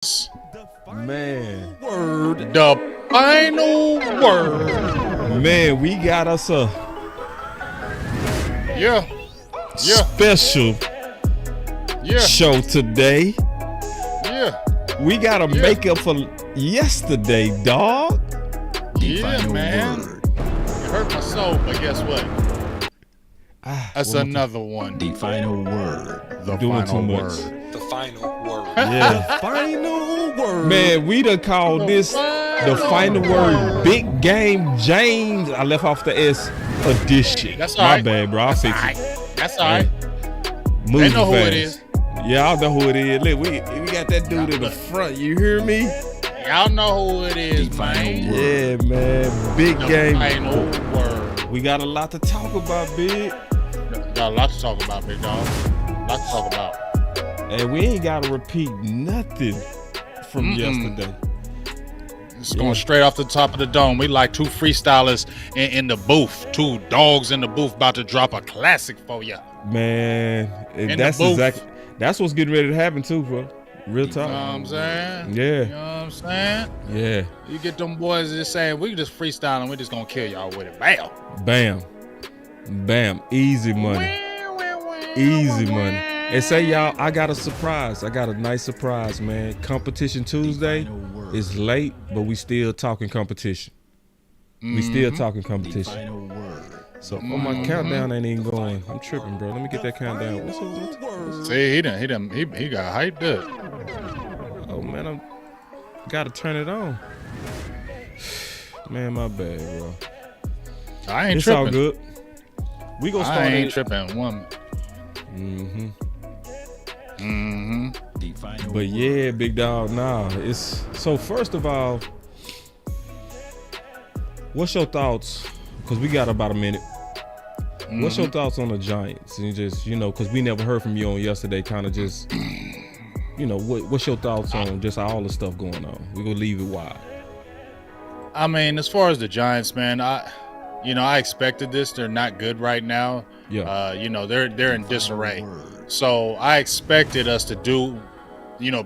Man. The final word. Man, we got us a special show today. We got to make up for yesterday, dog. Yeah, man. It hurt my soul, but guess what? That's another one. The final word. The Doing final too word. much. The final word. Yeah. Final word. Man, we done called this the final word. Big Game James. I left off the S edition. That's all My right. bad, bro. I'll fix it. That's all right. Moving They know who fast. it is. Yeah, I know who it is. Look, we got that dude in the front. You hear me? Y'all know who it is, man. Yeah, man. Big The game. final word. We got a lot to talk about, big. Got a lot to talk about, big dog. A lot to talk about. And we ain't got to repeat nothing from yesterday. It's going straight off the top of the dome. We like two freestylers in the booth. Two dogs in the booth about to drop a classic for you. Man, In that's the booth. exactly. That's what's getting ready to happen too, bro. Real You talk. know what I'm saying? Yeah. You know what I'm saying? Yeah. You get them boys just saying, we just freestyling, we just gonna kill y'all with it. Bam. Bam. Bam. Easy money. Easy money. And say, y'all, I got a surprise. I got a nice surprise, man. Competition Tuesday is late, but we still talking competition. We still talking competition. So, my countdown ain't even going. I'm tripping, bro. Let me get that countdown. What's See, he got hyped up. Oh, man, I got to turn it on. Man, my bad, bro. I ain't It's tripping. all good. We gonna start I ain't it. tripping. One. But yeah, big dog, nah. It's so first of all, what's your thoughts? Because we got about a minute. What's your thoughts on the Giants? And just, because we never heard from you on yesterday, kind of just, what's your thoughts on just all the stuff going on? We're gonna leave it wide. I mean, as far as the Giants, man, I expected this. They're not good right now. Yeah. They're in disarray. So I expected us to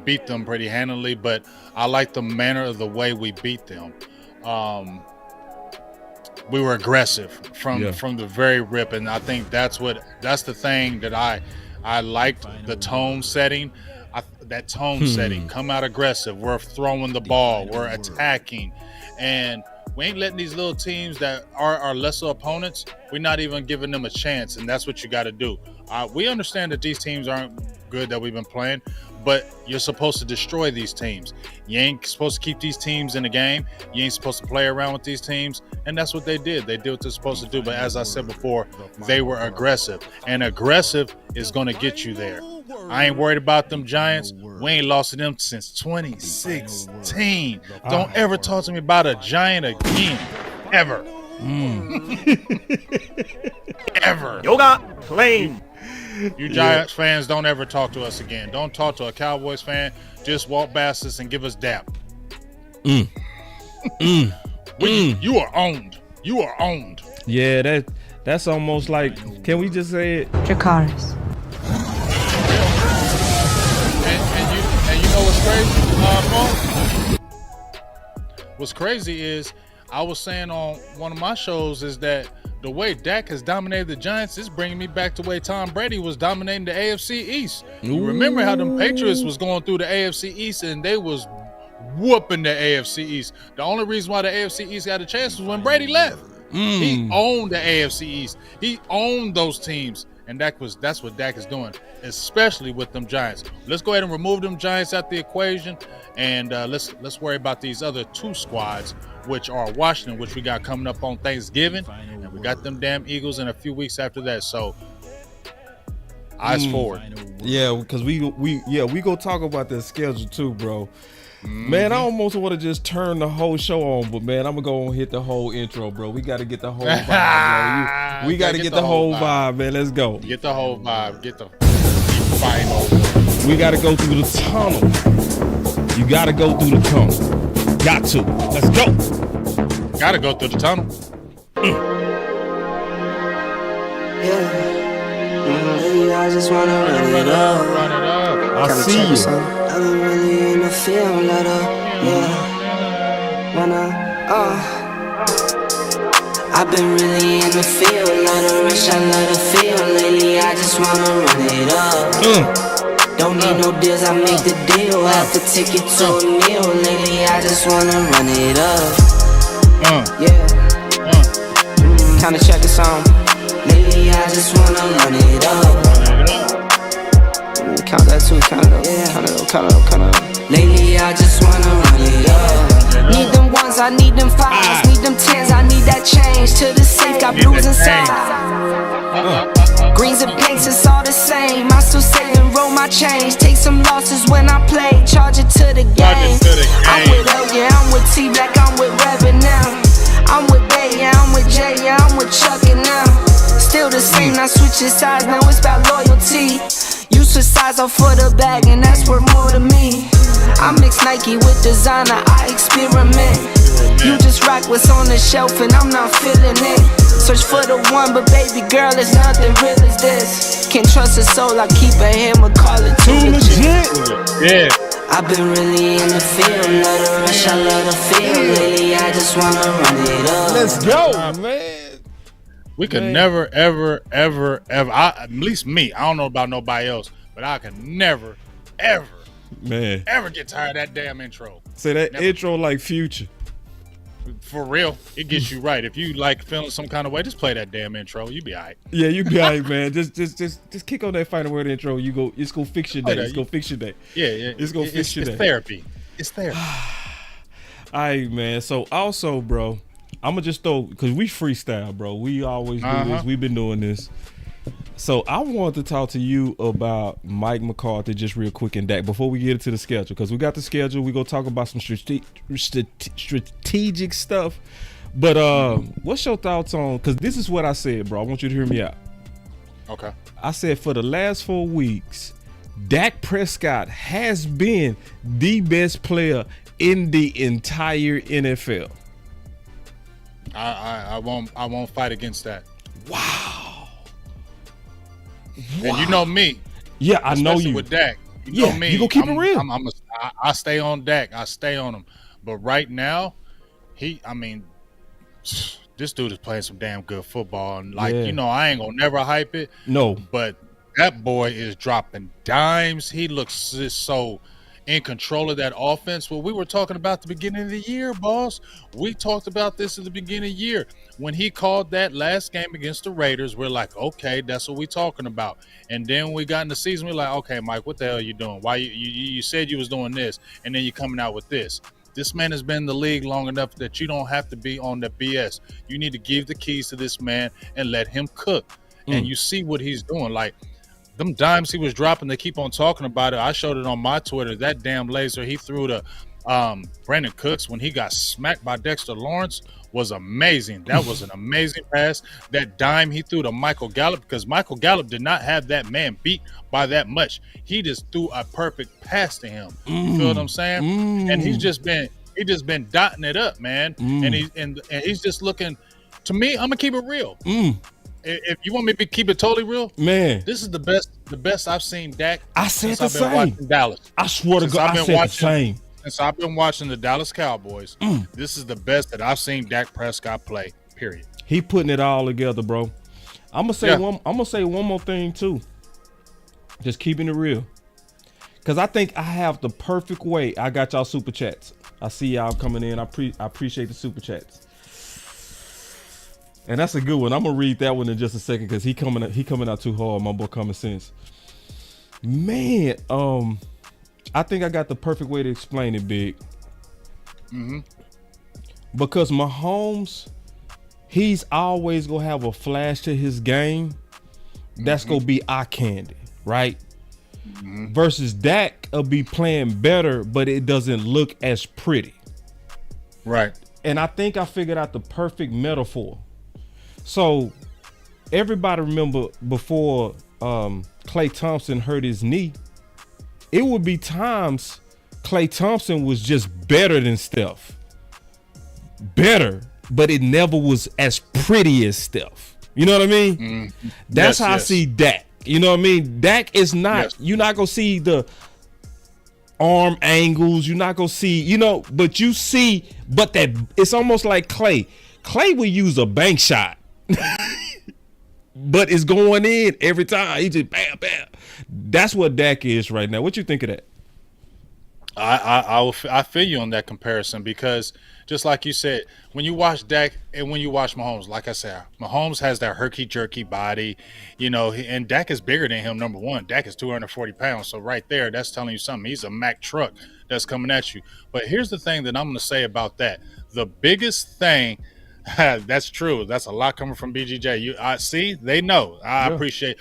beat them pretty handily, but I like the manner of the way we beat them. We were aggressive from the very rip, and I think that's the thing that I liked, the tone setting. That tone setting, come out aggressive. We're throwing the ball, we're attacking, and we ain't letting these little teams that are our lesser opponents, we're not even giving them a chance, and that's what you got to do. We understand that these teams aren't good that we've been playing, but you're supposed to destroy these teams. You ain't supposed to keep these teams in the game. You ain't supposed to play around with these teams, and that's what they did. They did what they're supposed to do, but as I said before, they were aggressive, and aggressive is going to get you there. I ain't worried about them Giants. We ain't lost to them since 2016. Don't ever talk to me about a Giant again. Ever. Ever. Yoga claim. You Giants fans, don't ever talk to us again. Don't talk to a Cowboys fan. Just walk past us and give us dap. You are owned. You are owned. Yeah, that's almost like, can we just say it? Dracarys. And you know what's crazy, Paul? What's crazy is I was saying on one of my shows is that the way Dak has dominated the Giants is bringing me back to the way Tom Brady was dominating the AFC East. You remember how them Patriots was going through the AFC East and they was whooping the AFC East. The only reason why the AFC East got a chance was when Brady left. He owned the AFC East. He owned those teams. And that's what Dak is doing, especially with them Giants. Let's go ahead and remove them Giants out the equation, and let's worry about these other two squads, which are Washington, which we got coming up on Thanksgiving, and we got them damn Eagles in a few weeks after that. So eyes forward. Yeah, because we go talk about that schedule too, bro. Man, I almost want to just turn the whole show on, but man, I'm gonna go and hit the whole intro, bro. We got to get the whole vibe, bro. We got to get the whole vibe, man. Let's go. Get the whole vibe. Get the final. We got to go through the tunnel. You got to go through the tunnel. Got to. Let's go. Got to go through the tunnel. I just wanna run it up. Run it up. I see you. I've been really in the feel, I've been really in the field, love the rush, I love the feel. Lately I just wanna run it up. Don't need no deals, I make the deal. Half the ticket to a meal. Lately I just wanna run it up. Kinda check the song. Lately I just wanna run it up. Count that too, count it up. Lately I just wanna run it up. Need them ones, I need them fives, need them tens, I need that change. To the safe, got blues inside. Greens and pinks, it's all the same. I still save and roll my change. Take some losses when I play, charge it to the game. I'm with L, yeah, I'm with T Black, I'm with Reverend now. I'm with Bay, yeah, I'm with Jay, yeah, I'm with Chuck and now. Still the same, not switching sides, now it's about loyalty. You switch sides off for the bag, and that's worth more to me. I mix Nike with designer, I experiment. You just rock what's on the shelf, and I'm not feeling it. Search for the one, but baby girl, it's nothing real as this. Can't trust a soul, I keep a hammer, call it too legit. Yeah. I've been really in the field, love the rush, I love the feel. Lately, I just wanna run it up. Let's go, man. We could never, ever, at least me, I don't know about nobody else, but I can never, ever get tired of that damn intro. Say that intro like Future. For real, it gets you right. If you like feeling some kind of way, just play that damn intro. You be all right. Yeah, you be all right, man. Just kick on that final word intro. It's gonna fix your day. It's gonna fix your day. Yeah. It's gonna fix your day. It's therapy. It's therapy. All right, man. So also, bro, I'm gonna just throw, because we freestyle, bro. We always do this. We've been doing this. So I wanted to talk to you about Mike McCarthy just real quick and Dak before we get into the schedule, because we got the schedule. We're gonna talk about some strategic stuff. But what's your thoughts on, because this is what I said, bro. I want you to hear me out. Okay. I said for the last 4 weeks, Dak Prescott has been the best player in the entire NFL. I won't fight against that. Wow. And you know me. Yeah, I know you. With Dak. You know me. You gonna keep it real. I stay on Dak. I stay on him. But right now, this dude is playing some damn good football. And I ain't gonna never hype it. No. But that boy is dropping dimes. He looks just so in control of that offense. Well, we were talking about the beginning of the year, boss. We talked about this at the beginning of the year. When he called that last game against the Raiders, we're like, okay, that's what we talking about. And then we got in the season, we're like, okay, Mike, what the hell are you doing? Why you said you was doing this, and then you're coming out with this. This man has been in the league long enough that you don't have to be on the BS. You need to give the keys to this man and let him cook. And you see what he's doing. Like, them dimes he was dropping, they keep on talking about it. I showed it on my Twitter. That damn laser he threw to Brandon Cooks when he got smacked by Dexter Lawrence was amazing. That was an amazing pass. That dime he threw to Michael Gallup, because Michael Gallup did not have that man beat by that much. He just threw a perfect pass to him. You feel what I'm saying? And he's just been dotting it up, man. And he's just looking. To me, I'm gonna keep it real. If you want me to keep it totally real, man, this is the best I've seen Dak. I said the same. Watching Dallas. I swear to God, I said the same. Since I've been watching the Dallas Cowboys, this is the best that I've seen Dak Prescott play. Period. He putting it all together, bro. I'm gonna say one more thing too. Just keeping it real, because I think I have the perfect way. I got y'all super chats. I see y'all coming in. I appreciate the super chats. And that's a good one. I'm gonna read that one in just a second, because he coming out too hard. My boy Common Sense. Man, I think I got the perfect way to explain it, Big. Because Mahomes, he's always gonna have a flash to his game that's gonna be eye candy, right? Versus Dak will be playing better, but it doesn't look as pretty. Right. And I think I figured out the perfect metaphor. So everybody remember before Klay Thompson hurt his knee, it would be times Klay Thompson was just better than Steph. Better, but it never was as pretty as Steph. You know what I mean? That's how I see Dak. You know what I mean? Dak is not, you're not going to see arm angles. You're not gonna see, but you see, but that it's almost like Clay. Clay will use a bank shot, but it's going in every time. He just bam, bam. That's what Dak is right now. What you think of that? I feel you on that comparison because just like you said, when you watch Dak and when you watch Mahomes, like I said, Mahomes has that herky-jerky body, and Dak is bigger than him, number one. Dak is 240 pounds, so right there, that's telling you something. He's a Mack truck that's coming at you. But here's the thing that I'm going to say about that. The biggest thing – that's true. That's a lot coming from BGJ. I see. They know. I appreciate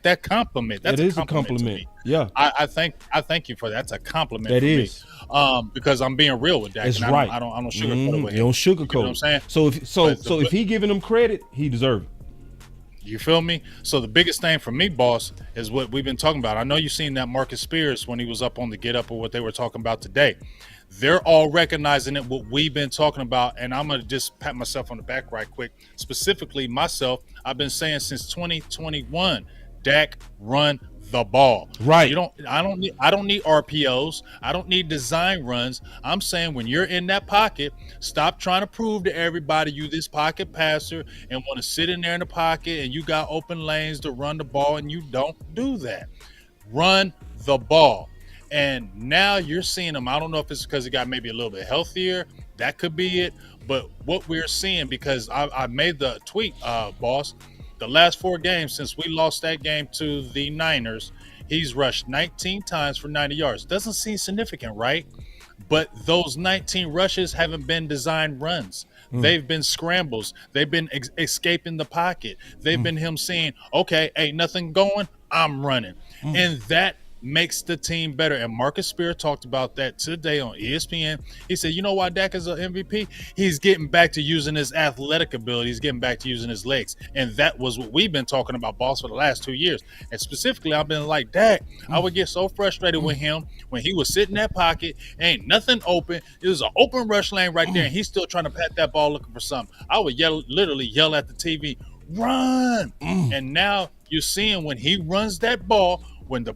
that compliment. That's a compliment. Yeah. I thank you for that. That's a compliment. That for is. Me. Because I'm being real with that. That's right. I don't sugarcoat it with him. You don't sugarcoat. You know what I'm saying? So if he giving him credit, he deserves it. You feel me? So the biggest thing for me, boss, is what we've been talking about. I know you've seen that Marcus Spears when he was up on the Get Up or what they were talking about today. They're all recognizing it, what we've been talking about, and I'm going to just pat myself on the back right quick. Specifically, myself, I've been saying since 2021, Dak run the ball. Right. I don't need RPOs. I don't need design runs. I'm saying when you're in that pocket, stop trying to prove to everybody you this pocket passer and want to sit in there in the pocket and you got open lanes to run the ball, and you don't do that. Run the ball. And now you're seeing him. I don't know if it's because he got maybe a little bit healthier. That could be it. But what we're seeing, because I made the tweet, boss, the last 4 games since we lost that game to the Niners, he's rushed 19 times for 90 yards. Doesn't seem significant, right? But those 19 rushes haven't been designed runs. They've been scrambles. They've been escaping the pocket. They've been him saying, okay, ain't nothing going, I'm running. And that makes the team better. And Marcus Spears talked about that today on ESPN. He said, you know why Dak is an MVP? He's getting back to using his athletic ability. He's getting back to using his legs. And that was what we've been talking about, boss, for the last 2 years. And specifically, I've been like, Dak, I would get so frustrated with him when he was sitting in that pocket, ain't nothing open. It was an open rush lane right there, and he's still trying to pat that ball looking for something. I would literally yell at the TV, run. And now you're seeing when he runs that ball, when the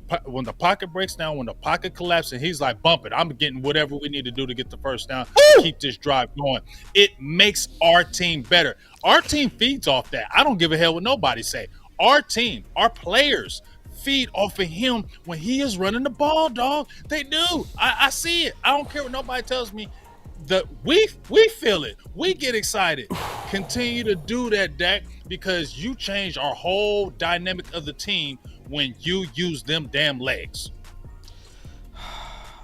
pocket breaks down, when the pocket collapses, he's like, bump it. I'm getting whatever we need to do to get the first down, keep this drive going. It makes our team better. Our team feeds off that. I don't give a hell what nobody say. Our team, our players feed off of him when he is running the ball, dog. They do. I see it. I don't care what nobody tells me. We feel it. We get excited. Continue to do that, Dak, because you change our whole dynamic of the team when you use them damn legs.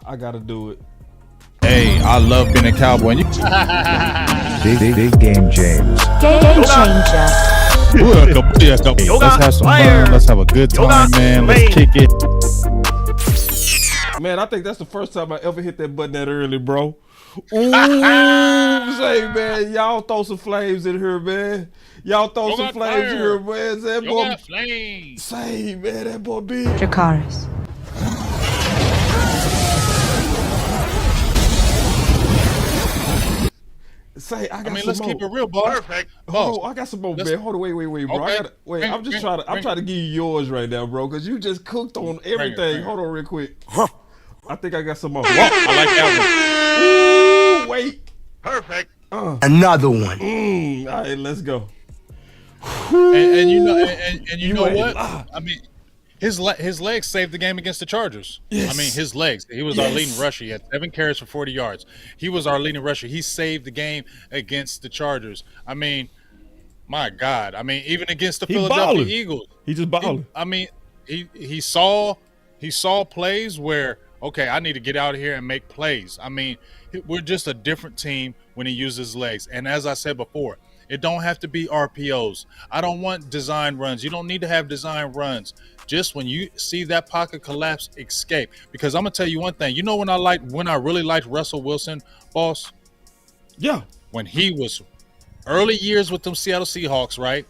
I gotta do it. Hey, I love being a Cowboy. Big game, James. Game changer. Let's have some fun. Let's have a good time, man. Let's kick it. Man, I think that's the first time I ever hit that button that early, bro. Ooh, say, man, y'all throw some flames in here, man. Y'all throw some flames in here, man. Say, boy, say, man, that boy big. Dracarys. Say, I mean, let's keep it real, boss. Perfect. Oh, I got some more, man. Hold on, wait, bro. Okay. I'm trying to give you yours right now, bro, because you just cooked on everything. Hold on, real quick. I think I got some more. I like that one. Ooh, wait. Perfect. Another one. All right, let's go. And you know what? I mean, his legs saved the game against the Chargers. Yes. I mean, his legs. He was our leading rusher. He had 7 carries for 40 yards. He was our leading rusher. He saved the game against the Chargers. I mean, my God. I mean, even against the Philadelphia Eagles. He just balling. He saw plays where, okay, I need to get out of here and make plays. I mean, we're just a different team when he uses legs. And as I said before, it don't have to be RPOs. I don't want design runs. You don't need to have design runs. Just when you see that pocket collapse, escape. Because I'm gonna tell you one thing. You know when I really liked Russell Wilson, boss? Yeah. When he was early years with them Seattle Seahawks, right?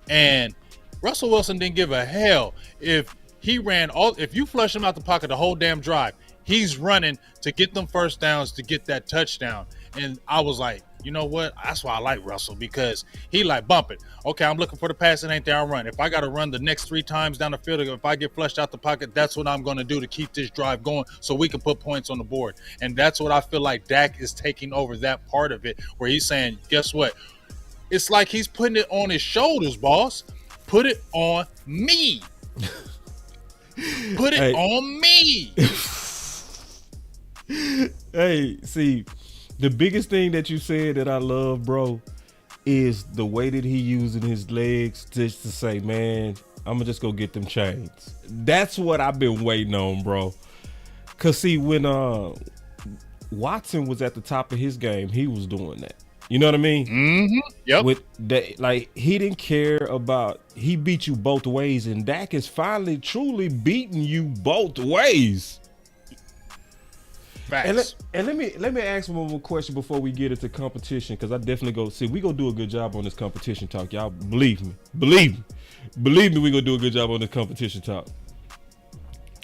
And Russell Wilson didn't give a hell if he ran if you flush him out the pocket the whole damn drive, he's running to get them first downs to get that touchdown. And I was like, you know what? That's why I like Russell, because he like bump it. Okay, I'm looking for the pass. It ain't there. I run. If I got to run the next 3 times down the field, if I get flushed out the pocket, that's what I'm going to do to keep this drive going so we can put points on the board. And that's what I feel like Dak is taking over, that part of it, where he's saying, guess what? It's like he's putting it on his shoulders, boss. Put it on me. Put it on me. Hey, see, the biggest thing that you said that I love, bro, is the way that he using his legs just to say, man, I'm gonna just go get them chains. That's what I've been waiting on, bro. Cause see, when Watson was at the top of his game, he was doing that. You know what I mean? Mm-hmm. Yep. With that, like, he didn't care about, he beat you both ways, and Dak is finally truly beating you both ways. Facts. And let me ask one more question before we get into competition, because I definitely we gonna do a good job on this competition talk, y'all. Believe me, we gonna do a good job on this competition talk.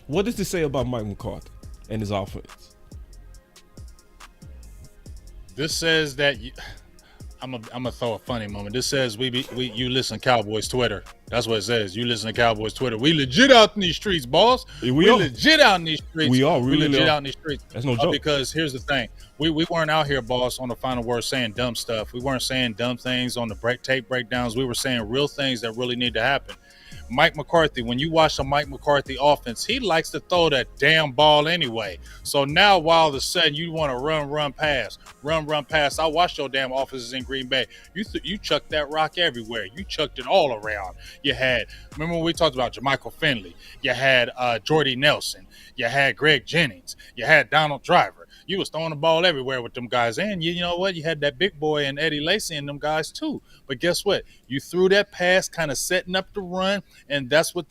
What does this say about Mike McCarthy and his offense? This says that I'm gonna throw a funny moment. This says you listen to Cowboys Twitter. That's what it says. You listen to Cowboys Twitter. We legit out in these streets, boss. We legit out in these streets. We are. We legit out in these streets. That's no joke. Because here's the thing. We weren't out here, boss, on the final word saying dumb stuff. We weren't saying dumb things on the tape breakdowns. We were saying real things that really need to happen. Mike McCarthy, when you watch the Mike McCarthy offense, he likes to throw that damn ball anyway. So now, while all of a sudden you want to run, pass. I watched your damn offenses in Green Bay. You chucked that rock everywhere. You chucked it all around. You had, remember when we talked about Jermichael Finley? You had Jordy Nelson. You had Greg Jennings. You had Donald Driver. You was throwing the ball everywhere with them guys. And you know what? You had that big boy and Eddie Lacy and them guys too. But guess what? You threw that pass, kind of setting up the run, and that's what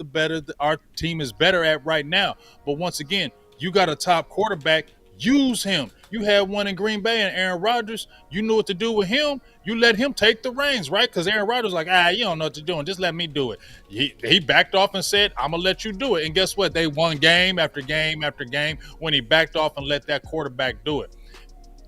our team is better at right now. But once again, you got a top quarterback. Use him. You had one in Green Bay and Aaron Rodgers. You knew what to do with him. You let him take the reins, right? Because Aaron Rodgers was like, you don't know what to do, and just let me do it. He backed off and said, I'm going to let you do it. And guess what? They won game after game after game when he backed off and let that quarterback do it.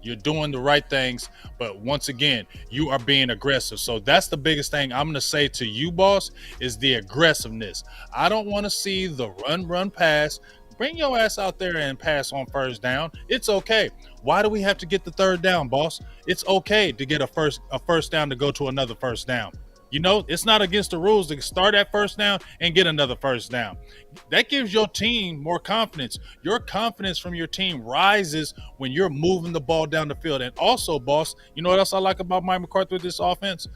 You're doing the right things, but once again, you are being aggressive. So that's the biggest thing I'm going to say to you, boss, is the aggressiveness. I don't want to see the run, pass. Bring your ass out there and pass on first down. It's okay. Why do we have to get the third down, boss? It's okay to get a first down to go to another first down. You know, it's not against the rules to start at first down and get another first down. That gives your team more confidence. Your confidence from your team rises when you're moving the ball down the field. And also, boss, you know what else I like about Mike McCarthy with this offense?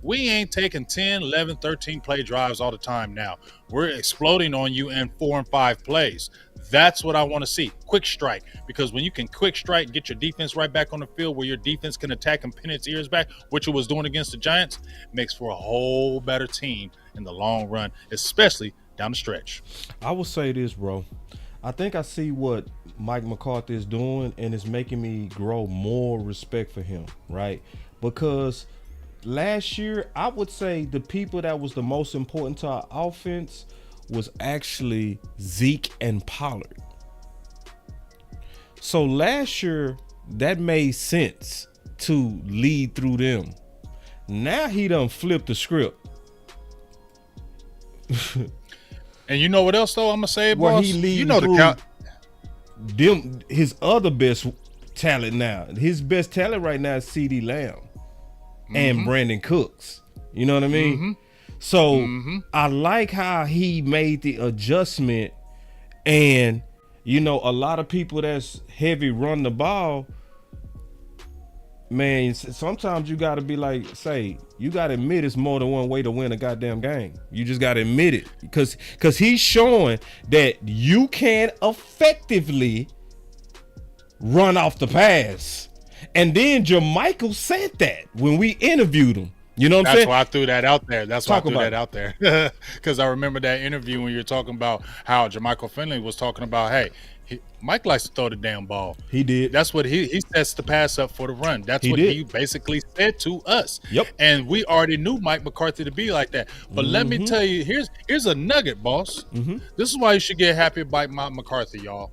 We ain't taking 10, 11, 13 play drives all the time now. We're exploding on you in 4 and 5 plays. That's what I want to see. Quick strike. Because when you can quick strike, get your defense right back on the field where your defense can attack and pin its ears back, which it was doing against the Giants, makes for a whole better team in the long run, especially down the stretch. I will say this, bro. I think I see what Mike McCarthy is doing, and it's making me grow more respect for him, right? Because last year, I would say the people that was the most important to our offense was actually Zeke and Pollard. So last year, that made sense to lead through them. Now he done flipped the script. And you know what else, though, I'm going to say, boss? He leads you know them, his other best talent now. His best talent right now is CeeDee Lamb and Brandon Cooks. You know what I mean? Mm-hmm. So I like how he made the adjustment, and you know, a lot of people that's heavy run the ball, man, sometimes you got to be like, you got to admit it's more than one way to win a goddamn game. You just got to admit it, because he's showing that you can effectively run off the pass. And then Jermichael said that when we interviewed him. You know what I'm saying? That's why I threw that out there. That's why I threw that out there. Because I remember that interview when you were talking about how Jermichael Finley was talking about, hey, Mike likes to throw the damn ball. He did. That's what he sets the pass up for the run. That's what he basically said to us. Yep. And we already knew Mike McCarthy to be like that. But let me tell you, here's a nugget, boss. This is why you should get happy about Mike McCarthy, y'all.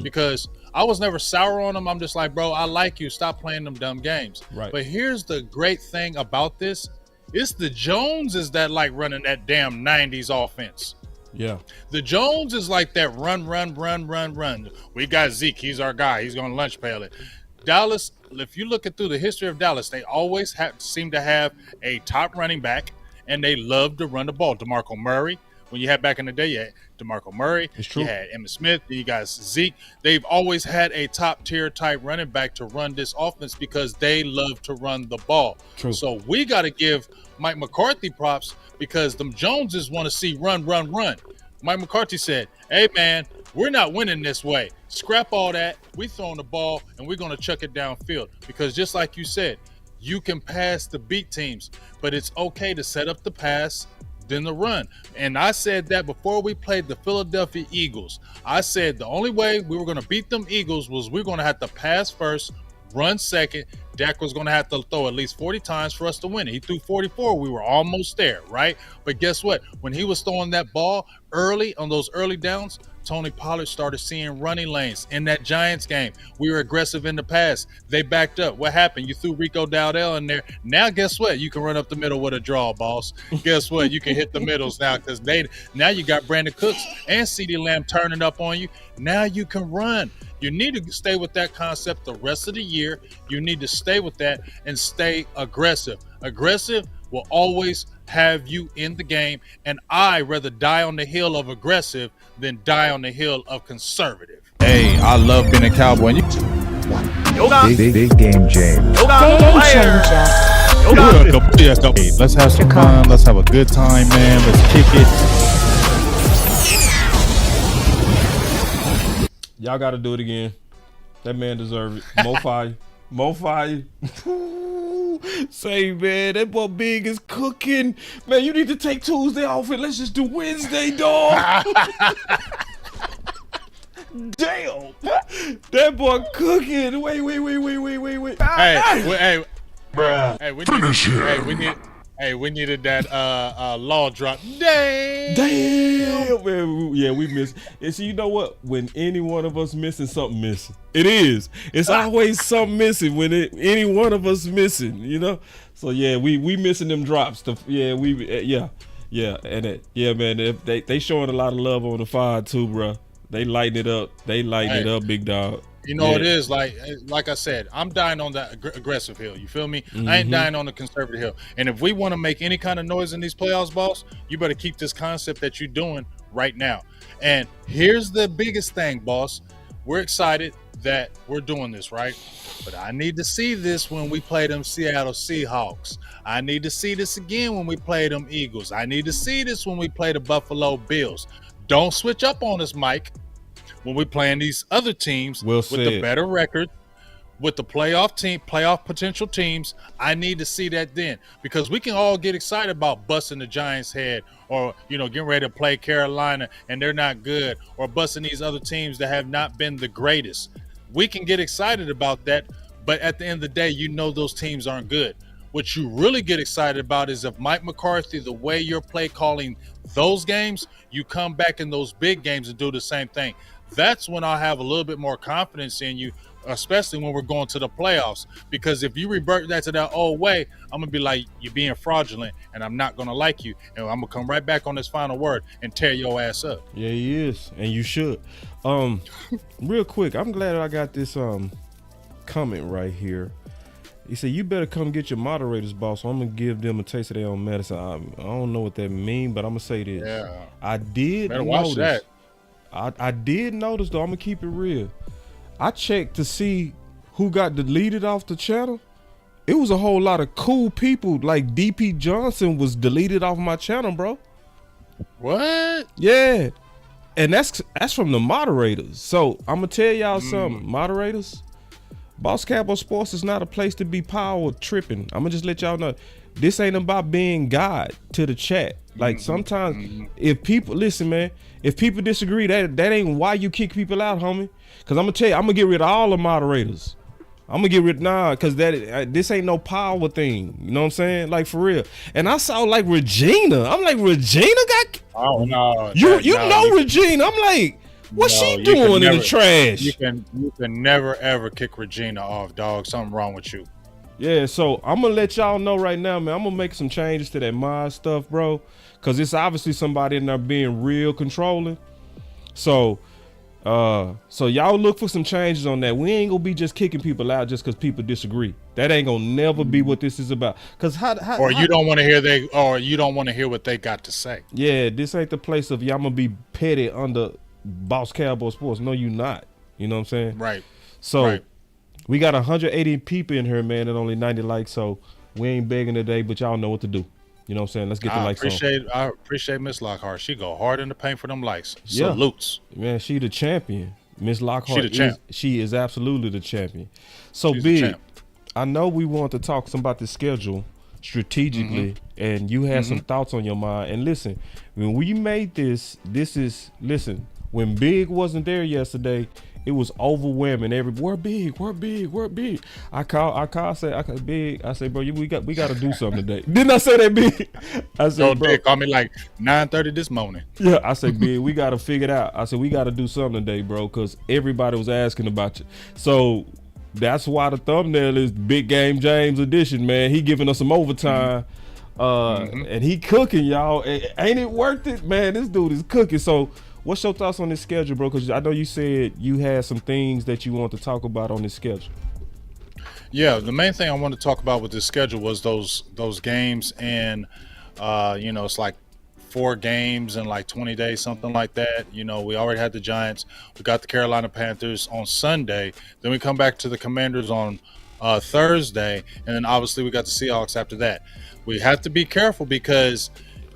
Because I was never sour on him. I'm just like, bro, I like you. Stop playing them dumb games. Right. But here's the great thing about this. It's the Joneses that like running that damn 90s offense. Yeah. The Jones is like that run. We got Zeke. He's our guy. He's going to lunch pail it. Dallas, if you look at through the history of Dallas, they always seem to have a top running back, and they love to run the ball. DeMarco Murray. When you had back in the day, you had DeMarco Murray. It's true. You had Emmitt Smith. You guys Zeke. They've always had a top-tier type running back to run this offense because they love to run the ball. True. So we got to give Mike McCarthy props because them Joneses want to see run. Mike McCarthy said, hey, man, we're not winning this way. Scrap all that. We throwing the ball, and we're going to chuck it downfield because just like you said, you can pass to beat teams, but it's okay to set up the pass than the run. And I said that before we played the Philadelphia Eagles. I said the only way we were going to beat them Eagles was we're going to have to pass first, run second. Dak was going to have to throw at least 40 times for us to win it. He threw 44. We were almost there, right? But guess what? When he was throwing that ball early on those early downs, Tony Pollard started seeing running lanes. In that Giants game, we were aggressive in the pass. They backed up. What happened? You threw Rico Dowdle in there. Now, guess what? You can run up the middle with a draw, boss. Guess what? You can hit the middles now because now you got Brandon Cooks and CeeDee Lamb turning up on you. Now you can run. You need to stay with that concept the rest of the year. You need to stay with that and stay aggressive. Aggressive will always have you in the game, and I rather die on the hill of aggressive than die on the hill of conservative. Hey, I love being a Cowboy. Big game, James. Game changer. Hey, let's have some fun. Let's have a good time, man. Let's kick it. Y'all got to do it again. That man deserves it. More fire. Say, man, that boy Big is cooking. Man, you need to take Tuesday off and let's just do Wednesday, dog. Damn. That boy cooking. Wait. Hey, bruh. Hey, we needed that law drop. Damn, man. Yeah, we missed. And see, you know what? When any one of us missing, something missing. It is. It's always something missing when any one of us missing. You know. So yeah, we missing them drops. Yeah, and man. They showing a lot of love on the fire too, bro. They lighten it up. It up, big dog. You know, it is like I said, I'm dying on that aggressive hill. You feel me? I ain't dying on the conservative hill. And if we want to make any kind of noise in these playoffs, boss, you better keep this concept that you're doing right now. And here's the biggest thing, boss. We're excited that we're doing this, right? But I need to see this when we play them Seattle Seahawks. I need to see this again when we play them Eagles. I need to see this when we play the Buffalo Bills. Don't switch up on us, Mike. When we're playing these other teams with the better record, with the playoff potential teams, I need to see that then, because we can all get excited about busting the Giants' head, or getting ready to play Carolina and they're not good, or busting these other teams that have not been the greatest. We can get excited about that, but at the end of the day, those teams aren't good. What you really get excited about is if Mike McCarthy, the way you're play calling those games, you come back in those big games and do the same thing. That's when I'll have a little bit more confidence in you, especially when we're going to the playoffs. Because if you revert that to that old way, I'm going to be like, you're being fraudulent, and I'm not going to like you. And I'm going to come right back on this final word and tear your ass up. Yeah, he is. And you should. Real quick, I'm glad I got this comment right here. He said, you better come get your moderators, boss. So I'm going to give them a taste of their own medicine. I don't know what that means, but I'm going to say this. Yeah. I did better watch notice. That. I did notice, though. I'm going to keep it real. I checked to see who got deleted off the channel. It was a whole lot of cool people. Like DP Johnson was deleted off my channel, bro. What? Yeah. And that's from the moderators. So I'm going to tell y'all something. Moderators, Boss Cowboy Sports is not a place to be power tripping. I'm going to just let y'all know. This ain't about being God to the chat. Like sometimes if people, listen, man, if people disagree, that ain't why you kick people out, homie. Because I'm going to tell you, I'm going to get rid of all the moderators. I'm going to get rid of, because this ain't no power thing. You know what I'm saying? Like, for real. And I saw, like, Regina. I'm like, Regina got... Oh, no. You know Regina. I'm like, What's No, she you can doing in the never- trash? You can never ever kick Regina off, dog. Something wrong with you. Yeah, so I'm gonna let y'all know right now, man. I'm gonna make some changes to that mod stuff, bro, because it's obviously somebody in there being real controlling. So y'all look for some changes on that. We ain't gonna be just kicking people out just because people disagree. That ain't gonna never be what this is about. Cause You don't want to hear what they got to say. Yeah, this ain't the place of y'all gonna be petty under Boss Cowboy Sports. No, you not. You know what I'm saying? Right. So Right. we got 180 people in here, man, and only 90 likes. So we ain't begging today, but y'all know what to do. You know what I'm saying? Let's get the likes on. I appreciate Miss Lockhart. She go hard in the paint for them likes. Yeah. Salutes. Man, she the champion. Miss Lockhart She the champ. She is absolutely the champion. So She's the Big, champ. I know we want to talk some about the schedule strategically, and you had some thoughts on your mind. And listen, when we made listen, when Big wasn't there yesterday, it was overwhelming. We're big. I said, Big. I said, bro, we got to do something today. Didn't I say that, Big? I said, Don't bro, they call me like 9:30 this morning. yeah, I said, Big, we got to figure it out. I said, we got to do something today, bro, because everybody was asking about you. So that's why the thumbnail is Big Game James edition, man. He giving us some overtime, and he cooking, y'all. Ain't it worth it, man? This dude is cooking. So what's your thoughts on this schedule, bro? Because I know you said you had some things that you want to talk about on this schedule. Yeah, the main thing I wanted to talk about with this schedule was those games, and it's like 4 games in like 20 days, something like that. You know, we already had the Giants. We got the Carolina Panthers on Sunday. Then we come back to the Commanders on Thursday, and then obviously we got the Seahawks after that. We have to be careful because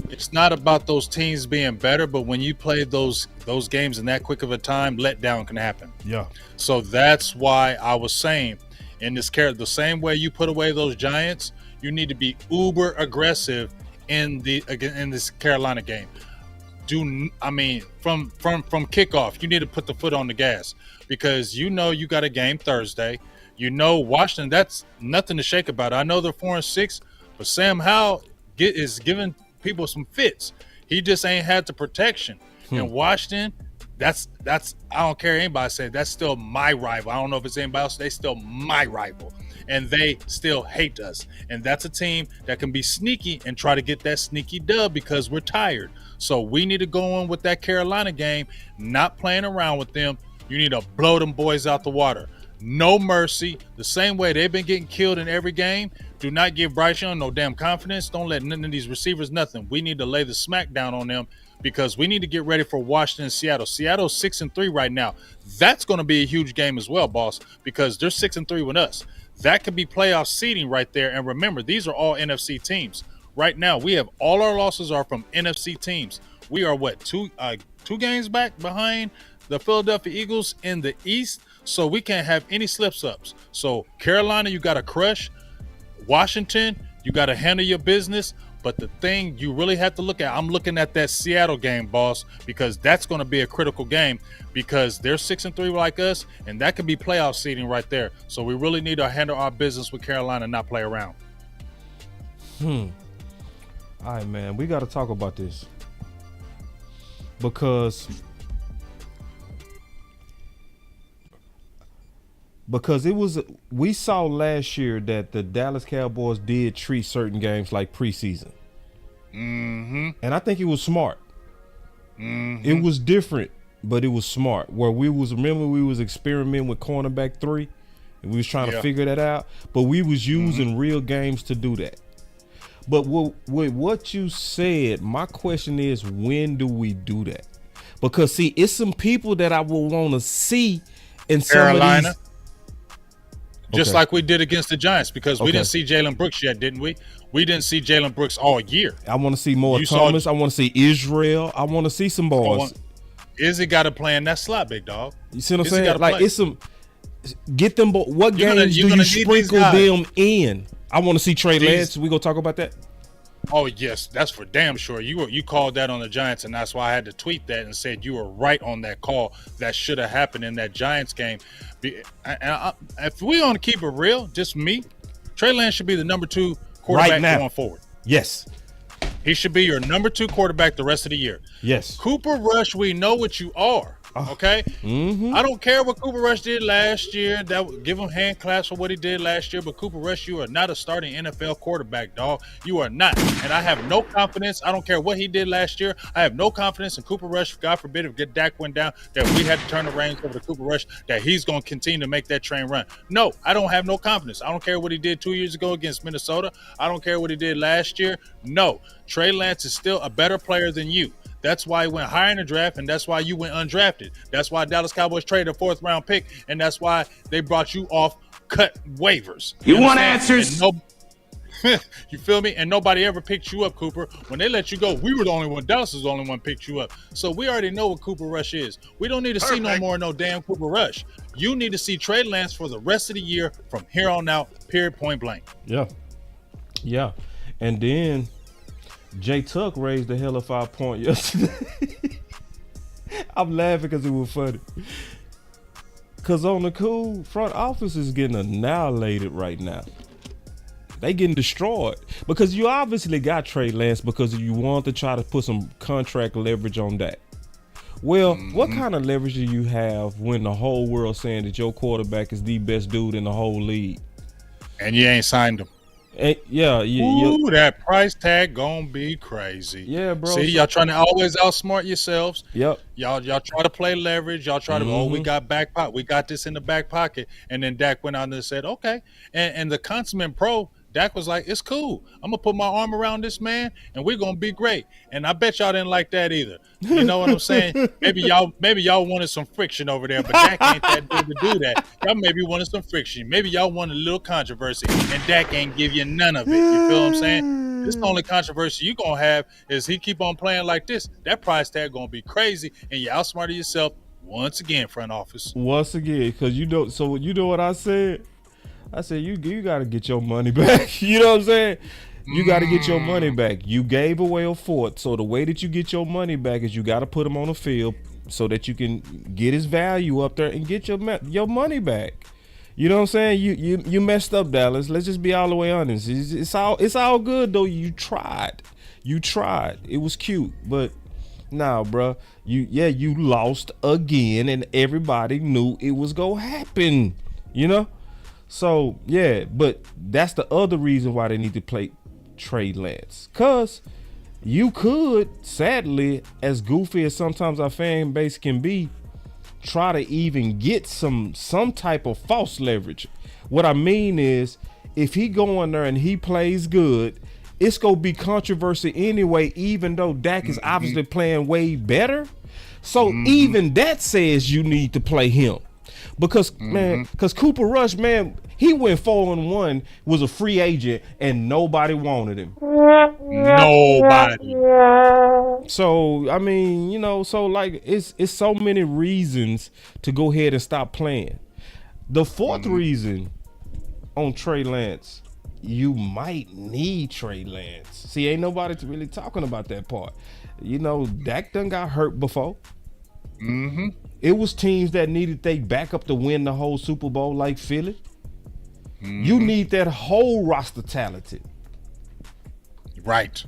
it's not about those teams being better, but when you play those games in that quick of a time, letdown can happen. Yeah. So that's why I was saying, in this the same way you put away those Giants, you need to be uber aggressive in this Carolina game. From kickoff, you need to put the foot on the gas, because you got a game Thursday. Washington, that's nothing to shake about. I know they're 4-6, but Sam Howell is giving people some fits. He just ain't had the protection. And Washington, that's I don't care anybody say, that's still my rival. I don't know if it's anybody else. They still my rival, and they still hate us. And that's a team that can be sneaky and try to get that sneaky dub because we're tired. So we need to go on with that Carolina game, not playing around with them. You need to blow them boys out the water. No mercy. The same way they've been getting killed in every game. Do not give Bryce Young no damn confidence. Don't let none of these receivers nothing. We need to lay the smack down on them, because we need to get ready for Washington and Seattle. Seattle's 6-3 right now. That's going to be a huge game as well, boss, because they're 6-3 with us. That could be playoff seeding right there. And remember, these are all NFC teams. Right now, we have all our losses are from NFC teams. We are two games back behind the Philadelphia Eagles in the East, so we can't have any slips-ups. So Carolina, you got to crush. Washington, you got to handle your business. But the thing you really have to look at, I'm looking at that Seattle game, boss, because that's going to be a critical game, because they're 6-3 like us, and that could be playoff seeding right there. So we really need to handle our business with Carolina and not play around. All right, man, we got to talk about this, because we saw last year that the Dallas Cowboys did treat certain games like preseason. And I think it was smart. It was different, but it was smart. Where we was experimenting with cornerback 3, and we was trying to figure that out, but we was using real games to do that. But with what you said, my question is, when do we do that? Because see, it's some people that I will want to see in Carolina. some of these. Just like we did against the Giants, because we didn't see Jalen Brooks yet, didn't we? We didn't see Jalen Brooks all year. I want to see more Thomas. I want to see Israel. I want to see some balls. Izzy got to play in that slot, big dog. You see what I'm saying? Like, it's some get them. What games do you sprinkle them in? I want to see Trey Lance. We gonna talk about that. Oh yes, that's for damn sure. You called that on the Giants, and that's why I had to tweet that and said you were right on that call. That should have happened in that Giants game. If we want to keep it real, just me, Trey Lance should be the number 2 quarterback going forward. Yes, he should be your number 2 quarterback the rest of the year. Yes, Cooper Rush, we know what you are. Okay, I don't care what Cooper Rush did last year. Give him hand claps for what he did last year. But Cooper Rush, you are not a starting NFL quarterback, dog. You are not, and I have no confidence. I don't care what he did last year. I have no confidence in Cooper Rush. God forbid if Dak went down, that we had to turn the reins over to Cooper Rush. That he's going to continue to make that train run. No, I don't have no confidence. I don't care what he did 2 years ago against Minnesota. I don't care what he did last year. No, Trey Lance is still a better player than you. That's why he went higher in the draft, and that's why you went undrafted. That's why Dallas Cowboys traded a 4th-round pick, and that's why they brought you off cut waivers. You want answers? You feel me? And nobody ever picked you up, Cooper. When they let you go, we were the only one. Dallas was the only one picked you up. So we already know what Cooper Rush is. We don't need to see no more no damn Cooper Rush. You need to see Trey Lance for the rest of the year from here on out, period, point blank. Yeah. And then Jay Tuck raised the hell of 5 point yesterday. I'm laughing because it was funny. Because on the cool, front office is getting annihilated right now. They getting destroyed. Because you obviously got Trey Lance because you want to try to put some contract leverage on that. Well, what kind of leverage do you have when the whole world saying that your quarterback is the best dude in the whole league? And you ain't signed him. Ooh, that price tag gonna be crazy. Yeah, bro. See, y'all trying to always outsmart yourselves. Yep. Y'all try to play leverage. Y'all try to, we got back pocket. We got this in the back pocket. And then Dak went out there and said, okay. And the consummate pro, Dak was like, it's cool. I'm going to put my arm around this man, and we're going to be great. And I bet y'all didn't like that either. You know what I'm saying? Maybe y'all wanted some friction over there, but Dak ain't that dude to do that. Y'all maybe wanted some friction. Maybe y'all wanted a little controversy, and Dak ain't give you none of it. You feel what I'm saying? This the only controversy you going to have is he keep on playing like this. That price tag going to be crazy, and you outsmarted yourself once again, front office. Once again, because you know what I said? I said, you got to get your money back. You know what I'm saying? You got to get your money back. You gave away a fourth. So the way that you get your money back is you got to put him on the field so that you can get his value up there and get your money back. You know what I'm saying? You messed up, Dallas. Let's just be all the way honest. It's all good, though. You tried. It was cute. But nah, bro. You lost again, and everybody knew it was going to happen. You know? So, yeah, but that's the other reason why they need to play Trey Lance. Because you could, sadly, as goofy as sometimes our fan base can be, try to even get some type of false leverage. What I mean is, if he go in there and he plays good, it's going to be controversy anyway, even though Dak is obviously playing way better. So even that says you need to play him. Because Cooper Rush, man, he went 4-1, was a free agent, and nobody wanted him. Nobody. So I mean, you know, so like it's so many reasons to go ahead and stop playing. The fourth reason on Trey Lance, you might need Trey Lance. See, ain't nobody really talking about that part. You know, Dak done got hurt before. It was teams that needed they backup to win the whole Super Bowl, like Philly. You need that whole roster talented. Right.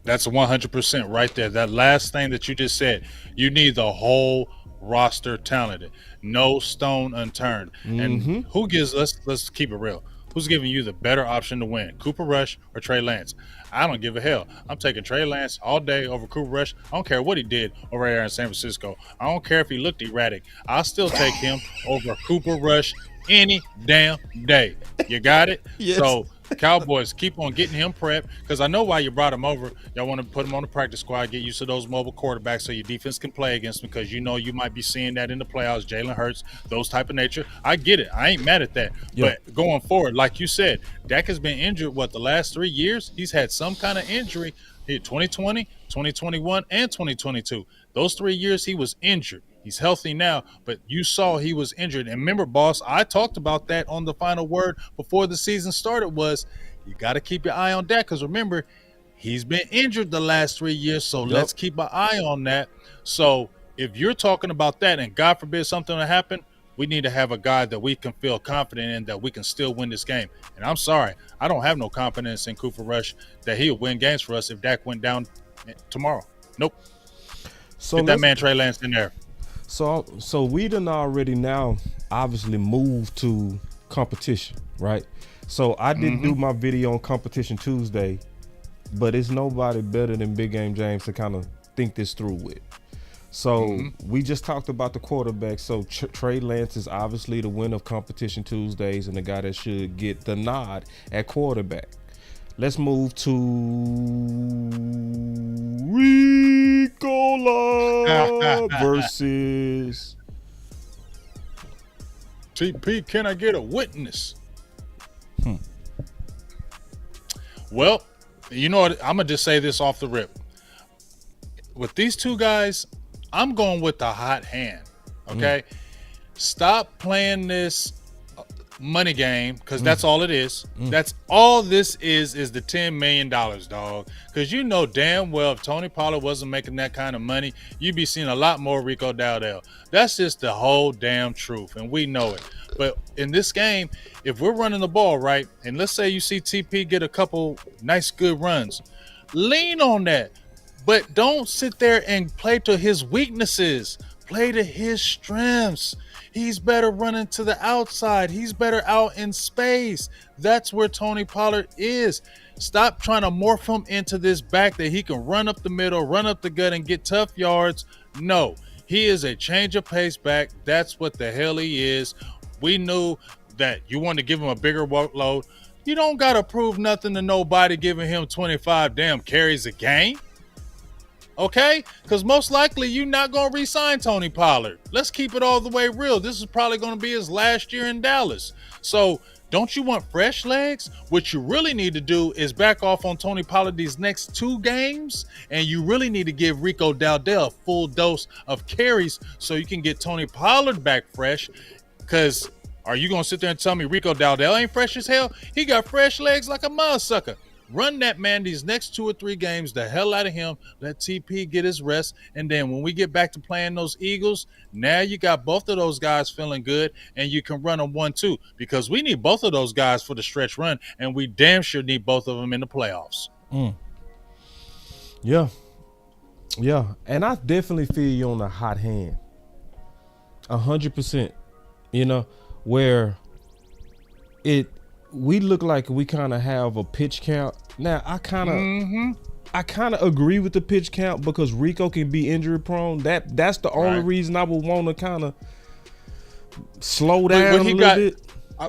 That's 100% right there. That last thing that you just said, you need the whole roster talented. No stone unturned. And who gives us, let's keep it real, who's giving you the better option to win, Cooper Rush or Trey Lance? I don't give a hell. I'm taking Trey Lance all day over Cooper Rush. I don't care what he did over there in San Francisco. I don't care if he looked erratic. I'll still take him over Cooper Rush any damn day. You got it? Yes. So Cowboys, keep on getting him prepped, because I know why you brought him over. Y'all want to put him on the practice squad, get used to those mobile quarterbacks so your defense can play against him, because you know you might be seeing that in the playoffs, Jalen Hurts, those type of nature. I get it. I ain't mad at that. Yep. But going forward, like you said, Dak has been injured, the last 3 years? He's had some kind of injury. 2020, 2021, and 2022. Those 3 years he was injured. He's healthy now, but you saw he was injured. And remember, boss, I talked about that on the final word before the season started was you got to keep your eye on Dak, because remember, he's been injured the last 3 years, so let's keep an eye on that. So if you're talking about that and God forbid something will happen, we need to have a guy that we can feel confident in, that we can still win this game. And I'm sorry, I don't have no confidence in Cooper Rush that he'll win games for us if Dak went down tomorrow. Nope. So get that man Trey Lance in there. So we done already now obviously moved to competition, right? So I didn't do my video on Competition Tuesday, but it's nobody better than Big Game James to kind of think this through with. So we just talked about the quarterback. So Trey Lance is obviously the winner of Competition Tuesdays and the guy that should get the nod at quarterback. Let's move to Rico versus TP. Can I get a witness? Well, you know what? I'm gonna just say this off the rip. With these two guys, I'm going with the hot hand. Okay, stop playing this money game, because that's all it is. That's all this is the $10 million, dog. Because you know damn well if Tony Pollard wasn't making that kind of money, you'd be seeing a lot more Rico Dowdle. That's just the whole damn truth, and we know it. But in this game, if we're running the ball right, and let's say you see TP get a couple nice good runs, lean on that, but don't sit there and play to his weaknesses. Play to his strengths. He's better running to the outside. He's better out in space. That's where Tony Pollard is. Stop trying to morph him into this back that he can run up the middle, run up the gut, and get tough yards. No, he is a change of pace back. That's what the hell he is. We knew that you wanted to give him a bigger workload. You don't got to prove nothing to nobody giving him 25 damn carries a game. Okay? Because most likely you're not going to re-sign Tony Pollard. Let's keep it all the way real. This is probably going to be his last year in Dallas. So don't you want fresh legs? What you really need to do is back off on Tony Pollard these next 2 games, and you really need to give Rico Dowdle a full dose of carries so you can get Tony Pollard back fresh. Because are you going to sit there and tell me Rico Dowdle ain't fresh as hell? He got fresh legs like a motherfucker. Run that man these next 2 or 3 games the hell out of him. Let TP get his rest. And then when we get back to playing those Eagles, now you got both of those guys feeling good, and you can run them 1-2, because we need both of those guys for the stretch run, and we damn sure need both of them in the playoffs. Yeah. And I definitely feel you on the hot hand. 100%. You know, where we look like we kind of have a pitch count. Now, I kind of agree with the pitch count, because Rico can be injury prone. That's the only reason I would want to kind of slow down a little bit.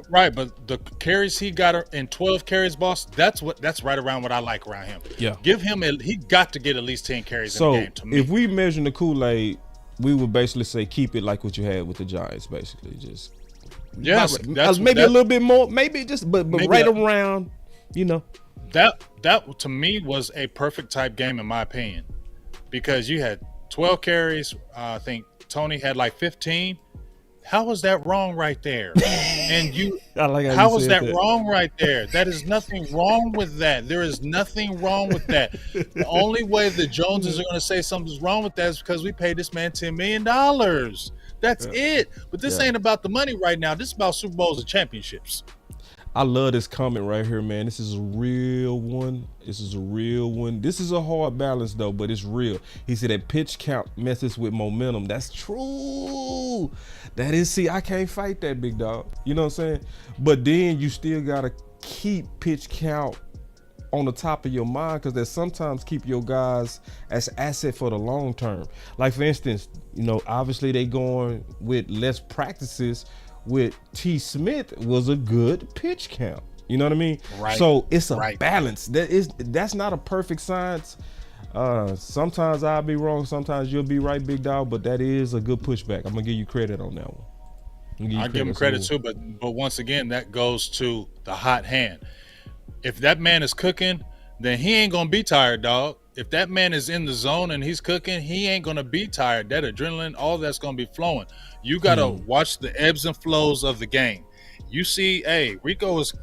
Right, but the carries he got in 12 carries, boss, that's right around what I like around him. Yeah. Give him he got to get at least 10 carries in the game to me. If we measure the Kool-Aid, we would basically say keep it like what you had with the Giants, basically. Just maybe a little bit more, maybe just but maybe right around, you know. That to me was a perfect type game in my opinion, because you had 12 carries. I think Tony had like 15. How was that wrong right there? And how was that wrong right there? That is nothing wrong with that. There is nothing wrong with that. The only way the Joneses are going to say something's wrong with that is because we paid this man $10 million. That's it. But this ain't about the money right now. This is about Super Bowls and championships. I love this comment right here, man. This is a real one. This is a hard balance, though, but it's real. He said that pitch count messes with momentum. That's true. That is, see, I can't fight that, big dog. You know what I'm saying? But then you still got to keep pitch count on the top of your mind, because that sometimes keep your guys as asset for the long term. Like, for instance, you know, obviously they going with less practices with T. Smith was a good pitch count. You know what I mean? Right. So it's a balance. That's not a perfect science. Sometimes I'll be wrong. Sometimes you'll be right, big dog. But that is a good pushback. I'm gonna give you credit on that one. I'll give him credit too. But once again, that goes to the hot hand. If that man is cooking, then he ain't gonna be tired, dog. If that man is in the zone and he's cooking, he ain't gonna be tired. That adrenaline, all that's gonna be flowing. You gotta watch the ebbs and flows of the game. You see, hey, Rico is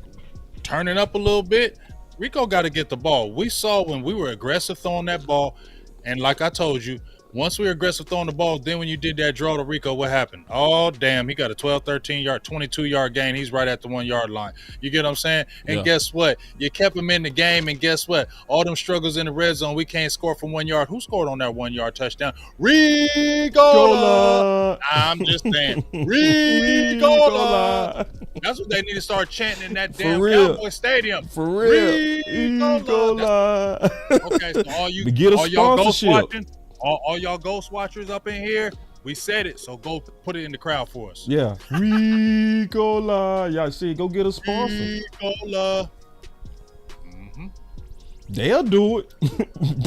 turning up a little bit. Rico got to get the ball. We saw when we were aggressive throwing that ball, and like I told you, Once we were aggressive throwing the ball, then when you did that draw to Rico, what happened? Oh, damn, he got a 12, 13-yard, 22-yard gain. He's right at the 1-yard line. You get what I'm saying? And guess what? You kept him in the game, and guess what? All them struggles in the red zone, we can't score from 1 yard. Who scored on that 1-yard touchdown? Rico! I'm just saying. Rico! That's what they need to start chanting in that damn Cowboy stadium. For real. Rico! Okay, so all y'all ghost watching, all y'all ghost watchers up in here, we said it, so go put it in the crowd for us. Yeah. Rico. Y'all see, go get a sponsor. Rico. They'll do it.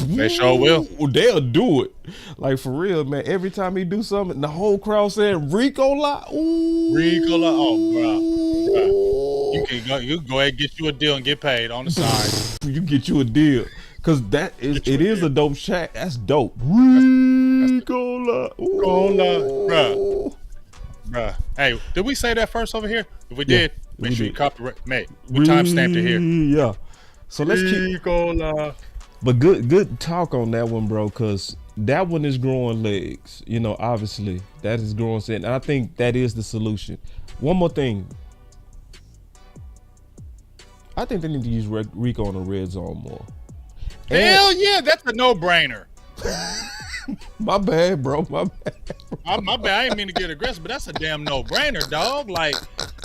They sure will. They'll do it. Like, for real, man. Every time he do something, the whole crowd saying Rico. Ooh. Rico. Oh, bro. You can go ahead and get you a deal and get paid on the side. You get you a deal. Because it is a dope chat. That's dope. Rico. Bruh. Hey, did we say that first over here? If we did, make sure you copyright. Mate, we timestamped it here. Yeah. So let's keep. But good talk on that one, bro, because that one is growing legs. You know, obviously, that is growing set. And I think that is the solution. One more thing. I think they need to use Rico on the red zone more. Hell yeah, that's a no-brainer. My bad, bro. My bad. My bad. I didn't mean to get aggressive, but that's a damn no-brainer, dog. Like,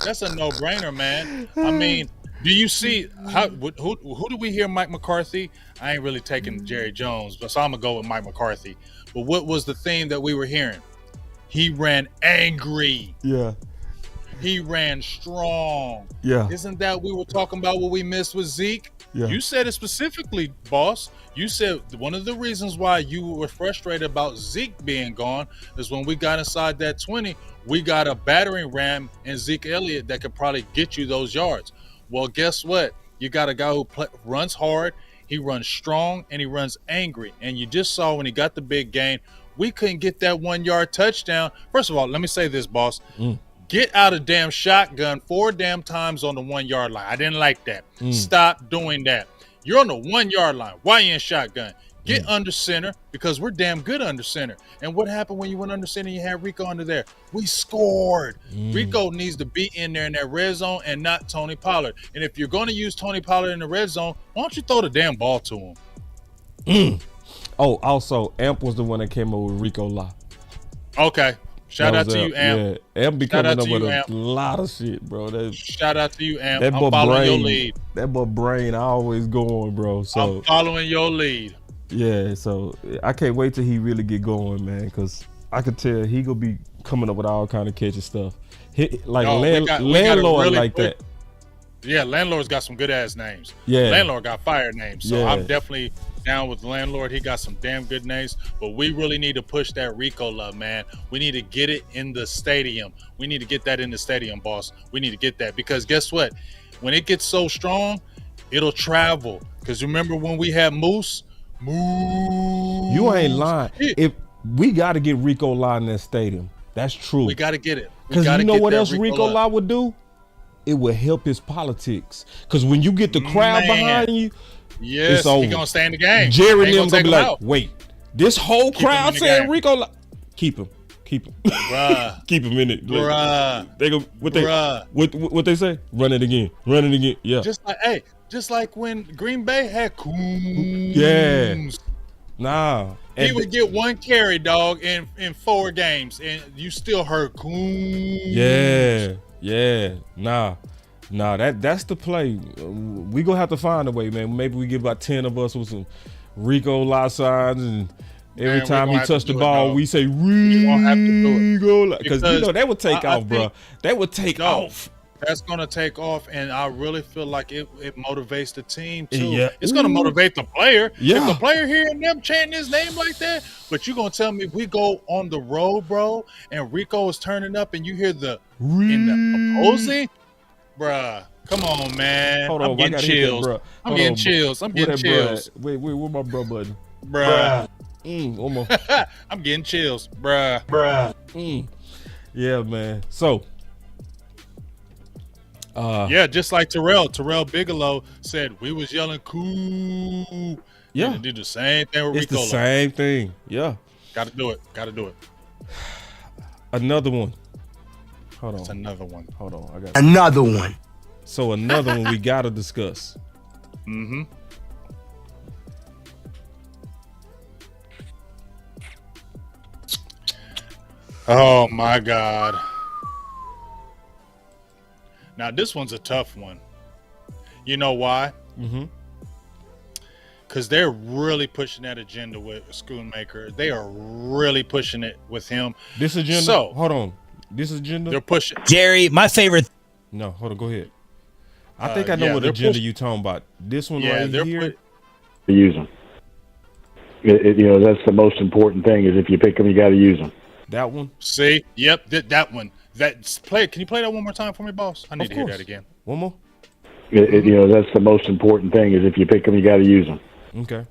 that's a no-brainer, man. I mean, do you see who do we hear Mike McCarthy? I ain't really taking Jerry Jones, but so I'm gonna go with Mike McCarthy. But what was the theme that we were hearing? He ran angry. Yeah. He ran strong. Yeah. Isn't that we were talking about what we missed with Zeke? Yeah. You said it specifically, boss. You said one of the reasons why you were frustrated about Zeke being gone is when we got inside that 20, we got a battering ram in Zeke Elliott that could probably get you those yards. Well, guess what? You got a guy who runs hard, he runs strong, and he runs angry. And you just saw when he got the big gain, we couldn't get that 1-yard touchdown. First of all, let me say this, boss. Get out of damn shotgun 4 damn times on the 1-yard line. I didn't like that. Stop doing that. You're on the 1-yard line. Why you in shotgun? Get under center because we're damn good under center. And what happened when you went under center and you had Rico under there? We scored. Rico needs to be in there in that red zone and not Tony Pollard. And if you're going to use Tony Pollard in the red zone, why don't you throw the damn ball to him? Oh, also, Amp was the one that came over with Rico La. Okay. Shout out to you, Amp. Yeah, Amp be coming up with a lot of shit, bro. Shout out to you, Amp. I'm following your lead. That boy brain always going, bro. So I'm following your lead. Yeah, so I can't wait till he really get going, man, because I could tell he gonna be coming up with all kind of catchy stuff. Landlord like that. Yeah, Landlord's got some good ass names. Yeah, Landlord got fire names. So I'm definitely down with Landlord. He got some damn good names. But we really need to push that Rico love, man. We need to get it in the stadium. We need to get that in the stadium, boss. We need to get that because guess what? When it gets so strong, it'll travel. Because remember when we had Moose? You ain't lying. If we got to get Rico La in that stadium, that's true. We got to get it. Because you know what else Rico La would do? It would help his politics. Because when you get the crowd behind you, yes, he's gonna stay in the game. Jerry and them gonna be like, wait, this whole crowd saying Rico La, keep him, bruh. Keep him in it, bruh. They go what they say? Run it again. Yeah, just like when Green Bay had Coombs. Yeah, nah. He would get 1 carry, dog, in 4 games, and you still heard Coombs. Yeah, nah, that's the play. We gonna have to find a way, man. Maybe we get about 10 of us with some Rico La signs, and every time he touch the ball, we say Rico La, because you know that would take off, bro. That would take off. That's gonna take off, and I really feel like it motivates the team too. Yeah. It's gonna motivate the player. Yeah. If the player hearing them chanting his name like that, but you gonna tell me if we go on the road, bro, and Rico is turning up, and you hear the in the opposing, bruh. Come on, man. Hold on, I'm getting chills. I'm getting chills. Wait, where my bro button? Bruh. One more. I'm getting chills, bruh. Yeah, man. So. Just like Terrell Bigelow said, we was yelling cool. Yeah, and did the same thing with Rico. Rico. It's the same thing. Yeah, Got to do it. Got to do it. Another one. Hold on. It's another one. Hold on. I got Another one. So another one we gotta discuss. Mm-hmm. Oh my God. Now this one's a tough one. You know why? Mm-hmm. Because they're really pushing that agenda with Schoonmaker. They are really pushing it with him. This agenda. So hold on. This agenda. they're pushing. Jerry, my favorite. No, hold on. Go ahead. I think I know what agenda you talking about. This one right here. Use them. That's the most important thing. Is if you pick them, you got to use them. That one. See, yep, that one. That's play. Can you play that one more time for me, boss? I need to hear that again. One more. That's the most important thing. Is if you pick them, you got to use them. Okay.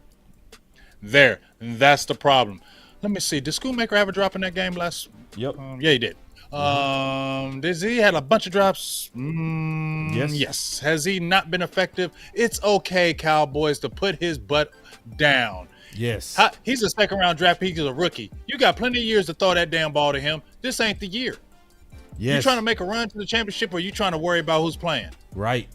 There. That's the problem. Let me see. Did Schoonmaker have a drop in that game last? Yep. Yeah, he did. He had a bunch of drops? Yes. Yes. Has he not been effective? It's okay, Cowboys, to put his butt down. Yes. He's a second-round draft pick. He's a rookie. You got plenty of years to throw that damn ball to him. This ain't the year. Yes. You trying to make a run to the championship, or you trying to worry about who's playing? Right.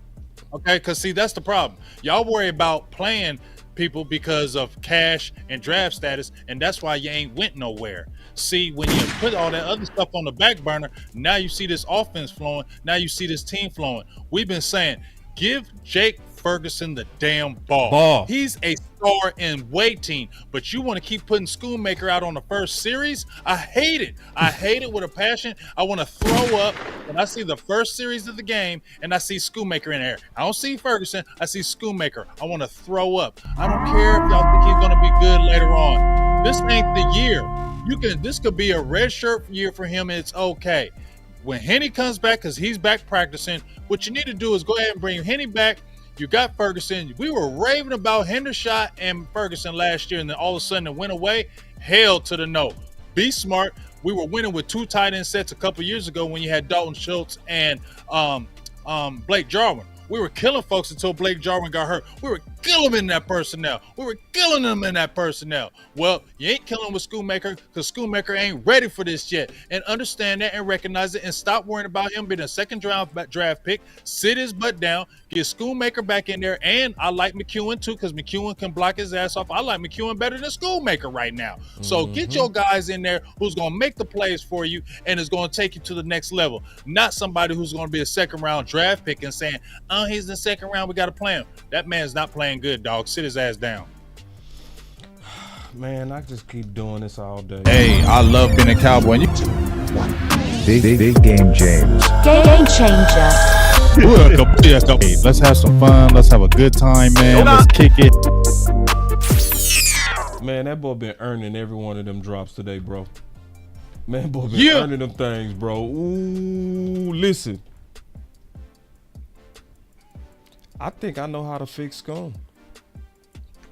Okay, because, see, that's the problem. Y'all worry about playing people because of cash and draft status, and that's why you ain't went nowhere. See, when you put all that other stuff on the back burner, now you see this offense flowing. Now you see this team flowing. We've been saying, give Jake Ferguson the damn ball. He's a star in waiting, but you want to keep putting Schoonmaker out on the first series? I hate it. I hate it with a passion. I want to throw up when I see the first series of the game and I see Schoonmaker in there. I don't see Ferguson. I see Schoonmaker. I want to throw up. I don't care if y'all think he's going to be good later on. This ain't the year. This could be a red shirt year for him, and it's okay. When Henny comes back, because he's back practicing, what you need to do is go ahead and bring Henny back. You got Ferguson. We were raving about Hendershot and Ferguson last year, and then all of a sudden it went away. Hell to the no. Be smart. We were winning with 2 tight end sets a couple years ago when you had Dalton Schultz and Blake Jarwin. We were killing folks until Blake Jarwin got hurt. We were killing them in that personnel. Well, you ain't killing with Schoonmaker because Schoonmaker ain't ready for this yet. And understand that and recognize it and stop worrying about him being a second draft pick. Sit his butt down. Get Schoonmaker back in there. And I like McEwen too because McEwen can block his ass off. I like McEwen better than Schoonmaker right now. So get your guys in there who's going to make the plays for you and is going to take you to the next level. Not somebody who's going to be a second round draft pick and saying, oh, he's in the second round. We got to play him. That man's not playing good, dog. Sit his ass down. Man, I just keep doing this all day. Hey, I love being a Cowboy. Big game, James. Game changer. Hey, let's have some fun. Let's have a good time, man. Let's kick it. Man, that boy been earning every one of them drops today, bro. Man, boy been earning them things, bro. Ooh, listen. I think I know how to fix Scone.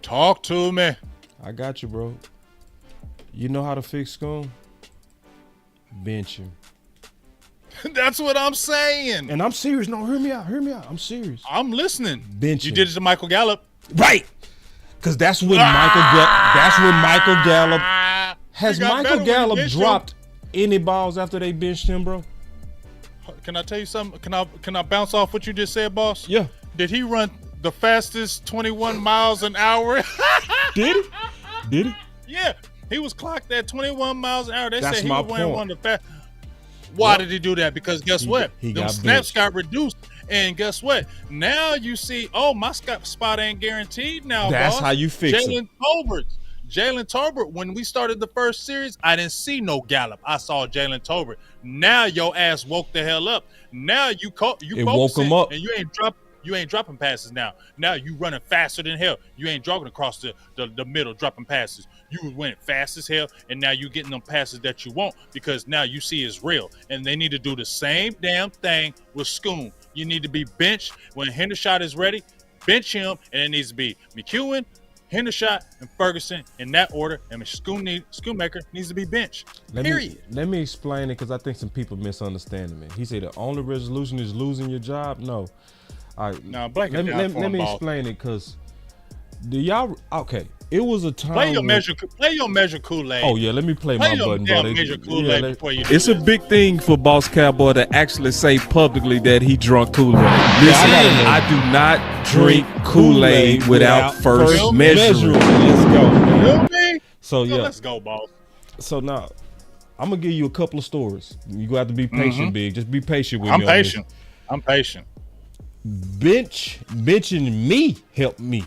Talk to me. I got you, bro. You know how to fix Scone? Bench him. That's what I'm saying. And I'm serious. No, hear me out. I'm serious. I'm listening. Bench you him. did it to Michael Gallup. Right. Because that's when Michael Gallup. Has Michael Gallup dropped any balls after they benched him, bro? Can I tell you something? Can I bounce off what you just said, boss? Yeah. Did he run the fastest 21 miles an hour? Did he? Yeah. He was clocked at 21 miles an hour. They That's said he my was running point. one of the fast. Why did he do that? Because guess what? Them snaps got reduced. And guess what? Now you see, my spot ain't guaranteed now, That's boss. how you fix it. Jalen Tolbert, when we started the first series, I didn't see no Gallup. I saw Jalen Tolbert. Now your ass woke the hell up. Now you woke him up. And you ain't dropping passes now. Now you running faster than hell. You ain't jogging across the middle dropping passes. You went fast as hell, and now you getting them passes that you want because now you see it's real. And they need to do the same damn thing with Schoon. You need to be benched when Hendershot is ready. Bench him, and it needs to be McEwen, Hendershot, and Ferguson in that order. And Schoonmaker needs to be benched. Period. Let me explain it because I think some people misunderstanding me. He said the only resolution is losing your job. No. All right. Now, let me explain it because do y'all okay? It was a time. Play your measure Kool-Aid. Oh yeah, let me play my your button, damn bro. measure Kool-Aid before you do It's a this. big thing for Boss Cowboy to actually say publicly that he drunk Kool-Aid. Listen, I do not drink Kool-Aid without first measuring. Let's go, man. Feel me? So yeah, Let's go, boss. so now I'm gonna give you a couple of stories. You gonna have to be patient, Big. Just be patient with me. I'm patient. Benching me helped me.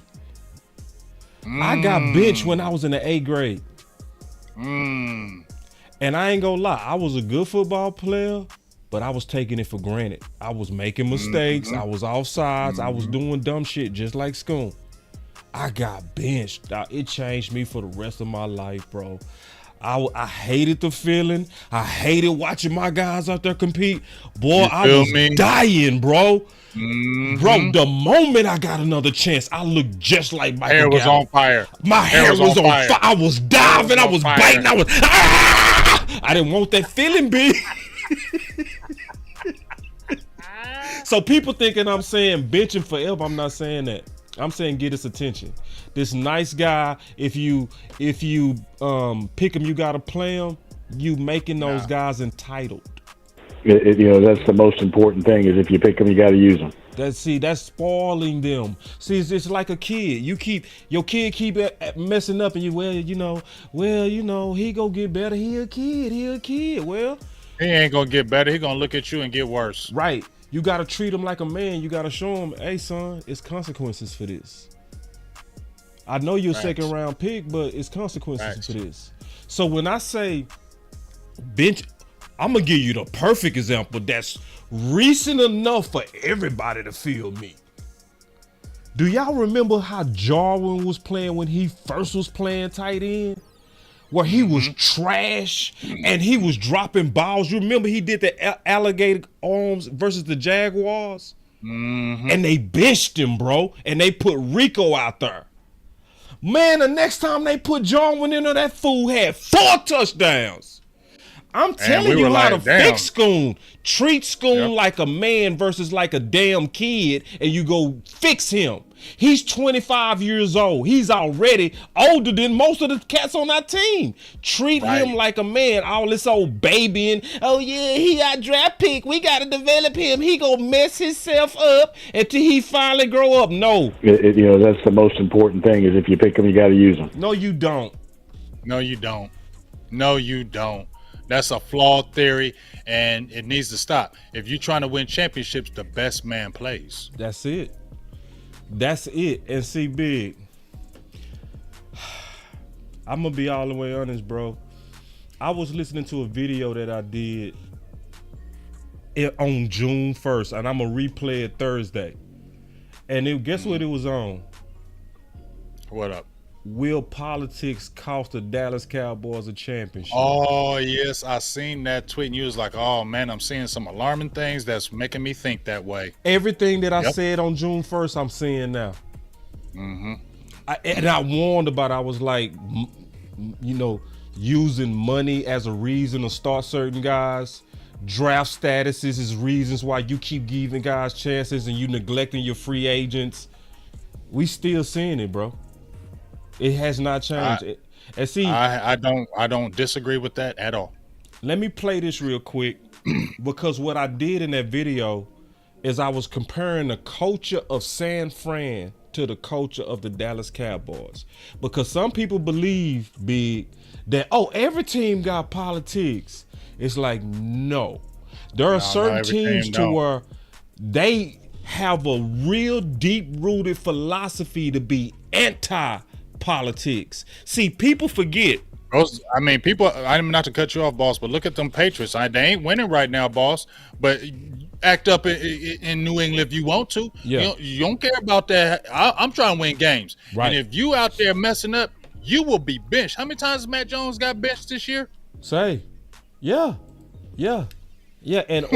I got benched when I was in the 8th grade. And I ain't gonna lie, I was a good football player, but I was taking it for granted. I was making mistakes. I was offsides. I was doing dumb shit just like Schoon. I got benched. It changed me for the rest of my life, bro. I hated the feeling. I hated watching my guys out there compete. Boy, I was dying, bro. Bro, the moment I got another chance, I looked just like Michael Hair was Gallup. on fire. My hair was on fire. I was diving. I was biting. I was. I didn't want that feeling, big. So people thinking I'm saying benching forever. I'm not saying that. I'm saying get his attention. This nice guy, if you pick him, you gotta play him. You making those guys entitled. That's the most important thing is if you pick them, you got to use them. That's spoiling them. See, it's like a kid. Your kid keep messing up, and he go get better. He a kid. Well, he ain't gonna get better. He gonna look at you and get worse. Right. You gotta treat him like a man. You gotta show him, hey son, it's consequences for this. I know you're a second round pick, but it's consequences for this. So when I say bench, I'm gonna give you the perfect example that's recent enough for everybody to feel me. Do y'all remember how Jarwin was playing when he first was playing tight end? Where he was trash and he was dropping balls. You remember he did the alligator arms versus the Jaguars? And they benched him, bro. And they put Rico out there. Man, the next time they put Jarwin in there, that fool had 4 touchdowns. I'm telling you how to fix Schoon. Treat Schoon like a man versus like a damn kid, and you go fix him. He's 25 years old. He's already older than most of the cats on our team. Treat him like a man. All this old babying. Oh yeah, he our draft pick. We got to develop him. He gonna mess himself up until he finally grow up. No. That's the most important thing is if you pick them, you got to use them. No, you don't. No, you don't. No, you don't. That's a flawed theory, and it needs to stop. If you're trying to win championships, the best man plays. That's it. That's it. And see, Big, I'm going to be all the way honest, bro. I was listening to a video that I did on June 1st, and I'm going to replay it Thursday. And guess what it was on? What up? Will politics cost the Dallas Cowboys a championship? Oh, yes. I seen that tweet, and you was like, oh, man, I'm seeing some alarming things that's making me think that way. Everything that I said on June 1st, I'm seeing now. And I warned about it. I was like, using money as a reason to start certain guys. Draft statuses is reasons why you keep giving guys chances and you neglecting your free agents. We still seeing it, bro. It has not changed. And see, I don't disagree with that at all. Let me play this real quick because what I did in that video is I was comparing the culture of San Fran to the culture of the Dallas Cowboys. Because some people believe, Big, that, every team got politics. It's like, no. There are certain teams to where they have a real deep-rooted philosophy to be anti-politics. See, people forget. I'm not to cut you off, boss, but look at them Patriots. They ain't winning right now, boss, but act up in New England if you want to. Yeah. You don't care about that. I'm trying to win games. Right. And if you out there messing up, you will be benched. How many times has Matt Jones got benched this year? Yeah. And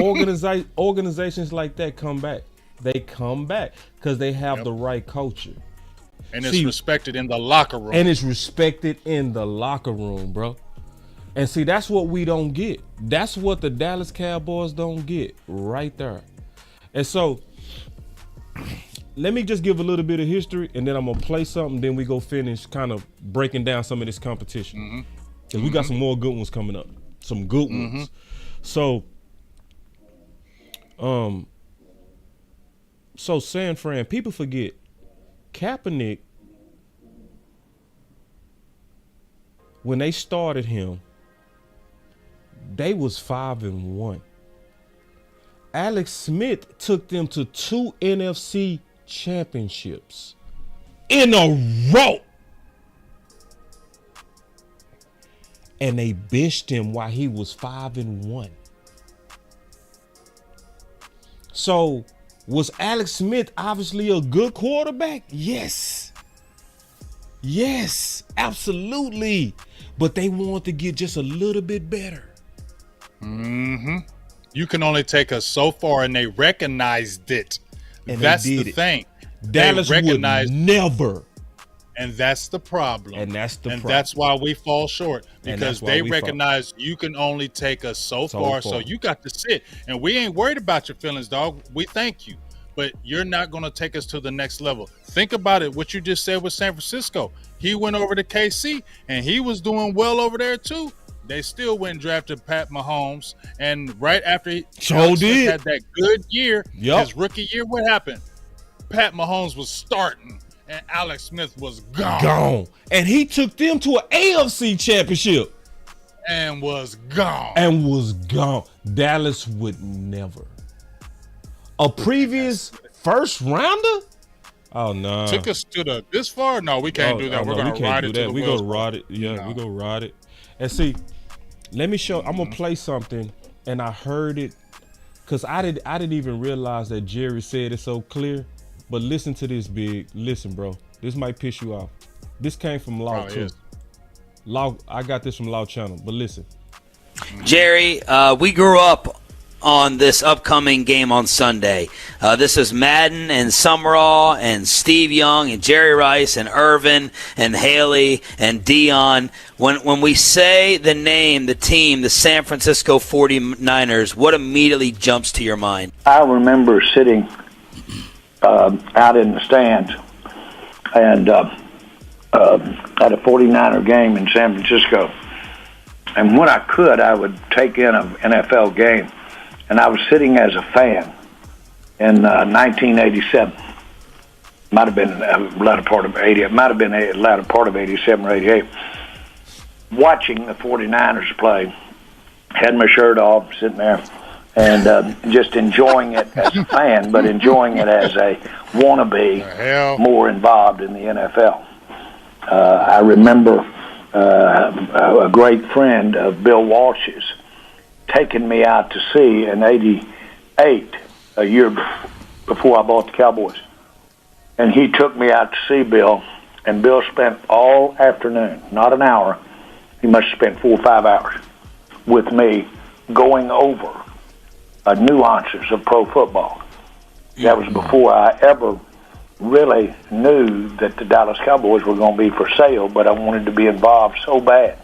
organizations like that come back. They come back because they have the right culture. And it's respected in the locker room. And it's respected in the locker room, bro. And see, that's what we don't get. That's what the Dallas Cowboys don't get right there. And so, let me just give a little bit of history, and then I'm gonna play something. Then we go finish kind of breaking down some of this competition. Because we got some more good ones coming up. Some good ones. So, San Fran, people forget Kaepernick, when they started him, they was 5-1. Alex Smith took them to 2 NFC championships in a row. And they benched him while he was 5-1. So, was Alex Smith obviously a good quarterback? Yes. Yes, absolutely. But they wanted to get just a little bit better. You can only take us so far, and they recognized it. And that's they did the it. thing. Dallas would never. And that's the problem. And that's the problem. That's why we fall short, because they recognize you can only take us so far. So you got to sit. And we ain't worried about your feelings, dog. We thank you. But you're not going to take us to the next level. Think about it, what you just said with San Francisco. He went over to KC, and he was doing well over there too. They still went and drafted Pat Mahomes. And right after he had that good year, his rookie year, what happened? Pat Mahomes was starting, and Alex Smith was gone. And he took them to an AFC championship. And was gone. Dallas would never. A previous first rounder? Oh, no. Took us to this far? No, we can't do that. We're going to ride it to the We're going to ride it. Yeah, we're going to ride it. And see, let me show. I'm going to play something, and I heard it, because I didn't even realize that Jerry said it so clear. But listen to this, Big. Listen, bro. This might piss you off. This came from Law, too. Yes. Law, I got this from Law Channel, but listen. Jerry, we grew up on this upcoming game on Sunday. This is Madden and Summerall and Steve Young and Jerry Rice and Irvin and Haley and Dion. When we say the name, the team, the San Francisco 49ers, what immediately jumps to your mind? I remember sitting out in the stands and at a 49er game in San Francisco. And when I could, I would take in an NFL game. And I was sitting as a fan in 1987. Might have been a latter part of 80. It might have been a latter part of 87 or 88. Watching the 49ers play, had my shirt off, sitting there, and just enjoying it as a fan, but enjoying it as a wannabe more involved in the NFL. I remember a great friend of Bill Walsh's taking me out to see in 88, a year before I bought the Cowboys. And he took me out to see Bill, and Bill spent all afternoon, not an hour, he must have spent 4 or 5 hours with me going over nuances of pro football. That was before I ever really knew that the Dallas Cowboys were going to be for sale, but I wanted to be involved so bad.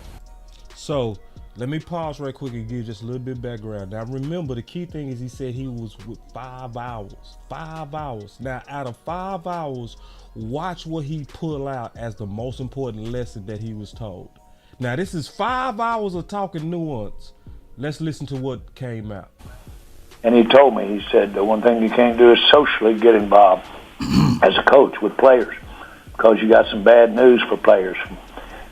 So, let me pause right quick and give just a little bit of background. Now, remember, the key thing is he said he was with 5 hours. 5 hours. Now, out of 5 hours, watch what he pull out as the most important lesson that he was told. Now, this is 5 hours of talking nuance. Let's listen to what came out. And he told me, he said, the one thing you can't do is socially get involved as a coach with players, because you got some bad news for players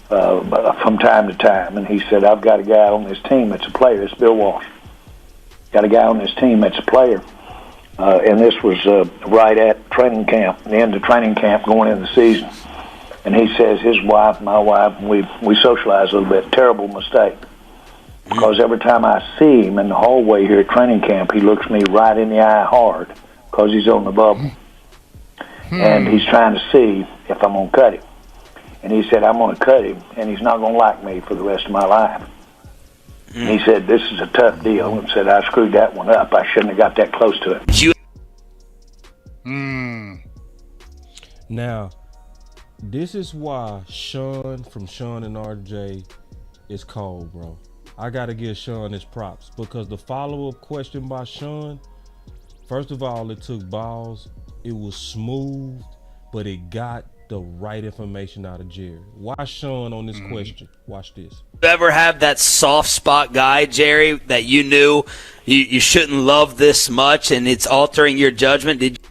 from time to time. And he said, I've got a guy on this team that's a player. It's Bill Walsh. Got a guy on this team that's a player. And this was right at training camp, the end of training camp, going into the season. And he says his wife, my wife, we socialize a little bit. Terrible mistake. Because every time I see him in the hallway here at training camp, he looks me right in the eye hard because he's on the bubble. And he's trying to see if I'm going to cut him. And he said, I'm going to cut him, and he's not going to like me for the rest of my life. And he said, this is a tough deal, and said, I screwed that one up. I shouldn't have got that close to him. Now, this is why Shan from Shan and RJ is cold, bro. I got to give Shan his props, because the follow-up question by Shan, first of all, it took balls It was smooth, but it got the right information out of Jerry. Watch Sean on this question. Watch this. You ever have that soft spot guy, Jerry, that you knew you shouldn't love this much and it's altering your judgment? Did you?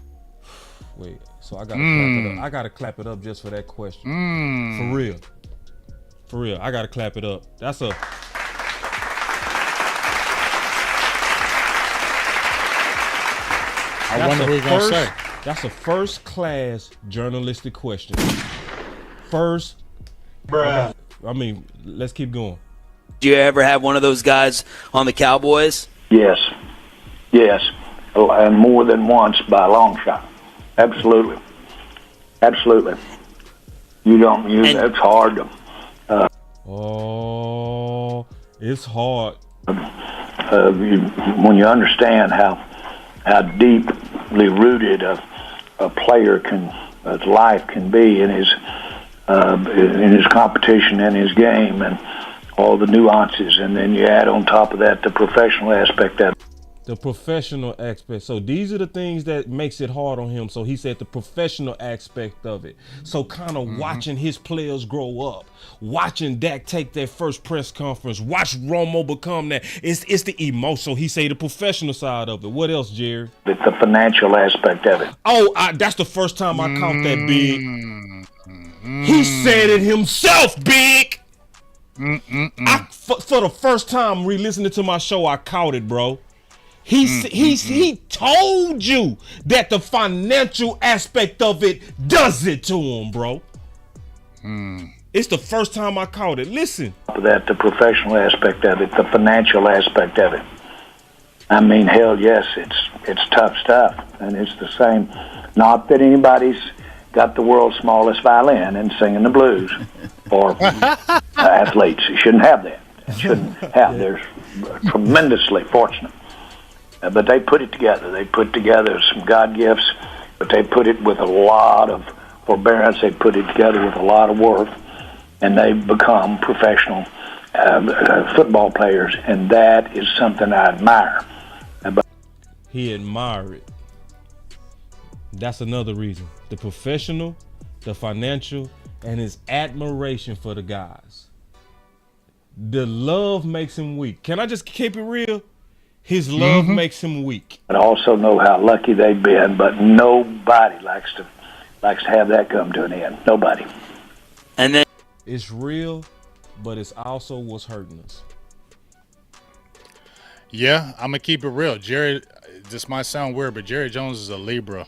Wait, so I gotta clap it up. I gotta clap it up just for that question. For real. For real. I gotta clap it up. That's a I wonder who he's gonna say. That's a first class journalistic question. First, bruh. I mean, let's keep going. Do you ever have one of those guys on the Cowboys? Yes, and more than once by a long shot. Absolutely. You don't. It's hard to. It's hard. When you understand how deeply rooted a player his life can be in his competition and his game and all the nuances, and then you add on top of that the professional aspect of it. The professional aspect. So these are the things that makes it hard on him. So he said the professional aspect of it. So kind of watching his players grow up, watching Dak take that first press conference, watch Romo become that. It's the emotion. So he say the professional side of it. What else, Jerry? It's the financial aspect of it. Oh, that's the first time I caught that, Big. He said it himself, Big. For the first time re-listening to my show, I caught it, bro. He told you that the financial aspect of it does it to him, bro. It's the first time I caught it. Listen. That the professional aspect of it, the financial aspect of it. I mean, hell yes, it's tough stuff, and it's the same. Not that anybody's got the world's smallest violin and singing the blues, or athletes. You shouldn't have that. They're tremendously fortunate. But they put it together. They put together some God gifts, but they put it with a lot of forbearance. They put it together with a lot of work, and they become professional football players, and that is something I admire. He admired it. That's another reason. The professional, the financial, and his admiration for the guys. The love makes him weak. Can I just keep it real? His love makes him weak. I also know how lucky they've been, but nobody likes to have that come to an end. Nobody. And then it's real, but it's also what's hurting us. Yeah, I'm gonna keep it real. Jerry, this might sound weird, but Jerry Jones is a Libra.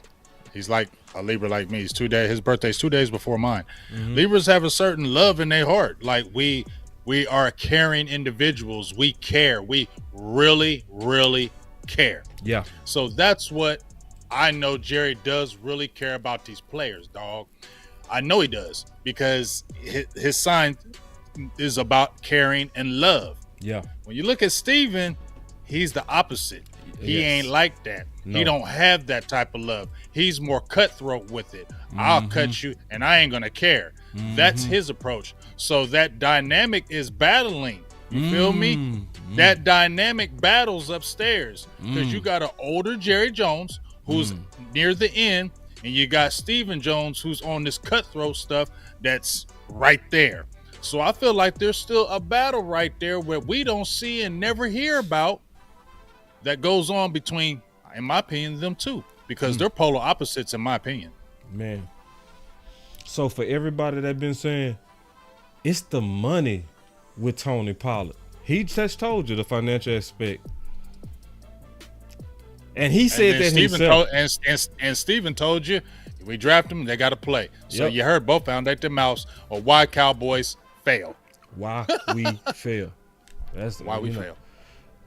He's like a Libra like me. His birthday's 2 days before mine. Libras have a certain love in their heart. Like we are caring individuals. We care. We really, really care. Yeah. So that's what I know. Jerry does really care about these players, dog. I know he does, because his sign is about caring and love. Yeah. When you look at Steven, he's the opposite. He ain't like that. No. He don't have that type of love. He's more cutthroat with it. I'll cut you and I ain't gonna care. That's his approach. So that dynamic is battling. You feel me? That dynamic battles upstairs, because you got an older Jerry Jones who's near the end, and you got Steven Jones who's on this cutthroat stuff that's right there. So I feel like there's still a battle right there where we don't see and never hear about that goes on between, in my opinion, them two, because they're polar opposites in my opinion. Man. So for everybody that been saying, it's the money with Tony Pollard. He just told you the financial aspect. And he said that himself. And Steven told you, we draft them, they got to play. So you heard both found out their mouths on why Cowboys fail. Why we fail. That's why we fail.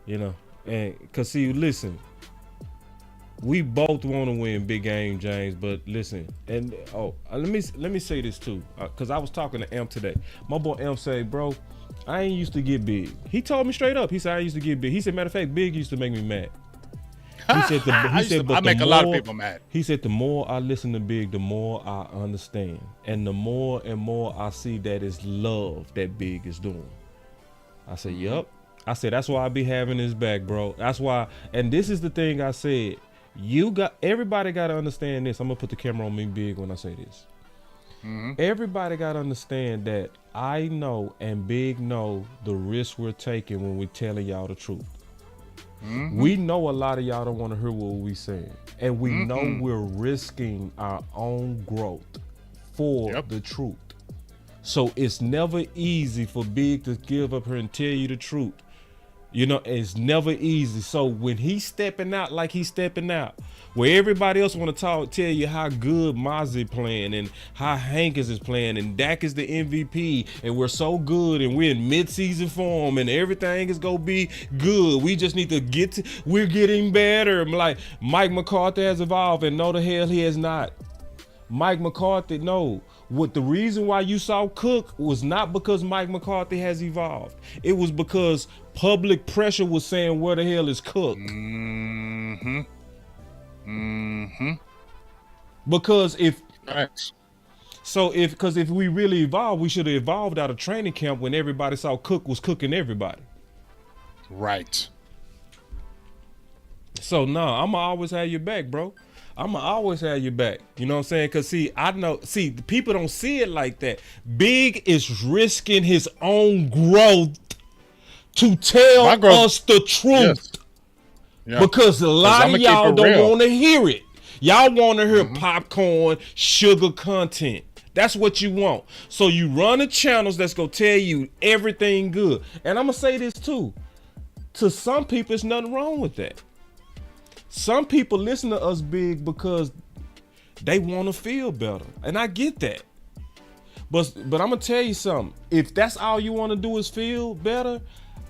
You know, and because see, listen, we both want to win big game, James. But listen, and let me say this too, because I was talking to Amp today. My boy Amp said, bro, I ain't used to get big. He told me straight up. He said I used to get big. He said, matter of fact, big used to make me mad. He said, I make a lot of people mad. He said, the more I listen to Big, the more I understand, and the more and more I see that it's love that Big is doing. I said, yup. I said, that's why I be having his back, bro. That's why. And this is the thing I said. Everybody got to understand this. I'm gonna put the camera on me big when I say this. Everybody got to understand that I know and Big know the risk we're taking when we're telling y'all the truth. We know a lot of y'all don't want to hear what we saying, and we know we're risking our own growth for the truth. So it's never easy for Big to give up here and tell you the truth. You know, it's never easy. So when he's stepping out like he's stepping out, where everybody else want to tell you how good Mozzie playing and how Hankins is playing and Dak is the MVP and we're so good and we're in mid-season form and everything is gonna be good. We just need to we're getting better. Like Mike McCarthy has evolved, and no, the hell he has not. Mike McCarthy, no. What the reason why you saw Cook was not because Mike McCarthy has evolved. It was because public pressure was saying, where the hell is Cook? Because if we really evolved, we should have evolved out of training camp when everybody saw Cook was cooking everybody. Right. So no, I'ma always have your back, bro. I'ma always have your back. You know what I'm saying? Cause the people don't see it like that. Big is risking his own growth to tell us the truth. Yes. Because a lot of y'all don't want to hear it. Y'all want to hear popcorn, sugar content. That's what you want. So you run the channels that's gonna tell you everything good. And I'm gonna say this too. To some people, there's nothing wrong with that. Some people listen to us Big because they want to feel better. And I get that. But I'm going to tell you something. If that's all you want to do is feel better,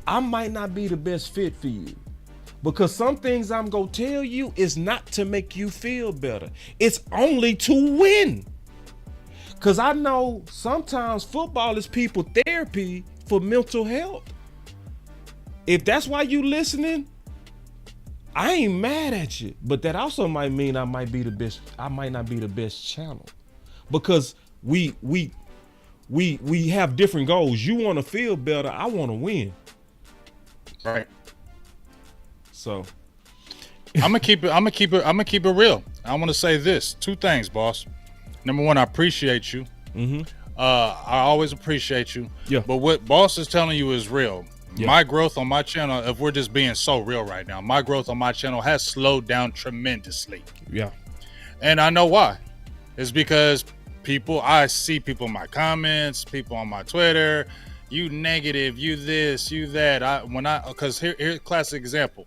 I might not be the best fit for you. Because some things I'm going to tell you is not to make you feel better. It's only to win. Because I know sometimes football is people therapy for mental health. If that's why you listening, I ain't mad at you, but that also might mean I might not be the best channel, because we have different goals. You want to feel better, I want to win. Right. So I'm gonna keep it real. I want to say this: 2 things, boss. Number 1, I appreciate you. I always appreciate you. Yeah. But what boss is telling you is real. Yeah. My growth on my channel, if we're just being so real right now, my growth on my channel has slowed down tremendously. Yeah. And I know why. It's because I see people in my comments, people on my Twitter, you negative, you this, you that. Because here's a classic example.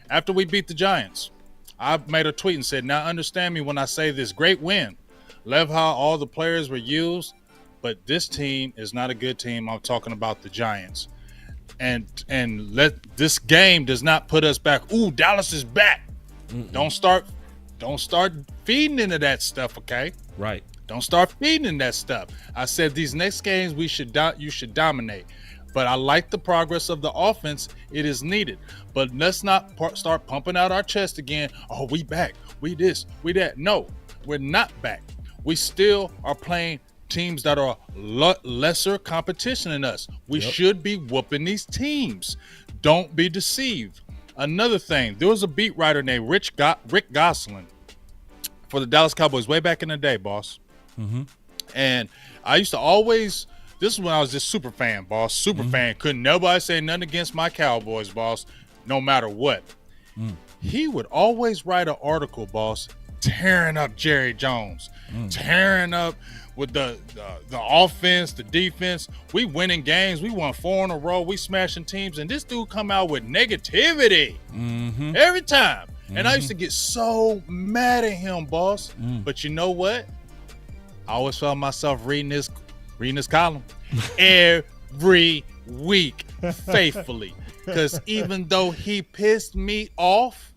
After we beat the Giants, I made a tweet and said, now understand me when I say this great win. Love how all the players were used, but this team is not a good team. I'm talking about the Giants. And this game does not put us back. Ooh, Dallas is back. Don't start feeding into that stuff, okay? Right. Don't start feeding in that stuff. I said these next games you should dominate. But I like the progress of the offense. It is needed. But let's not start pumping out our chest again. Oh, we back. We this, we that. No, we're not back. We still are playing teams that are lesser competition than us. We should be whooping these teams. Don't be deceived. Another thing, there was a beat writer named Rick Gosselin for the Dallas Cowboys way back in the day, boss. And I used to always, this is when I was just super fan, boss. Super fan. Couldn't nobody say nothing against my Cowboys, boss, no matter what. He would always write an article, boss, tearing up Jerry Jones, tearing up with the offense, the defense. We winning games. We won 4 in a row. We smashing teams. And this dude come out with negativity every time. And I used to get so mad at him, boss. But you know what? I always felt myself reading this column every week faithfully. Because even though he pissed me off,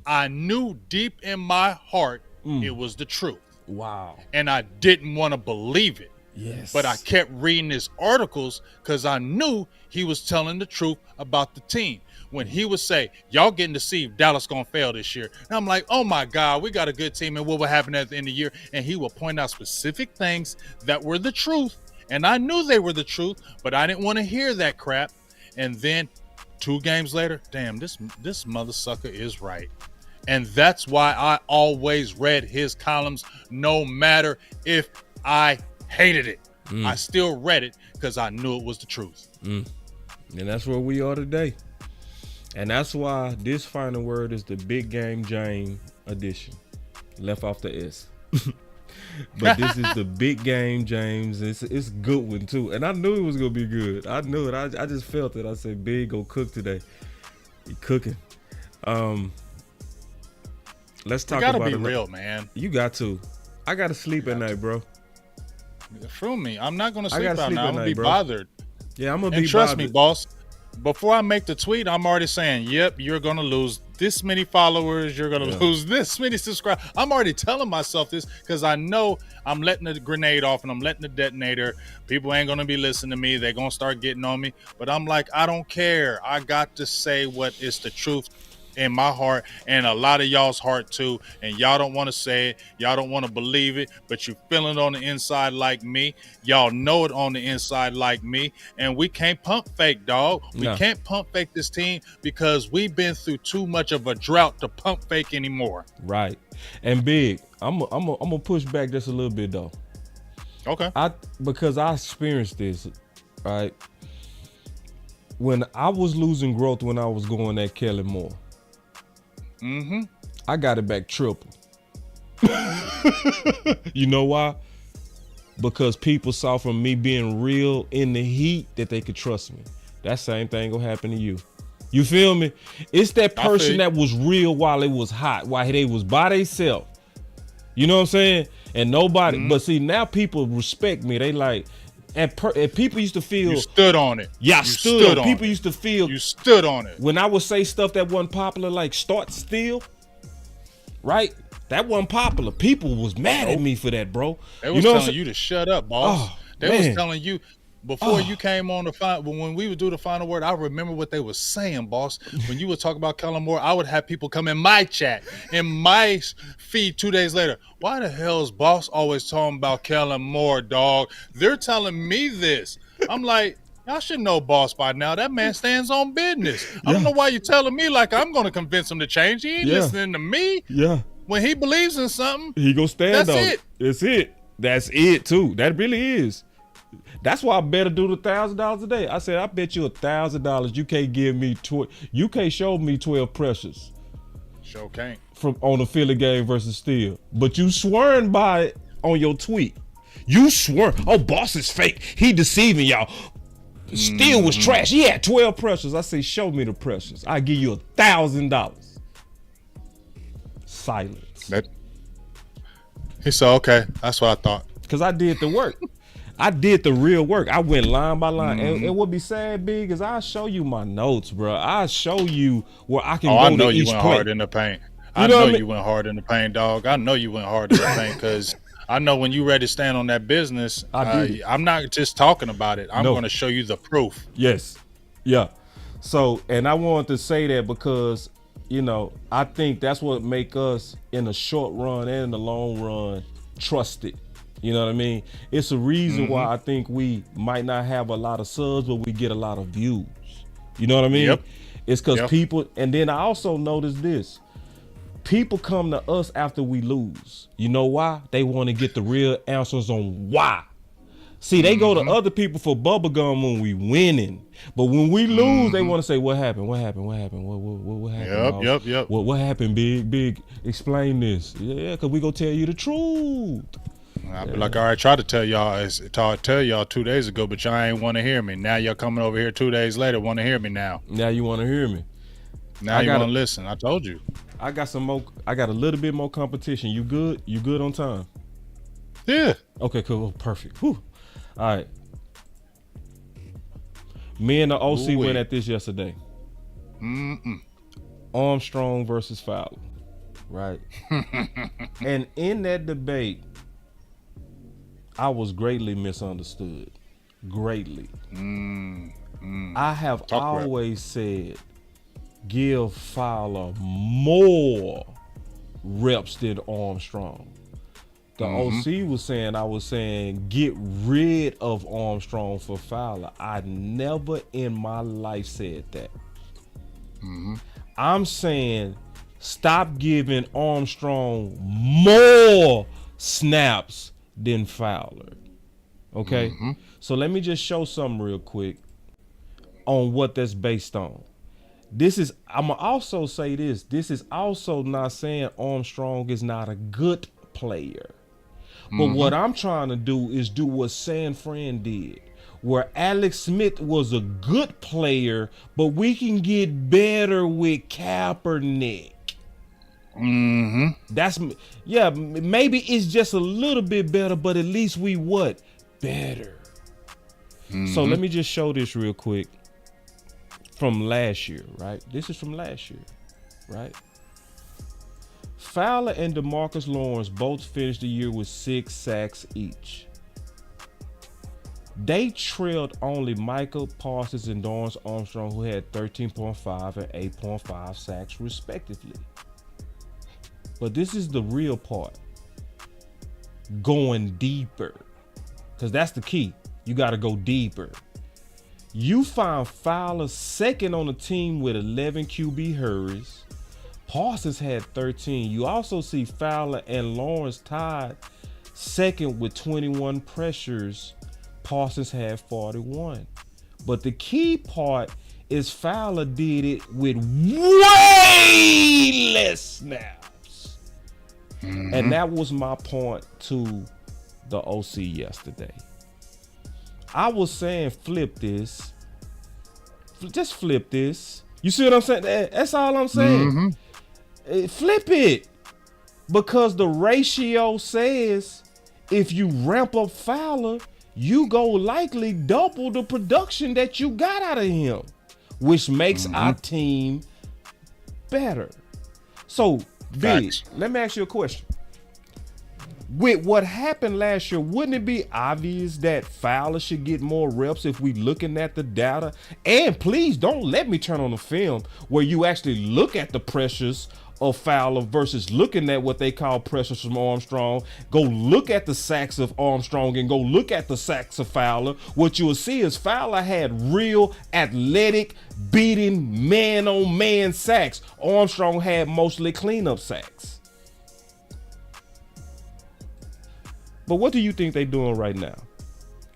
I knew deep in my heart it was the truth. Wow. And I didn't want to believe it. Yes. But I kept reading his articles because I knew he was telling the truth about the team. When he would say, y'all getting to see if Dallas going to fail this year. And I'm like, oh my God, we got a good team and what will happen at the end of the year. And he will point out specific things that were the truth. And I knew they were the truth, but I didn't want to hear that crap. And then 2 games later, damn, this mother sucker is right. And that's why I always read his columns, no matter if I hated it. I still read it because I knew it was the truth. And that's where we are today. And that's why this final word is the Big Game James edition. Left off the S. But this is the Big Game James. It's a good one too. And I knew it was gonna be good. I knew it. I just felt it. I said, Big go cook today. He cooking. Let's talk about it. You gotta be real, man. You got to. I gotta sleep at night, bro. Through me. I'm not gonna sleep out now. I'm gonna be bro. bothered. Yeah, I'm gonna and be trust bothered. me, boss. Before I make the tweet, I'm already saying, yep, you're going to lose this many followers. You're going to lose this many subscribers. I'm already telling myself this because I know I'm letting the grenade off and I'm letting the detonator. People ain't going to be listening to me. They're going to start getting on me. But I'm like, I don't care. I got to say what is the truth in my heart and a lot of y'all's heart too. And y'all don't want to say it. Y'all don't want to believe it, but you feeling it on the inside like me. Y'all know it on the inside like me. And we can't pump fake, dog. We can't pump fake this team because we've been through too much of a drought to pump fake anymore. Right. And Big, I'm gonna push back just a little bit though. Okay. Because I experienced this, right? When I was losing growth when I was going at Kelly Moore. I got it back triple. You know why? Because people saw from me being real in the heat that they could trust me. That same thing will happen to you. You feel me? It's that person that was real while it was hot, while they was by themselves. You know what I'm saying? And nobody, but see, now people respect me. They like, and people used to feel. You stood on it. Yeah, I stood on it. People used to feel. You stood on it. When I would say stuff that wasn't popular, like start still, right? That wasn't popular. People was mad at me for that, bro. They was telling you to shut up, boss. They was telling you before you came on the final. When we would do the final word, I remember what they was saying, boss. When you would talk about Kellen Moore, I would have people come in my chat, in my feed 2 days later. Why the hell is boss always talking about Kellen Moore, dog? They're telling me this. I'm like, y'all should know boss by now. That man stands on business. I don't know why you're telling me like I'm going to convince him to change. He ain't listening to me. Yeah. When he believes in something, he gonna stand on it. It's it. That's it too. That really is. That's why I better do the $1,000 a day. I said, I bet you $1,000 you can't give me you can't show me 12 pressures. Sure can't. From on the Philly game versus Steele. But you swearing by it on your tweet. You swear, oh, boss is fake. He deceiving y'all. Steele was trash. He had 12 pressures. I say, show me the pressures. I give you $1,000. Silence. He said, okay, that's what I thought. Because I did the work. I did the real work. I went line by line. And what be sad, Big, is I show you my notes, bro. I show you where I can go I know to you each went play. hard in the paint. I know you went hard in the paint, dog. I know you went hard in the paint because I know when you ready to stand on that business, I'm not just talking about it. I'm going to show you the proof. Yes. Yeah. So, and I wanted to say that because, you know, I think that's what make us in the short run and in the long run trusted. You know what I mean? It's a reason why I think we might not have a lot of subs, but we get a lot of views. You know what I mean? Yep. It's because people, and then I also noticed this. People come to us after we lose. You know why? They want to get the real answers on why. See, they go to other people for bubblegum when we winning. But when we lose, they want to say, what happened? What happened? What happened? What happened? Yep. What happened, Big? Explain this. Yeah, because we going to tell you the truth. I be like, all right, tried to tell y'all 2 days ago, but y'all ain't want to hear me. Now y'all coming over here 2 days later, want to hear me now. Now you want to hear me. Now you want to listen. I told you. I got some more. I got a little bit more competition. You good? You good on time? Yeah. Okay, cool. Perfect. Whew. All right. Me and the OC went at this yesterday. Armstrong versus Fowler. Right. And in that debate, I was greatly misunderstood. Greatly. I have always said, give Fowler more reps than Armstrong. The OC was saying, I was saying, get rid of Armstrong for Fowler. I never in my life said that. I'm saying, stop giving Armstrong more snaps than Fowler. Okay? So let me just show something real quick on what that's based on. I'm going to also say this. This is also not saying Armstrong is not a good player. But what I'm trying to do is do what San Fran did, where Alex Smith was a good player, but we can get better with Kaepernick. Maybe it's just a little bit better, but at least we what? Better. So let me just show this real quick from last year, right? This is from last year, right? Fowler and DeMarcus Lawrence both finished the year with 6 sacks each. They trailed only Michael Parsons and Dorrance Armstrong, who had 13.5 and 8.5 sacks respectively. But this is the real part. Going deeper. Because that's the key. You got to go deeper. You find Fowler second on the team with 11 QB hurries. Parsons had 13. You also see Fowler and Lawrence tied second with 21 pressures. Parsons had 41. But the key part is Fowler did it with way less snaps. And that was my point to the OC yesterday. I was saying flip this. Just flip this. You see what I'm saying? That's all I'm saying. Flip it. Because the ratio says if you ramp up Fowler, you go likely double the production that you got out of him, which makes our team better. So, Big, let me ask you a question. With what happened last year, wouldn't it be obvious that Fowler should get more reps if we looking at the data? And please don't let me turn on the film where you actually look at the pressures of Fowler versus looking at what they call pressures from Armstrong. Go look at the sacks of Armstrong and go look at the sacks of Fowler. What you will see is Fowler had real athletic, beating man-on-man sacks. Armstrong had mostly cleanup sacks. But what do you think they're doing right now?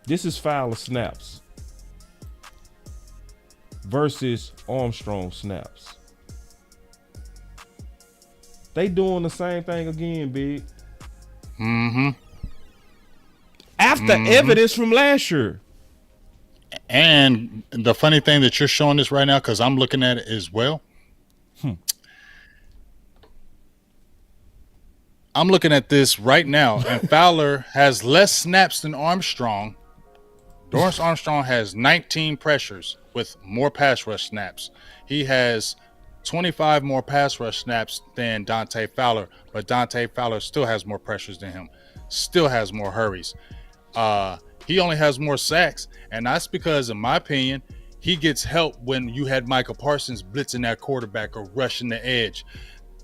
This is Fowler snaps versus Armstrong snaps. They doing the same thing again, Big. After evidence from last year. And the funny thing that you're showing this right now, because I'm looking at it as well. I'm looking at this right now, and Fowler has less snaps than Armstrong. Dorrance Armstrong has 19 pressures with more pass rush snaps. He has 25 more pass rush snaps than Dante Fowler, but Dante Fowler still has more pressures than him, still has more hurries. He only has more sacks, and that's because, in my opinion, he gets help when you had Michael Parsons blitzing that quarterback or rushing the edge.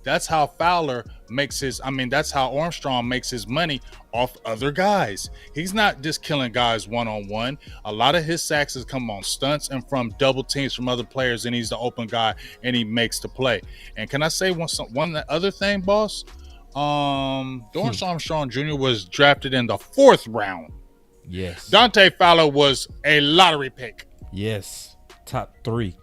That's how Fowler makes that's how Armstrong makes his money off other guys. He's not just killing guys one-on-one. A lot of his sacks has come on stunts and from double teams from other players, and he's the open guy, and he makes the play. And can I say one other thing, boss? Dorrance Armstrong Jr. was drafted in the 4th round. Yes. Dante Fowler was a lottery pick. Yes. Top 3.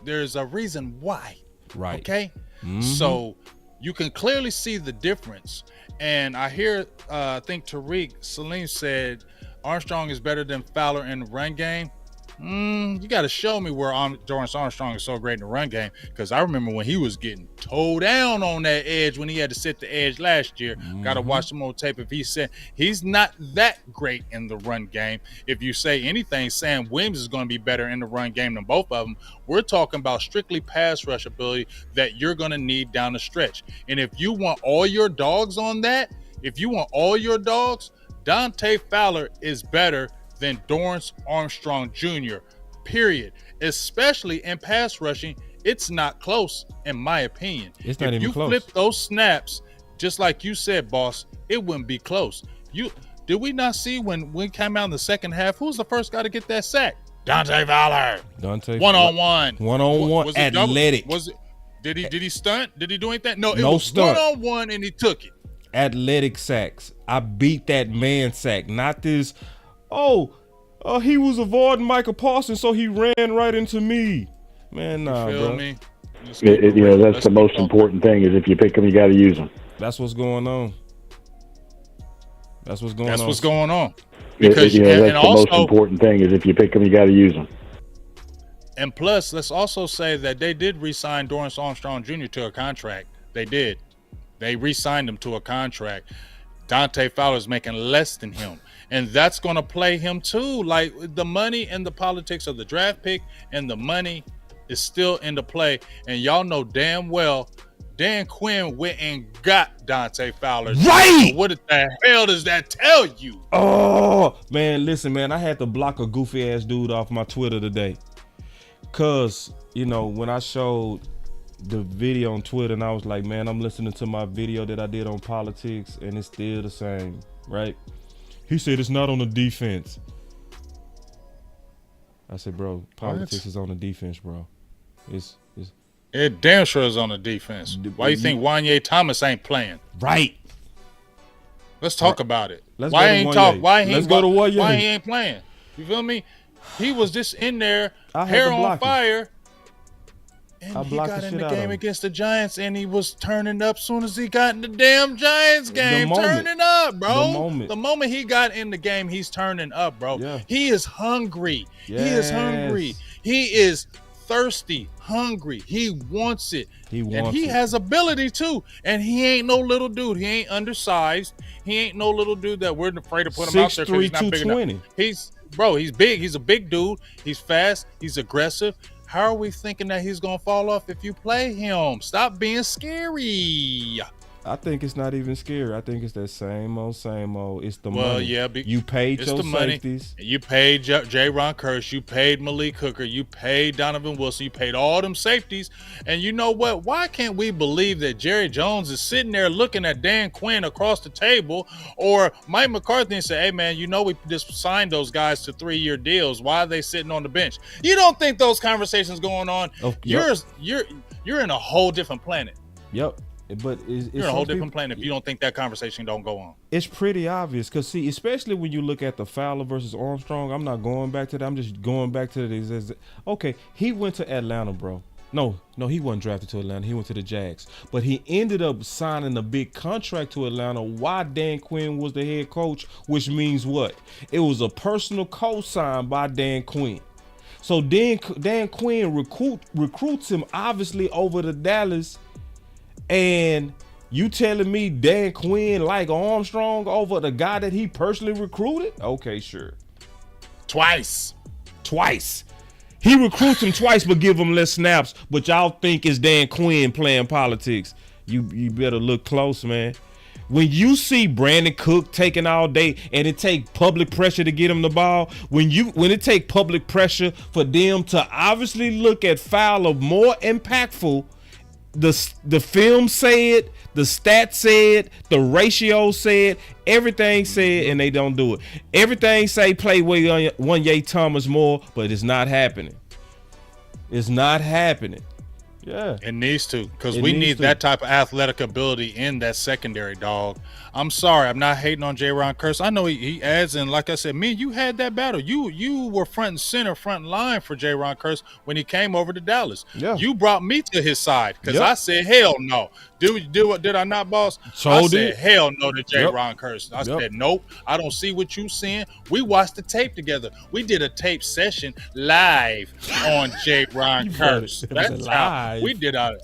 There's a reason why. Right. Okay? So you can clearly see the difference. And I hear, I think Tariq Salim said Armstrong is better than Fowler in the run game. You got to show me where Dorrance Armstrong is so great in the run game, because I remember when he was getting towed down on that edge when he had to sit the edge last year. Got to watch some more tape. If he said he's not that great in the run game, if you say anything, Sam Williams is going to be better in the run game than both of them. We're talking about strictly pass rush ability that you're going to need down the stretch. And if you want all your dogs on that, Dante Fowler is better than Dorrance Armstrong Jr., period. Especially in pass rushing, it's not close, in my opinion. It's not even close. If you flip those snaps, just like you said, boss, it wouldn't be close. Did we not see when we came out in the second half, who was the first guy to get that sack? Dante Fowler. One-on-one. One-on-one, athletic. Did he stunt? Did he do anything? No, it No was stunt. 1-on-1 and he took it. Athletic sacks. I beat that man sack, not this. He was avoiding Michael Parsons, so he ran right into me. Man, nah, you feel bro. me? That's the most important thing is if you pick them, you got to use them. That's what's going on. That's what's going on. Because that's the most important thing is if you pick them, you got to use them. And plus, let's also say that they did re-sign Dorrance Armstrong Jr. to a contract. They did. They re-signed him to a contract. Dante Fowler's making less than him. And that's going to play him too. Like the money and the politics of the draft pick and the money is still into play. And y'all know damn well Dan Quinn went and got Dante Fowler. Right. So what the hell does that tell you? Oh, man, listen, man. I had to block a goofy ass dude off my Twitter today. Cause, when I showed the video on Twitter and I was like, man, I'm listening to my video that I did on politics and it's still the same, right? He said it's not on the defense. I said, bro, politics is on the defense, bro. It damn sure is on the defense. Why you think Wanye Thomas ain't playing? Right. Let's talk about it. Why he ain't playing? You feel me? He was just in there, hair on fire. And he got in the game against the Giants, and he was turning up as soon as he got in the damn Giants game. Turning up, bro. The moment he got in the game, he's turning up, bro. Yeah. He is hungry. Yes. He is hungry. He is thirsty, hungry. He wants it. And he has ability too. And he ain't no little dude. He ain't undersized. He ain't no little dude that we're afraid to put him out there because he's not big enough. He's big. He's a big dude. He's fast. He's aggressive. How are we thinking that he's going to fall off if you play him? Stop being scary. I think it's not even scary. I think it's that same old. It's the money. Well, yeah. You paid your Money. safeties. You paid J-Ron Kearse. You paid Malik Hooker. You paid Donovan Wilson. You paid all them safeties. And you know what? Why can't we believe that Jerry Jones is sitting there looking at Dan Quinn across the table or Mike McCarthy and say, hey, man, we just signed those guys to 3-year deals. Why are they sitting on the bench? You don't think those conversations going on? Oh, yep. You're in a whole different planet. Yep. But it's you're a whole different planet if you don't think that conversation don't go on. It's pretty obvious because, see, especially when you look at the Fowler versus Armstrong, I'm not going back to that. I'm just going back to the okay, he went to Atlanta, bro. No, he wasn't drafted to Atlanta. He went to the Jags. But he ended up signing a big contract to Atlanta while Dan Quinn was the head coach, which means what? It was a personal co-sign by Dan Quinn. So Dan Quinn recruits him, obviously, over to Dallas. And you telling me Dan Quinn like Armstrong over the guy that he personally recruited? Okay, sure. Twice. He recruits him twice but give him less snaps, but y'all think it's Dan Quinn playing politics. You better look close, man. When you see Brandon Cook taking all day and it take public pressure to get him the ball, when it take public pressure for them to obviously look at Fowler more impactful, the film said, the stats said, the ratio said, everything said, and they don't do it. Everything say play Wanye Thomas more, but it's not happening. It's not happening. Yeah. It needs to, because we need that type of athletic ability in that secondary, dog. I'm sorry, I'm not hating on J-Ron Kearse. I know he adds, and like I said, me and you had that battle. You were front and center, front line for J-Ron Kearse when he came over to Dallas. Yeah. You brought me to his side because I said, hell no. Did I not, boss? I said, hell no to J-Ron Kearse. I said, nope, I don't see what you seeing. We watched the tape together. We did a tape session live on J-Ron Kearse. That's how we did a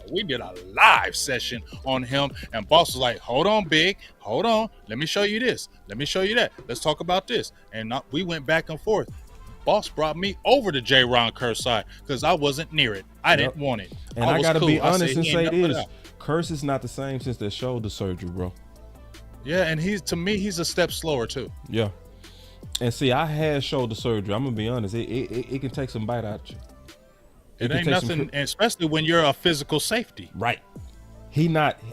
live session on him. And boss was like, hold on, big. Hold on. Let me show you this. Let me show you that. Let's talk about this. And we went back and forth. Boss brought me over to J-Ron Kearse side because I wasn't near it. I didn't want it. And I got to be honest and say this. Kearse is not the same since that shoulder surgery, bro. Yeah, and to me, he's a step slower too. Yeah. And see, I had shoulder surgery. I'm going to be honest. It can take some bite out you. It ain't nothing, especially when you're a physical safety. Right.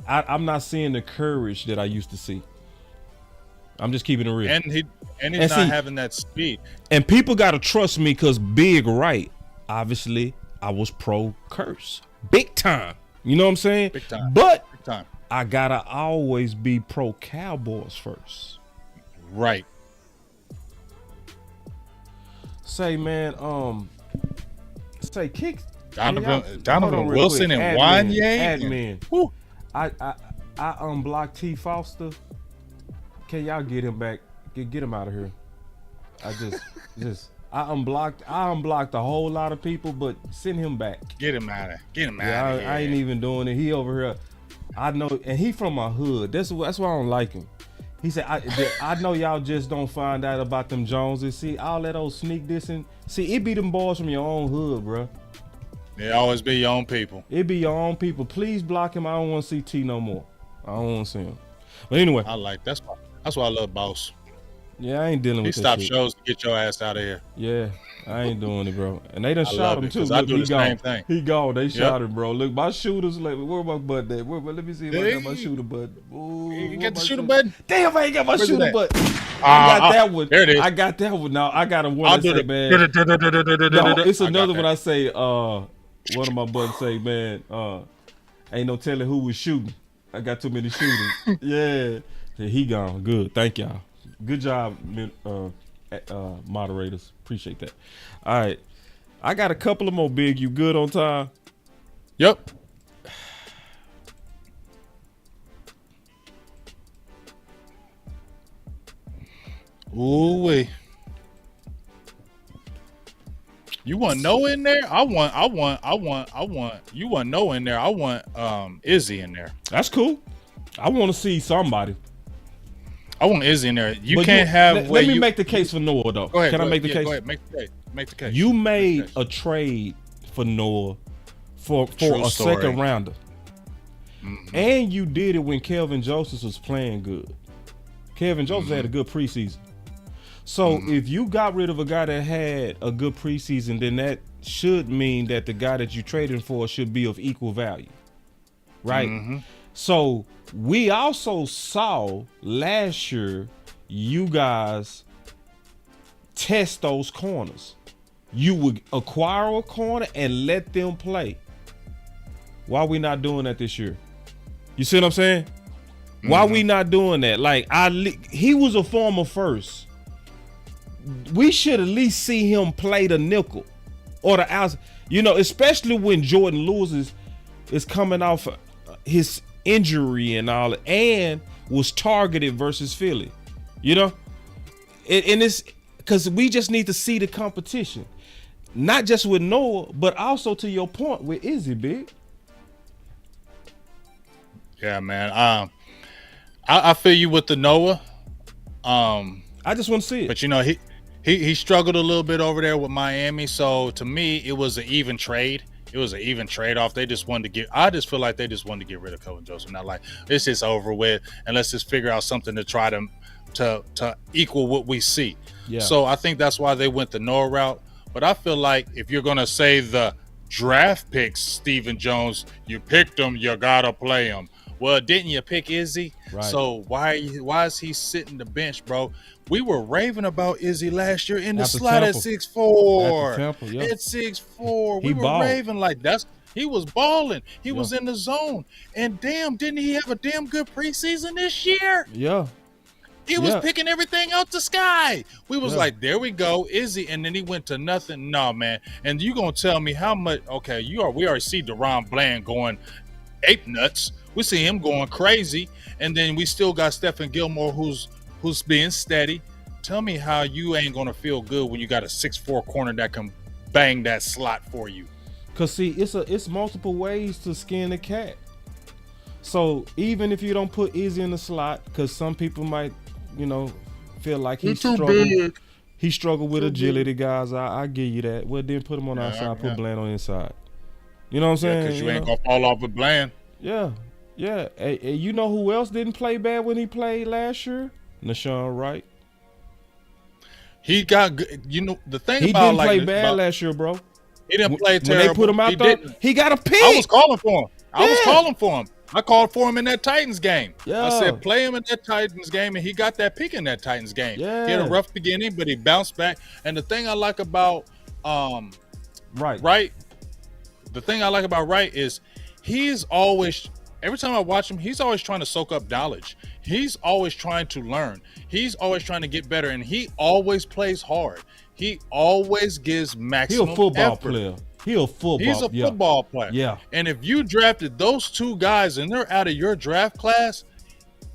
I'm not seeing the courage that I used to see. I'm just keeping it real. And he's not having that speed. And people got to trust me because Big Right, obviously, I was pro Kearse. Big time. You know what I'm saying? Big time. But Big time. I gotta always be pro Cowboys first. Right. Say, man, kick Donovan Wilson and Wanye. Admin. I unblocked T. Foster. Can y'all get him back? Get him out of here. I unblocked a whole lot of people, but send him back. Get him out of here. I ain't even doing it. He over here. I know, and he from my hood. That's why I don't like him. He said, I know y'all just don't find out about them Joneses. See, all that old sneak dissing. See, it be them boys from your own hood, bro. They always be your own people. It be your own people. Please block him. I don't want to see T no more. I don't want to see him. But anyway. That's why I love Boss. Yeah, I ain't dealing with that shit. He stopped shows to get your ass out of here. Yeah, I ain't doing it, bro. And they done shot him too. Look, I do the same thing. He gone. They shot him, bro. Look, my shooter's like, where my button at? Let me see if I got my shooter button. Ooh, you got the shooter button? Damn, I ain't got my shooter button. I got that one. There it is. I got that one. Now I got a one that say, man. No, it's another one I say, one of my buttons say, man, ain't no telling who was shooting. I got too many shooters. Yeah. He gone. Good. Thank y'all. Good job, moderators. Appreciate that. All right. I got a couple of more big. You good on time? Yep. Ooh-wee. You want no in there? I want. You want no in there? I want Izzy in there. That's cool. I want to see somebody. I want Izzy in there. You can't have. Let me make the case for Noah though. Go ahead. Can I make the case? Go ahead. Make the case. You made a trade for Noah for a second rounder, and you did it when Kelvin Joseph was playing good. Kelvin Joseph had a good preseason. So if you got rid of a guy that had a good preseason, then that should mean that the guy that you traded for should be of equal value, right? So we also saw last year you guys test those corners. You would acquire a corner and let them play. Why we not doing that this year? You see what I'm saying? Why we not doing that? Like he was a former first. We should at least see him play the nickel or the outside. You know, especially when Jordan Lewis is coming off his injury and all, and was targeted versus Philly. You know, and it's because we just need to see the competition, not just with Noah, but also to your point with Izzy, big. Yeah, man. I feel you with the Noah. I just want to see it. But you know, he struggled a little bit over there with Miami. So to me, it was an even trade. It was an even trade-off. They just wanted to get. I just feel like they just wanted to get rid of Kelvin Joseph. Not like it's just over with, and let's just figure out something to try to equal what we see. Yeah. So I think that's why they went the Noah route. But I feel like if you're gonna say the draft picks, Stephen Jones, you picked him, you gotta play him. Well, didn't you pick Izzy? Right. So why is he sitting the bench, bro? We were raving about Izzy last year in the slot at 6'4". At 6'4". We were raving like he was balling. He was in the zone. And damn, didn't he have a damn good preseason this year? Yeah. He was picking everything out the sky. We was like, there we go, Izzy, and then he went to nothing. No, man. And you gonna tell me how much? Okay, we already see Deron Bland going ape nuts. We see him going crazy, and then we still got Stephen Gilmore who's being steady. Tell me how you ain't gonna feel good when you got a 6'4" corner that can bang that slot for you. Cause see, it's multiple ways to skin a cat. So even if you don't put Izzy in the slot, cause some people might, you know, feel like he struggled with agility, guys. I give you that. Well, then put him on the outside, put Bland on the inside. You know what I'm saying? Because you ain't gonna fall off with Bland. Yeah. Hey, you know who else didn't play bad when he played last year? Nashawn Wright. He got good. You know the thing he about didn't play bad last year, bro. He didn't play terrible. When they put him out there, he got a pick. I was calling for him. I called for him in that Titans game. Yeah. I said play him in that Titans game, and he got that pick in that Titans game. Yeah. He had a rough beginning, but he bounced back. And the thing I like about Wright, the thing I like about Wright is he's always, every time I watch him, he's always trying to soak up knowledge. He's always trying to learn. He's always trying to get better, and he always plays hard. He always gives maximum He a football effort. player. He's a football player. Yeah. And if you drafted those two guys and they're out of your draft class,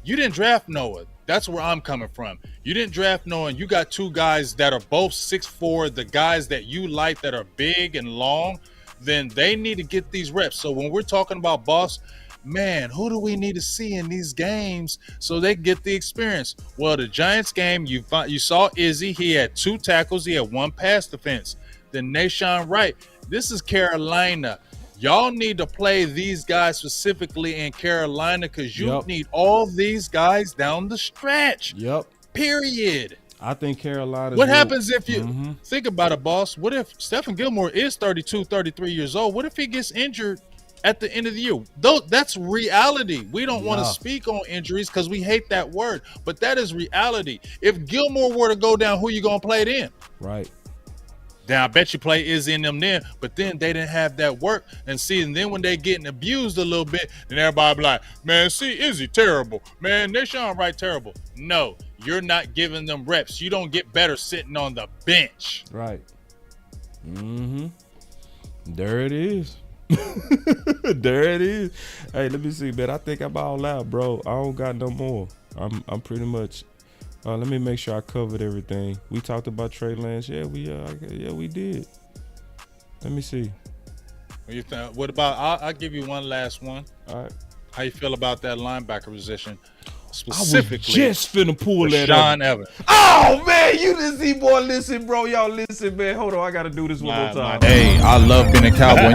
you didn't draft Noah. That's where I'm coming from. You didn't draft Noah, and you got two guys that are both 6'4", the guys that you like that are big and long, then they need to get these reps. So when we're talking about Boss, man, who do we need to see in these games so they get the experience? Well, the Giants game, you saw Izzy. He had 2 tackles. He had 1 pass defense. Then Nashawn Wright. This is Carolina. Y'all need to play these guys specifically in Carolina because you need all these guys down the stretch. Yep. Period. I think Carolina. What happens if you think about it, Boss? What if Stephen Gilmore is 32, 33 years old? What if he gets injured at the end of the year? Though that's reality. We don't want to speak on injuries because we hate that word, but that is reality. If Gilmore were to go down, who you gonna play then? Right. Then I bet you play Izzy in them then, but then they didn't have that work. And then when they getting abused a little bit, then everybody be like, man, see, Izzy terrible. Man, Nashawn Wright terrible. No, you're not giving them reps. You don't get better sitting on the bench. Right. There it is. There it is. Hey, let me see, man. I think I'm all out, bro. I don't got no more. I'm pretty much. Let me make sure I covered everything. We talked about Trey Lance. Yeah, we did. Let me see. What about? I'll give you one last one. All right. How you feel about that linebacker position? Specifically, I was just finna pull that Shan up. Evans. Oh man, you didn't see, boy. Listen, bro. Y'all listen, man. Hold on, I gotta do this one more time. Hey, I love being a Cowboy.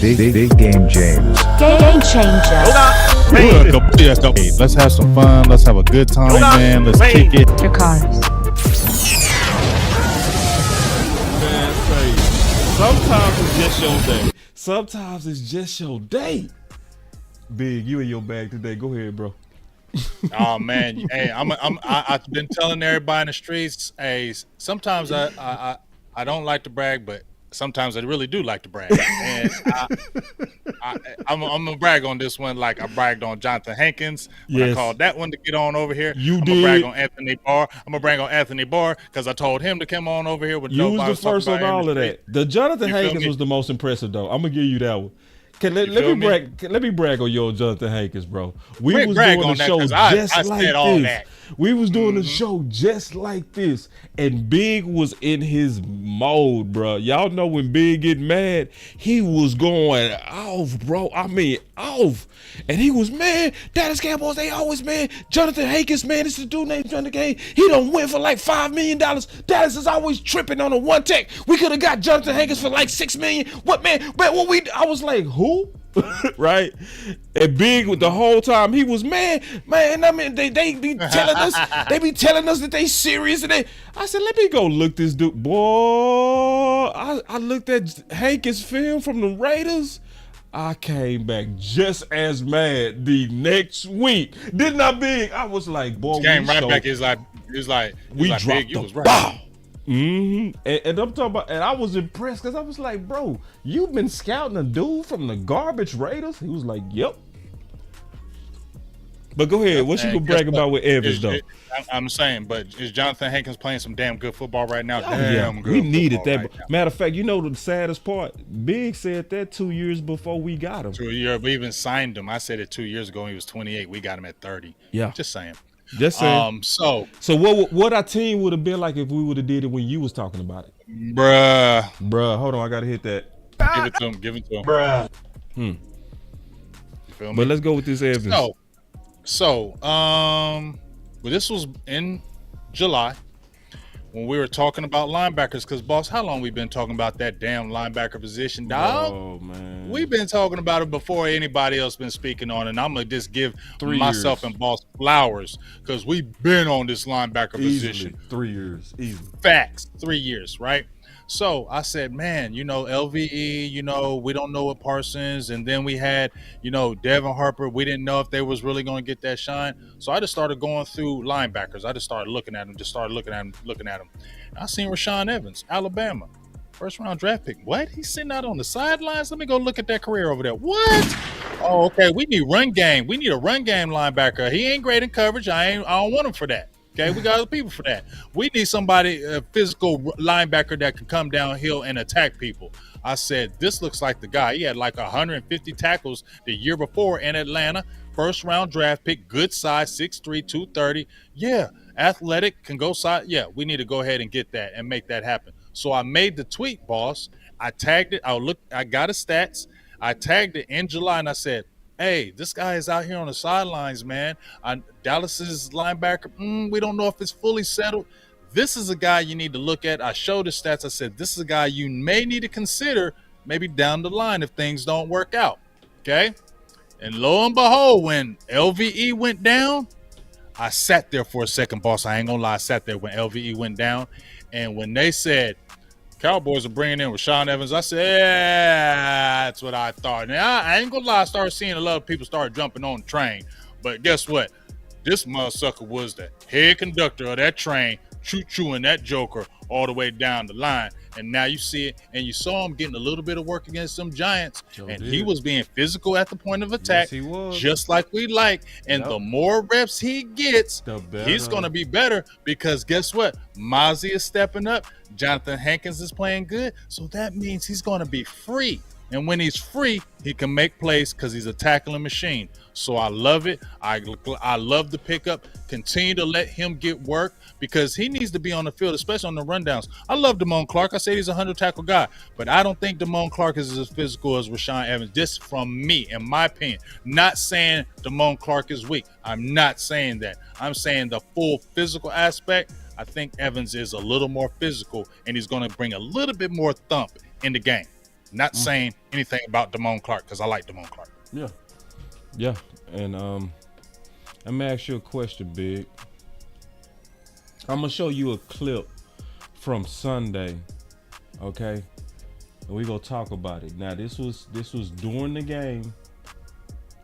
Big game, James. Game changer. Hey, let's have some fun. Let's have a good time, man. Let's kick it. Your cars. Man, say, sometimes it's just your day. Sometimes it's just your day. Big, you in your bag today. Go ahead, bro. Oh man, hey, I've been telling everybody in the streets. Hey, sometimes I don't like to brag, but sometimes I really do like to brag. And I'm gonna brag on this one, like I bragged on Jonathan Hankins when I called that one to get on over here. I'm gonna brag on Anthony Barr. I'm gonna brag on Anthony Barr because I told him to come on over here. You was the first on all of that. The Jonathan Hankins was the most impressive, though. I'm gonna give you that one. Let me brag on your Jonathan Hankins, bro. We was doing a show just like this. We was doing a show just like this, and Big was in his mode, bro. Y'all know when Big get mad, he was going off, bro. I mean, off. And he was, man, Dallas Cowboys, they always, man, Jonathan Hankins, man, this is a dude named Jonathan Hankins. He don't win for like $5 million. Dallas is always tripping on a one tech. We could have got Jonathan Hankins for like $6 million. What, man? But I was like, who? Right? And Big with the whole time he was, man, I mean, they be telling us, that they serious, and I said, let me go look this dude. Boy, I looked at Hankins' film from the Raiders. I came back just as mad the next week. Didn't I, Big? I was like, boy, game right back is like we dropped Big, you was right. Wow. And I'm talking about, and I was impressed because I was like, bro, you've been scouting a dude from the garbage Raiders? He was like, yep. But go ahead. What you gonna brag about with Evans, though? I'm saying, but is Jonathan Hankins playing some damn good football right now? Good. We needed that. Right, matter of fact, you know the saddest part? Big said that 2 years before we got him. 2 years. We even signed him. I said it 2 years ago when he was 28. We got him at 30. Yeah. Just saying. Just saying. So what our team would have been like if we would have did it when you was talking about it? Bruh. Hold on, I gotta hit that. Give it to him. Bruh. You feel me? But let's go with this Evans. Well, this was in July when we were talking about linebackers. Because, boss, how long we been talking about that damn linebacker position, dog? Oh man, we've been talking about it before anybody else been speaking on it. And I'm gonna just give myself and boss flowers because we've been on this linebacker position 3 years, easy. Facts, 3 years, right? So I said, man, LVE, we don't know what Parsons, and then we had, Devin Harper. We didn't know if they was really going to get that shine. So I just started going through linebackers. I just started looking at them, looking at them. And I seen Rashaan Evans, Alabama. First round draft pick. What? He's sitting out on the sidelines? Let me go look at that career over there. What? Oh, okay. We need run game. We need a run game linebacker. He ain't great in coverage. I don't want him for that. Okay, we got other people for that. We need somebody, a physical linebacker that can come downhill and attack people. I said, this looks like the guy. He had like 150 tackles the year before in Atlanta. First round draft pick, good size, 6'3", 230. Yeah, athletic, can go side. Yeah, we need to go ahead and get that and make that happen. So I made the tweet, boss. I tagged it. I got his stats. I tagged it in July, and I said, hey, this guy is out here on the sidelines, man. Dallas's linebacker, we don't know if it's fully settled. This is a guy you need to look at. I showed his stats. I said, this is a guy you may need to consider maybe down the line if things don't work out, okay? And lo and behold, when LVE went down, I sat there for a second, boss. I ain't going to lie. I sat there when LVE went down. And when they said, Cowboys are bringing in Rashaan Evans, I said, yeah, that's what I thought. Now, I ain't gonna lie, I started seeing a lot of people start jumping on the train. But guess what? This motherfucker was the head conductor of that train, choo-chooing that joker all the way down the line. And now you see it, and you saw him getting a little bit of work against some Giants. He was being physical at the point of attack, he was. Just like we like. And the more reps he gets, he's going to be better because guess what? Mozzie is stepping up. Jonathan Hankins is playing good. So that means he's going to be free. And when he's free, he can make plays because he's a tackling machine. So I love it. I love the pickup. Continue to let him get work because he needs to be on the field, especially on the rundowns. I love Damone Clark. I say he's a 100-tackle guy, but I don't think Damone Clark is as physical as Rashaan Evans. Just from me, in my opinion. Not saying Damone Clark is weak. I'm not saying that. I'm saying the full physical aspect. I think Evans is a little more physical, and he's going to bring a little bit more thump in the game. Not saying anything about Damone Clark because I like Damone Clark. Yeah. And let me ask you a question, Big. I'm gonna show you a clip from Sunday, okay? And we gonna talk about it. Now this was during the game.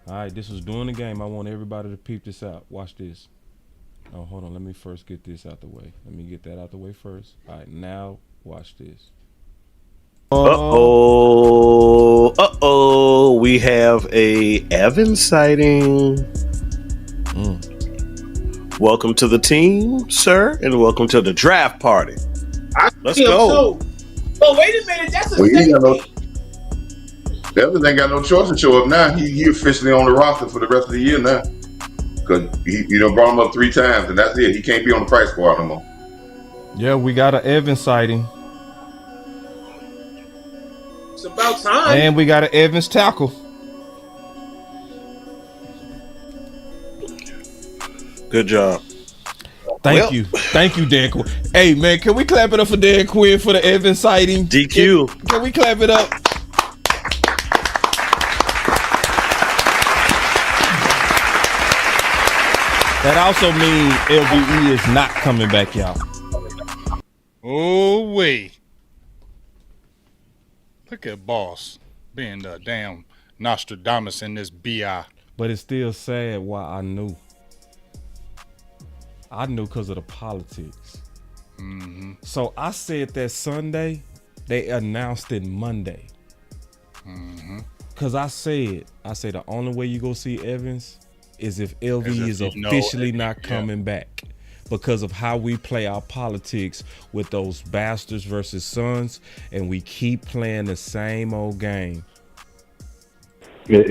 All right, this was during the game. I want everybody to peep this out. Watch this. Oh, hold on. Let me first get this out the way. Let me get that out the way first. All right, now watch this. We have a Evans sighting. Welcome to the team, sir, and welcome to the draft party. Let's go. Oh, wait a minute. That's a Evans ain't got no choice to show up now. He officially on the roster for the rest of the year now. Because he brought him up 3 times, and that's it. He can't be on the price squad no more. Yeah, we got an Evans sighting. It's about time. And we got an Evans tackle. Good job. Thank you, Dan Quinn. Hey, man, can we clap it up for Dan Quinn for the Evans sighting? DQ. Can we clap it up? That also means LVE is not coming back, y'all. Oh, wait. Look at Boss being the damn Nostradamus in this BI. But it's still sad why I knew. I knew because of the politics. Mm-hmm. So I said that Sunday, they announced it Monday. Mm-hmm. Because I said the only way you go see Evans is if LV is officially not coming back. Because of how we play our politics with those bastards versus sons, and we keep playing the same old game. That's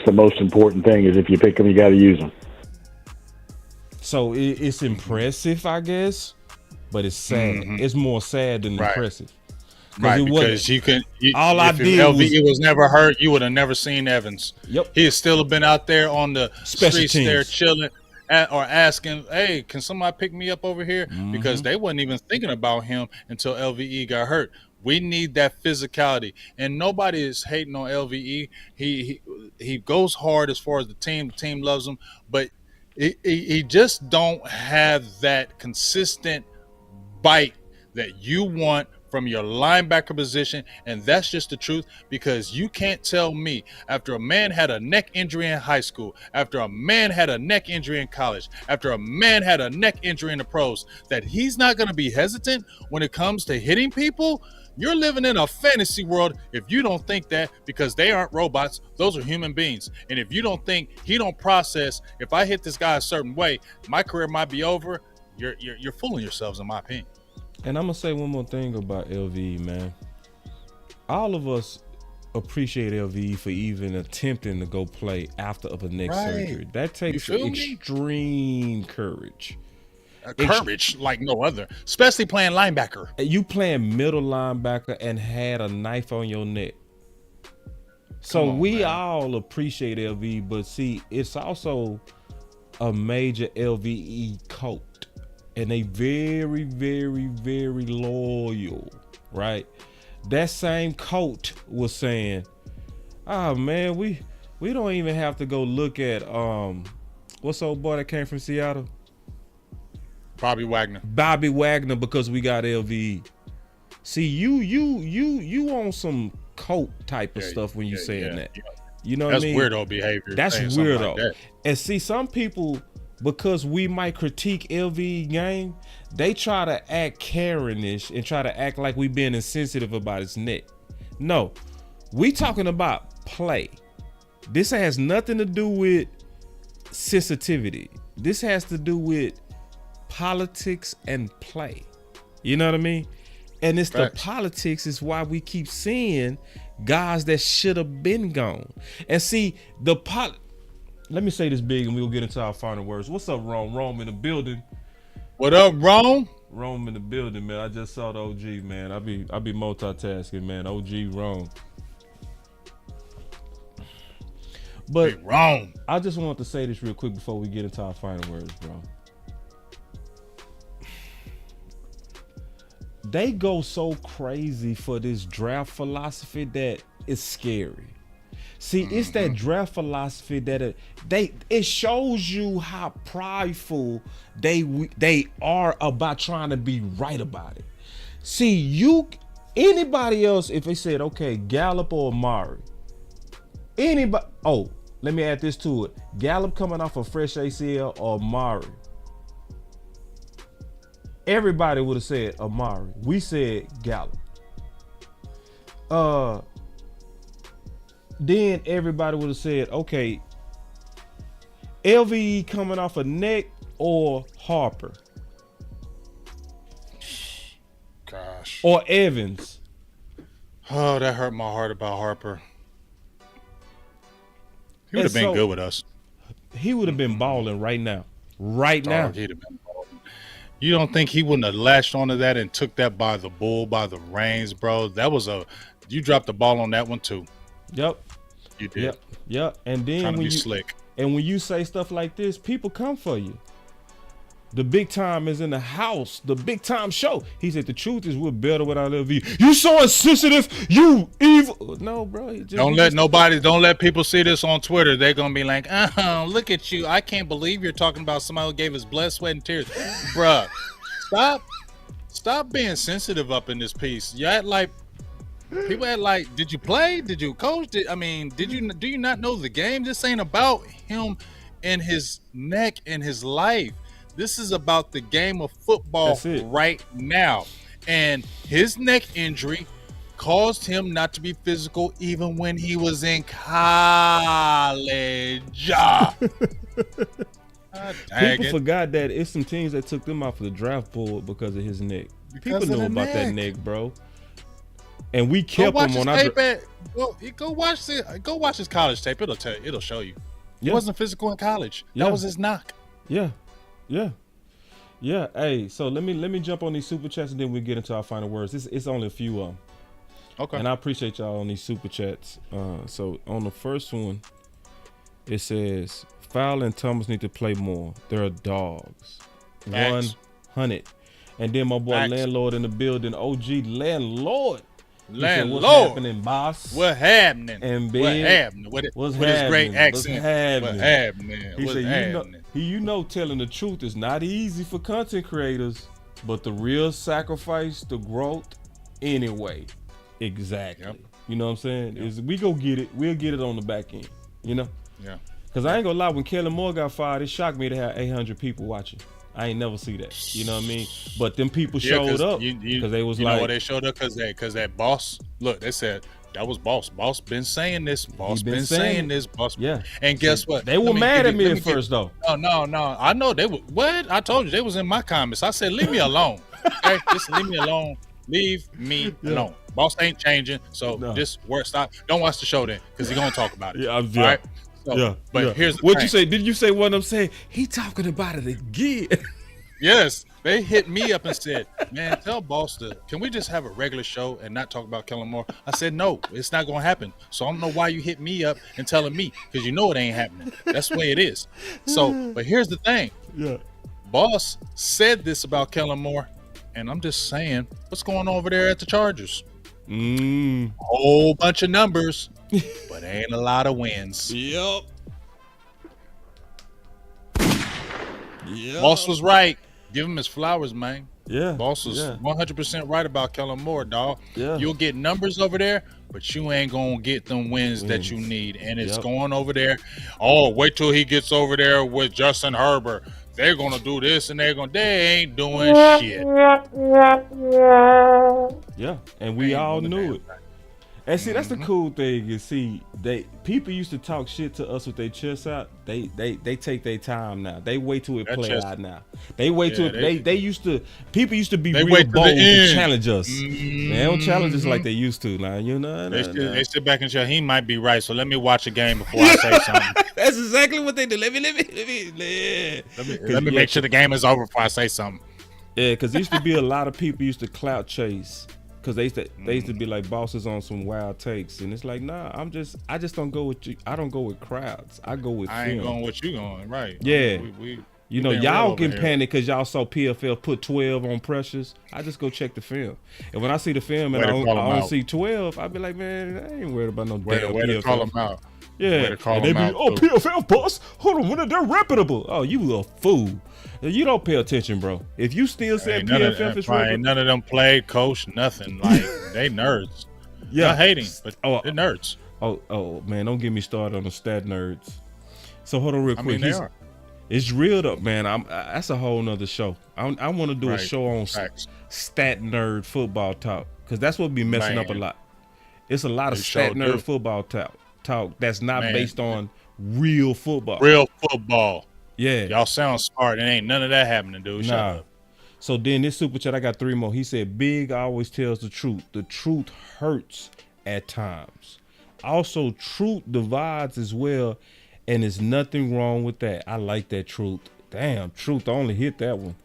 the most important thing is if you pick them, you got to use them. So it's impressive, I guess, but it's sad. Mm-hmm. It's more sad than impressive. Right, because if LVE was never hurt, you would have never seen Evans. Yep. He would still have been out there on the Special streets teams. there chilling or asking, hey, can somebody pick me up over here? Mm-hmm. Because they wasn't even thinking about him until LVE got hurt. We need that physicality, and nobody is hating on LVE. He goes hard as far as the team. The team loves him, but he just don't have that consistent bite that you want from your linebacker position, and that's just the truth, because you can't tell me after a man had a neck injury in high school, after a man had a neck injury in college, after a man had a neck injury in the pros, that he's not going to be hesitant when it comes to hitting people. You're living in a fantasy world if you don't think that, because they aren't robots. Those are human beings. And if you don't think he don't process, if I hit this guy a certain way, my career might be over, you're fooling yourselves, in my opinion. And I'm going to say one more thing about LVE, man. All of us appreciate LVE for even attempting to go play after a neck surgery. That takes extreme courage. Courage like no other, especially playing linebacker. You playing middle linebacker and had a knife on your neck. So we all appreciate LVE, but see, it's also a major LVE cult, and they very, very, very loyal, right? That same cult was saying, "Oh man, we don't even have to go look at what's the old boy that came from Seattle? Bobby Wagner, because we got LVE." See, you on some cult type of stuff when you saying that. You know what I mean? That's weirdo behavior. That's weirdo. Like and see, some people, because we might critique LVE game, they try to act Karenish and try to act like we being insensitive about his neck. No, we talking about play. This has nothing to do with sensitivity. This has to do with politics and play. You know what I mean? And it's the politics is why we keep seeing guys that should have been gone. And see, let me say this big and we'll get into our final words. What's up, Rome? Rome in the building. What up, Rome? Rome in the building, man. I just saw the OG, man. I be multitasking, man. OG Rome. But Rome, I just want to say this real quick before we get into our final words, bro. They go so crazy for this draft philosophy that it's scary. See, it's that draft philosophy that it shows you how prideful they are about trying to be right about it. See, anybody else, if they said, okay, Gallup or Amari, anybody, let me add this to it. Gallup coming off a fresh ACL or Amari, everybody would have said Amari. We said Gallup. Then everybody would have said, okay, LVE coming off a neck or Harper. Gosh. Or Evans. Oh, that hurt my heart about Harper. He would have been good with us. He would have been balling right now. Right now. He'd have been balling. You don't think he wouldn't have latched onto that and took that by the reins, bro? You dropped the ball on that one too. Yep. You did. Yep. And then trying to be slick. And when you say stuff like this, people come for you. The big time is in the house. The big time show. He said the truth is we're better without LV. You so insensitive. You evil. No, bro. Don't let people see this on Twitter. They're gonna be like, look at you. I can't believe you're talking about somebody who gave his blood, sweat, and tears. Bruh, stop being sensitive up in this piece. You act like people act like, did you play? Did you coach? Do you not know the game? This ain't about him and his neck and his life. This is about the game of football right now. And his neck injury caused him not to be physical even when he was in college. People forgot that it's some teams that took them off of the draft board because of his neck. People know about that neck, bro. And we kept him on our go watch his college tape. It'll show you. He wasn't physical in college. That was his knock. Yeah. Hey, so let me jump on these super chats and then we'll get into our final words. It's only a few of them. Okay. And I appreciate y'all on these super chats. So on the first one, it says Fowler and Thomas need to play more. They're dogs. Facts. 100. And then my boy Landlord in the building. OG Landlord. Landlord. What's happening, boss? What happening? And what happening? With his great accent. What's happening? He said, telling the truth is not easy for content creators, but the real sacrifice, the growth anyway. Exactly. Yep. You know what I'm saying? Yep. Is we go get it. We'll get it on the back end. You know? Yeah. Because I ain't gonna lie, when Kellen Moore got fired, it shocked me to have 800 people watching. I ain't never see that. You know what I mean? But them people showed up because they was you like, know what they showed up because that boss. Look, they said that was boss. Boss been saying this. Boss been saying this. Boss. Yeah. And guess what? They were mad at me at first though. No. I know they were. What? I told you they was in my comments. I said, leave me alone. Okay, just leave me alone. Leave me alone. Boss ain't changing. So just stop. Don't watch the show then, because he's gonna talk about it. Yeah. All right. So, but here's the what thing. you say? Did you say what I'm saying? He talking about it again. Yes, they hit me up and said, man, tell boss can we just have a regular show and not talk about Kellen Moore? I said, no, it's not going to happen. So I don't know why you hit me up and telling me, because you know it ain't happening. That's the way it is. So, but here's the thing. Yeah. Boss said this about Kellen Moore, and I'm just saying, what's going on over there at the Chargers? Whole bunch of numbers, but ain't a lot of wins. Yep. Boss was right. Give him his flowers, man. Yeah. Boss was 100% right about Kellen Moore, dog. Yeah. You'll get numbers over there, but you ain't going to get them wins that you need. And it's going over there. Oh, wait till he gets over there with Justin Herbert. They're going to do this and they ain't doing shit. Yeah. And we all knew it. And see, that's the cool thing is, people used to talk shit to us with their chests out. They take their time now. They wait till it play out now. They wait till people used to be real bold to challenge us. They don't challenge us like they used to now. You know, they sit back and say he might be right. So let me watch a game before I say something. That's exactly what they do. Let me make sure the game is over before I say something. Yeah, because there used to be a lot of people used to clout chase. Because they used to be like bosses on some wild takes, and it's like, nah, I just don't go with you. I don't go with crowds. I go with I ain't going with you going, right? Yeah. You know, y'all getting panicked because y'all saw PFL put 12 on pressures. I just go check the film. And when I see the film and I don't see 12, I be like, man, I ain't worried about no damn PFL. To call them out. Yeah. And they be, PFL boss, hold on, they're reputable. Oh, you a fool. You don't pay attention, bro. If you still say PFF is reputable. None of them played, coach, nothing. Like, they nerds. Yeah. Not hating, but they're nerds. Oh, man, don't get me started on the stat nerds. So hold on real quick. They are. It's real up, man. That's a whole nother show. I want to do a show on stat nerd football talk, because that's what be messing up a lot. It's a lot of stat nerd football talk that's not based on real football. Real football. Yeah. Y'all sound smart. It ain't none of that happening, dude. Shut up. So then this super chat, I got 3 more. He said, Big always tells the truth. The truth hurts at times. Also, truth divides as well, and there's nothing wrong with that. I like that truth. Damn, truth, I only hit that one.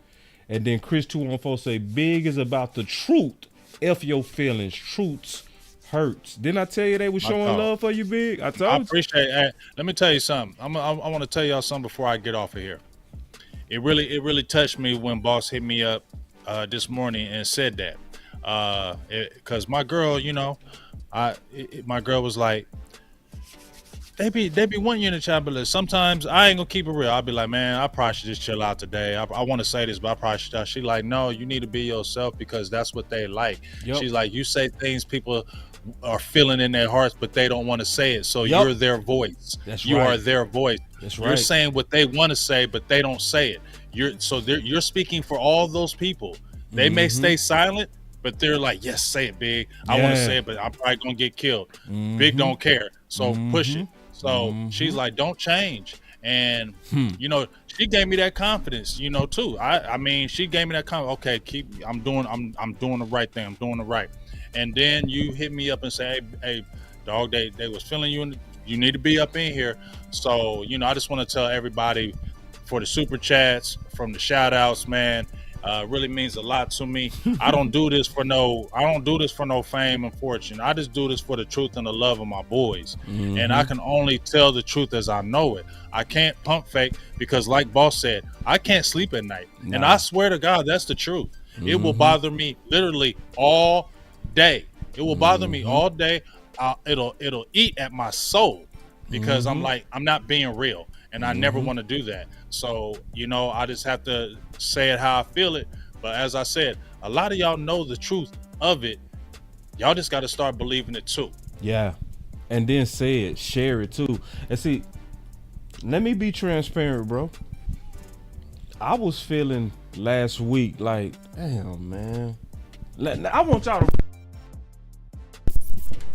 And then Chris 214 say, Big is about the truth. F your feelings. Truths hurts. Didn't I tell you they were showing love for you, Big? I appreciate it. Let me tell you something. I want to tell y'all something before I get off of here. It really touched me when Boss hit me up this morning and said that. Because my girl, you know, my girl was like, they be wanting you in the chat, but sometimes I ain't gonna keep it real. I'll be like, man, I probably should just chill out today. I want to say this, but I probably should. She like, no, you need to be yourself because that's what they like. Yep. She's like, you say things people are feeling in their hearts, but they don't want to say it. So you're their voice. You are their voice. That's You're saying what they want to say, but they don't say it. You're speaking for all those people. They may stay silent, but they're like, yes, say it, Big. I want to say it, but I'm probably gonna get killed. Big don't care. So push it. So she's like, don't change. And you know, she gave me that confidence, you know, too. I mean, she gave me that confidence. Okay, I'm doing the right thing. I'm doing the right. And then you hit me up and say, hey dog, they was feeling you, and you need to be up in here. So, you know, I just want to tell everybody, for the super chats, from the shout outs, man, really means a lot to me. I don't do this for no fame and fortune. I just do this for the truth and the love of my boys. And I can only tell the truth as I know it. I can't pump fake, because like Boss said, I can't sleep at night. And I swear to God, that's the truth. It will bother me literally all day. It will bother me all day. It'll eat at my soul, because I'm like, I'm not being real, and I never want to do that. So, you know, I just have to say it how I feel it. But as I said, a lot of y'all know the truth of it, Y'all just got to start believing it too. Yeah. And then say it, share it too. And see, let me be transparent, bro. I was feeling last week like, damn, man. I want y'all to.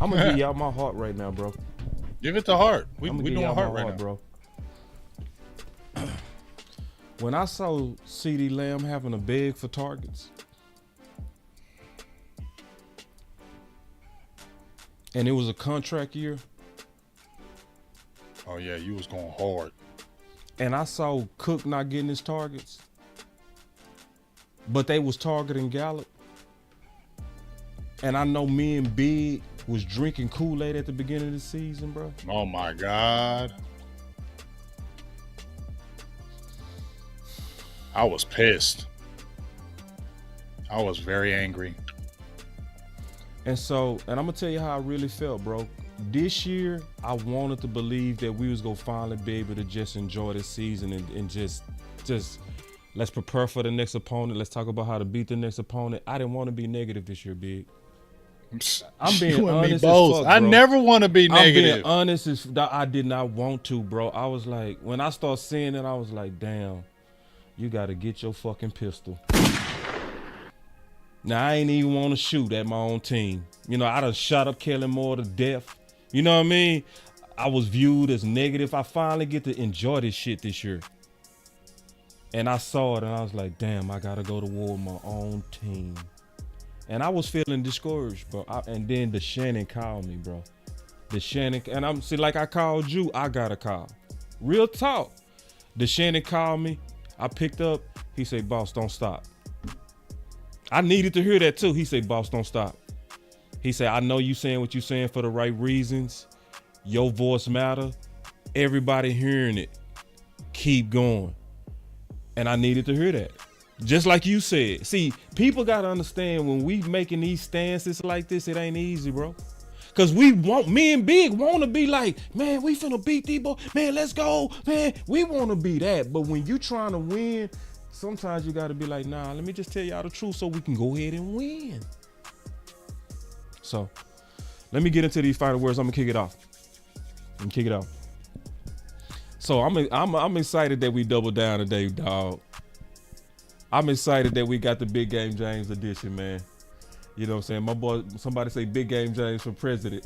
I'm gonna give y'all my heart right now, bro. Give it the heart. We doing heart right now, bro. When I saw CeeDee Lamb having a beg for targets, and it was a contract year. Oh yeah, you was going hard. And I saw Cook not getting his targets, but they was targeting Gallup. And I know me and Big was drinking Kool-Aid at the beginning of the season, bro. Oh my God. I was pissed. I was very angry. And so, and I'm gonna tell you how I really felt, bro. This year, I wanted to believe that we was gonna finally be able to just enjoy this season and just let's prepare for the next opponent. Let's talk about how to beat the next opponent. I didn't want to be negative this year, Big. I'm being honest as fuck, bro. I never want to be negative. I'm being honest as I did not want to, bro. I was like, when I started seeing it, I was like, damn, you got to get your fucking pistol. Now, I ain't even want to shoot at my own team. You know, I done shot up Kellen Moore to death. You know what I mean? I was viewed as negative. I finally get to enjoy this shit this year. And I saw it and I was like, damn, I got to go to war with my own team. And I was feeling discouraged, bro. And then the Shannon called me, bro. The Shannon, and I'm see, like I called you, I got a call. Real talk. The Shannon called me. I picked up. He said, boss, don't stop. I needed to hear that too. He said, boss, don't stop. He said, I know you saying what you saying for the right reasons. Your voice matter. Everybody hearing it. Keep going. And I needed to hear that. Just like you said. See, people got to understand when we making these stances like this, it ain't easy, bro. Because me and Big want to be like, man, we finna beat these boys. Man, let's go. Man, we want to be that. But when you trying to win, sometimes you got to be like, nah, let me just tell y'all the truth so we can go ahead and win. So, let me get into these final words. I'm going to kick it off. So, I'm excited that we doubled down today, dog. I'm excited that we got the Big Game James edition, man. You know what I'm saying? My boy, somebody say Big Game James for president.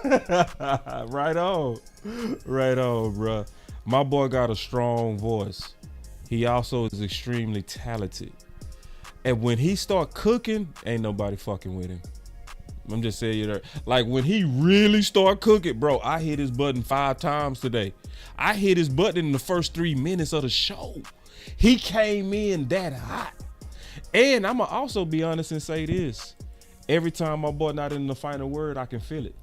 Right on, bro. My boy got a strong voice. He also is extremely talented. And when he start cooking, ain't nobody fucking with him. I'm just saying you that. Like when he really start cooking, bro, I hit his button 5 times today. I hit his button in the first 3 minutes of the show. He came in that hot. And I'm going to also be honest and say this. Every time my boy not in the final word, I can feel it.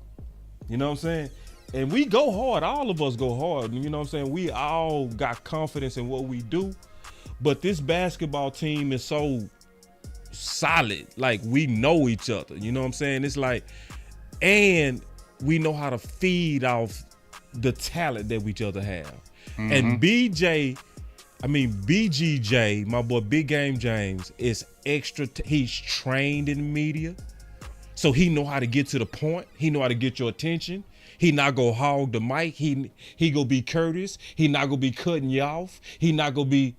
You know what I'm saying? And we go hard. All of us go hard. You know what I'm saying? We all got confidence in what we do. But this basketball team is so solid. Like, we know each other. You know what I'm saying? It's like, and we know how to feed off the talent that we each other have. Mm-hmm. And BGJ, my boy Big Game James, is extra. He's trained in media. So he know how to get to the point. He know how to get your attention. He not go hog the mic. He go be courteous. He not gonna be cutting you off. He not gonna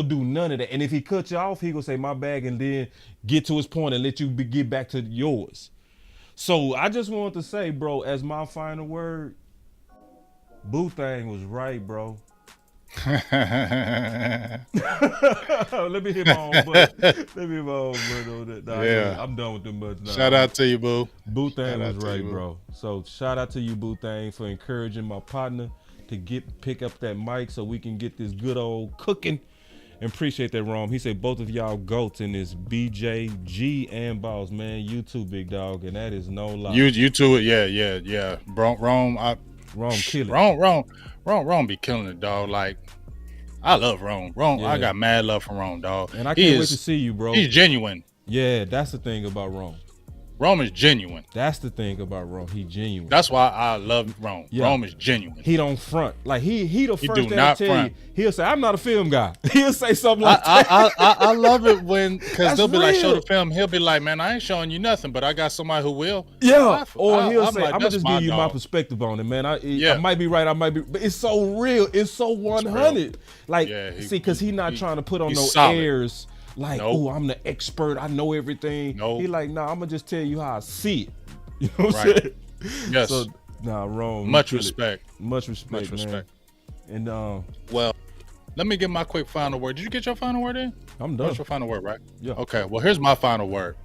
do none of that. And if he cut you off, he gonna say my bag and then get to his point and let you get back to yours. So I just wanted to say, bro, as my final word, Boo Thang was right, bro. Let me hit my own button. On that. Nah, yeah, I'm done with them buttons. Nah. Shout out to you, Boo. Boo Thang was right, bro. So shout out to you, Boo Thang, for encouraging my partner to pick up that mic so we can get this good old cooking. And appreciate that, Rome. He said both of y'all goats in this BJG and Boss, man. You too, big dog, and that is no lie. You too, yeah. Rome kill it. Rome be killing it, dog. Like, I love Rome. Yeah. I got mad love for Rome, dog. And I can't wait to see you, bro. He's genuine. Yeah, that's the thing about Rome. Rome is genuine. That's the thing about Rome. He genuine. That's why I love Rome. Yeah. Rome is genuine. He don't front. Like he the He first do that'll not tell front. you. He'll say, "I'm not a film guy." He'll say something like that. I love it when because they'll be like, real. show the film. He'll be like, man, I ain't showing you nothing, but I got somebody who will. Yeah. Or he'll I'm say, like, "I'm gonna that's just my give you my dog. perspective on it, man. I might be right. I might be, but it's so real. It's so 100. Like, see, because he's not trying to put on no solid. airs. Like, Nope. oh, I'm the expert. I know everything. Nope. He like, nah, I'm gonna just tell you how I see it. You know what I'm Right. saying? Yes. So, nah, Rome. Much you respect. Much respect. Much man. respect. And well, let me get my quick final word. Did you get your final word in? I'm done. What's your final word, right? Yeah. Okay. Well, here's my final word.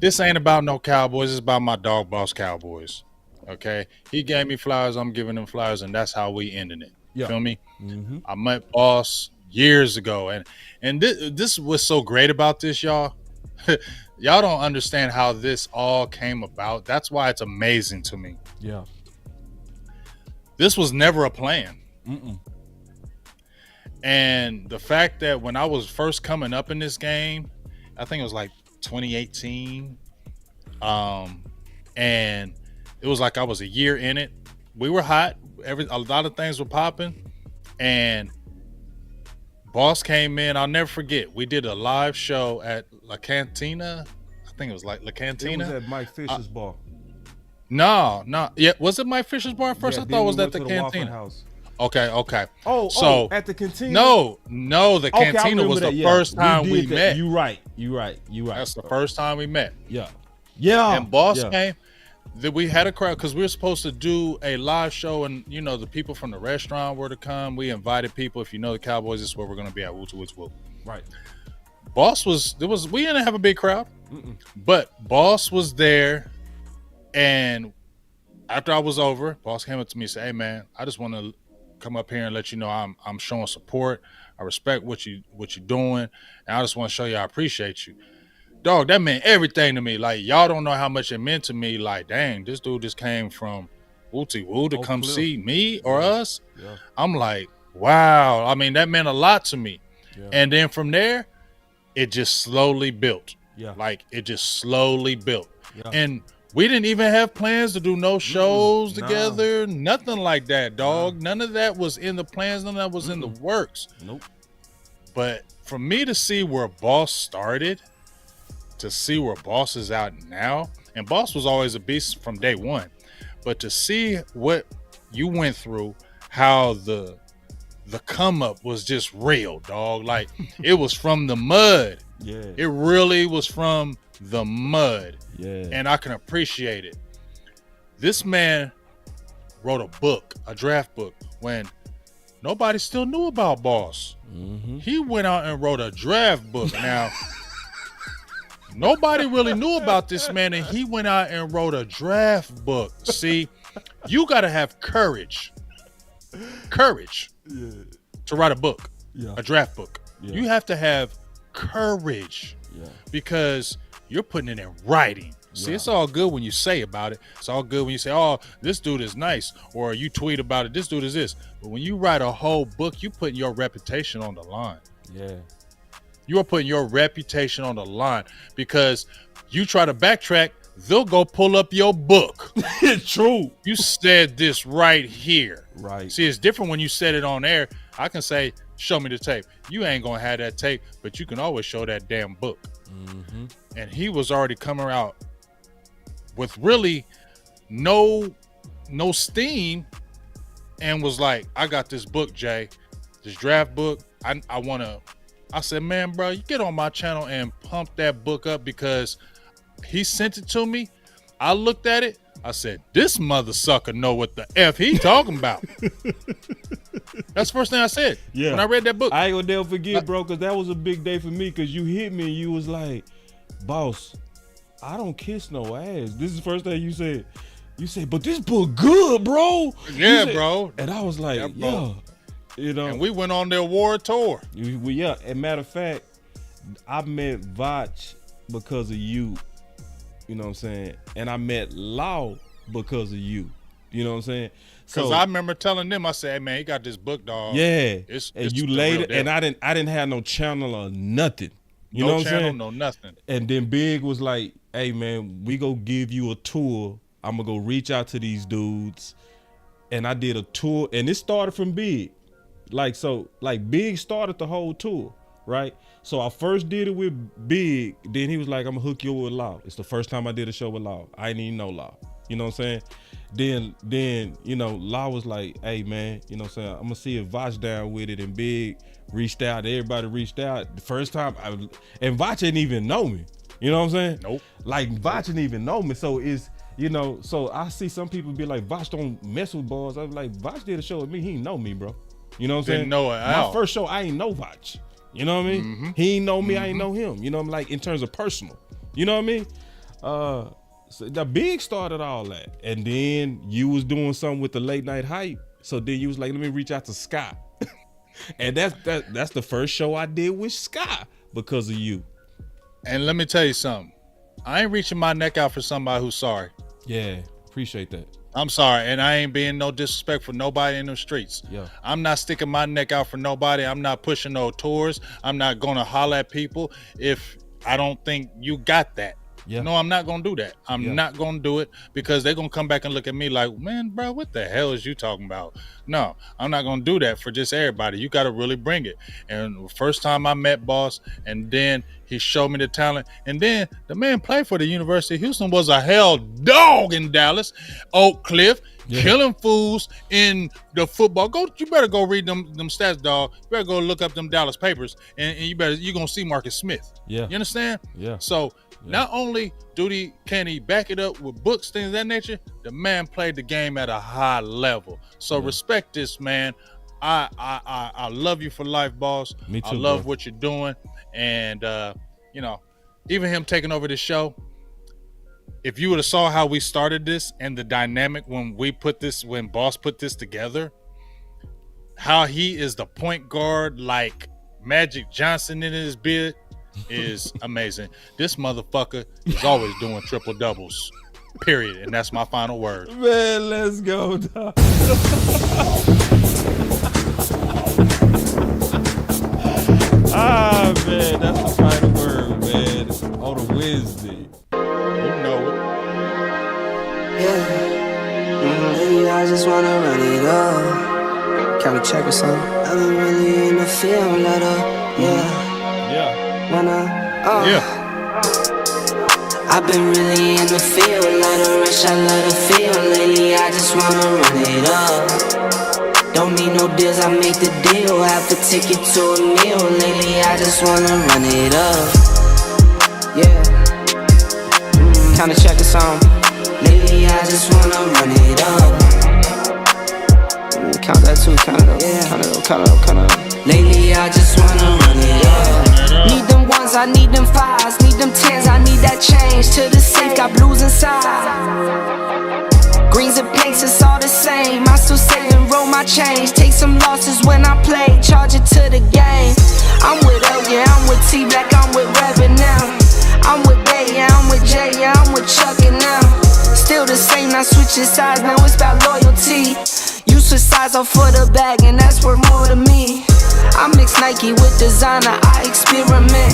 This ain't about no Cowboys. It's about my dog, Boss Cowboys. Okay. He gave me flowers. I'm giving him flowers, and that's how we ending it. Yeah. Feel me? Mm-hmm. I met Boss years ago, and this was so great about this, y'all. Y'all don't understand how this all came about. That's why it's amazing to me. Yeah. This was never a plan. Mm-mm. And the fact that when I was first coming up in this game, I think it was like 2018, and it was like I was a year in it. We were hot. A lot of things were popping, and Boss came in. I'll never forget. We did a live show at La Cantina. I think it was like La Cantina. It was at Mike Fisher's bar. No. Yeah, was it Mike Fisher's bar first? Yeah, I then thought it we was went at the to the Waffle Cantina. House. Okay. Oh, at the Cantina? No, the Okay, I Cantina remember was that, the yeah. first time we did that. met. You right. That's the first time we met. Yeah. And Boss yeah. came. That we had a crowd because we were supposed to do a live show, and the people from the restaurant were to come. We invited people. If you know the Cowboys, this is where we're going to be at. Woo. Right. Boss we didn't have a big crowd, but Boss was there, and after I was over, Boss came up to me and said, "Hey man, I just want to come up here and let you know I'm showing support. I respect what you're doing, and I just want to show you I appreciate you." Dog, that meant everything to me. Like, y'all don't know how much it meant to me. Like, dang, this dude just came from Woo-Woo to come see me or us. Yeah. I'm like, wow. I mean, that meant a lot to me. Yeah. And then from there, it just slowly built. Yeah. Like, it just slowly built. Yeah. And we didn't even have plans to do no shows together. Nothing like that, dog. None of that was in the plans. None of that was in the works. Nope. But for me to see where Boss started, to see where Boss is out now, and Boss was always a beast from day one, but to see what you went through, how the come up was just real, dog. Like, it was from the mud. Yeah. It really was from the mud. Yeah. And I can appreciate it. This man wrote a book, a draft book, when nobody still knew about Boss. Mm-hmm. He went out and wrote a draft book. Now, nobody really knew about this man, and he went out and wrote a draft book. See, you got to have courage to write a book, a draft book. Yeah. You have to have courage because you're putting it in writing. See, it's all good when you say about it. It's all good when you say, oh, this dude is nice, or you tweet about it, this dude is this. But when you write a whole book, you putting your reputation on the line. Yeah. You are putting your reputation on the line because you try to backtrack, they'll go pull up your book. It's true. You said this right here. Right. See, it's different when you said it on air. I can say, show me the tape. You ain't going to have that tape, but you can always show that damn book. Mm-hmm. And he was already coming out with really no steam and was like, I got this book, Jay, this draft book. I said, man, bro, you get on my channel and pump that book up because he sent it to me. I looked at it. I said, this mother sucker know what the F he talking about. That's the first thing I said when I read that book. I ain't gonna never forget, bro, because that was a big day for me because you hit me and you was like, boss, I don't kiss no ass. This is the first thing you said. You said, but this book good, bro. Yeah, bro. And I was like, yeah. You know, and we went on the award tour. Yeah, and matter of fact, I met Vach because of you. You know what I'm saying? And I met Law because of you. You know what I'm saying? Because I remember telling them, I said, hey, man, he got this book, dog. Yeah. It's and the you real laid it, deal. and I didn't have no channel or nothing. You know what I'm saying? No nothing. And then Big was like, hey, man, we go give you a tour. I'm going to go reach out to these dudes. And I did a tour. And it started from Big. Like Big started the whole tour, right? So I first did it with Big. Then he was like, I'm going to hook you with Law. It's the first time I did a show with Law. I didn't even know Law. You know what I'm saying? Then you know, Law was like, hey, man, you know what I'm saying? I'm going to see if Vach down with it. And Big reached out. Everybody reached out. The first time, and Vach didn't even know me. You know what I'm saying? Nope. Like, Vach didn't even know me. So it's, you know, so I see some people be like, Vach don't mess with balls. I was like, Vach did a show with me. He didn't know me, bro. You know what I'm saying? Didn't know it My first show, I ain't know Vach. You know what I mean? Mm-hmm. He ain't know me, I ain't know him. You know what I'm like, in terms of personal. You know what I mean? So the Big started all that. And then you was doing something with the late night hype. So then you was like, let me reach out to Scott. And that's the first show I did with Scott because of you. And let me tell you something. I ain't reaching my neck out for somebody who's sorry. Yeah, appreciate that. I'm sorry, and I ain't being no disrespect for nobody in the streets. Yeah. I'm not sticking my neck out for nobody. I'm not pushing no tours. I'm not gonna holler at people if I don't think you got that. Yeah. No, I'm not gonna do that. I'm not gonna do it because they're gonna come back and look at me like, man, bro, what the hell is you talking about? No, I'm not gonna do that for just everybody. You gotta really bring it. And the first time I met Boss, and then he showed me the talent, and then the man played for the University of Houston, was a hell dog in Dallas, Oak Cliff, killing fools in the football. You better go read them stats, dog. You better go look up them Dallas papers, and you're gonna see Marcus Smith. Yeah. You understand? Yeah. So not only can he back it up with books, things of that nature, the man played the game at a high level. So respect this man. I love you for life, boss. Me too, I love bro. what you're doing. And you know, even him taking over the show, if you would have saw how we started this and the dynamic when Boss put this together, how he is the point guard like Magic Johnson in his beard is amazing. This motherfucker is always doing triple doubles, period. And that's my final word. Man, let's go, dog. Man, that's the final word, man. On a Wednesday. You know it. Yeah, I just wanna run it up. Can we check or something? I've been really in the field, let up. I've been really in the field, let her rush, I let her feel. Lately, I just wanna run it up. Don't need no deals, I make the deal. Have to take it to a meal. Lately, I just wanna run it up. Yeah. Kinda check or something. Lately, I just wanna run it up. Count that too, count it up, count it up. Lately, I just wanna run it up. Need them ones, I need them fives, need them tens, I need that change. To the safe, got blues inside. Greens and pinks, it's all the same. I still save and roll my change. Take some losses when I play, charge it to the game. I'm with L, yeah, I'm with T Black, I'm with Revan now. I'm with Bay, yeah, I'm with J, yeah, I'm with Chuck and now. Still the same, not switching sides, now it's about loyalty. You switch sides off for the bag, and that's worth more to me. I mix Nike with designer, I experiment.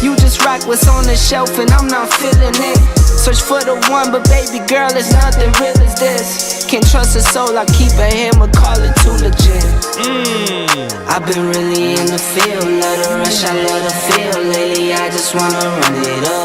You just rock what's on the shelf, and I'm not feeling it. Search for the one, but baby girl, it's nothing real as this. Can't trust a soul, I keep a hammer, call it too legit. I've been really in the field, let her rush, I let her feel. Lately, I just wanna run it up.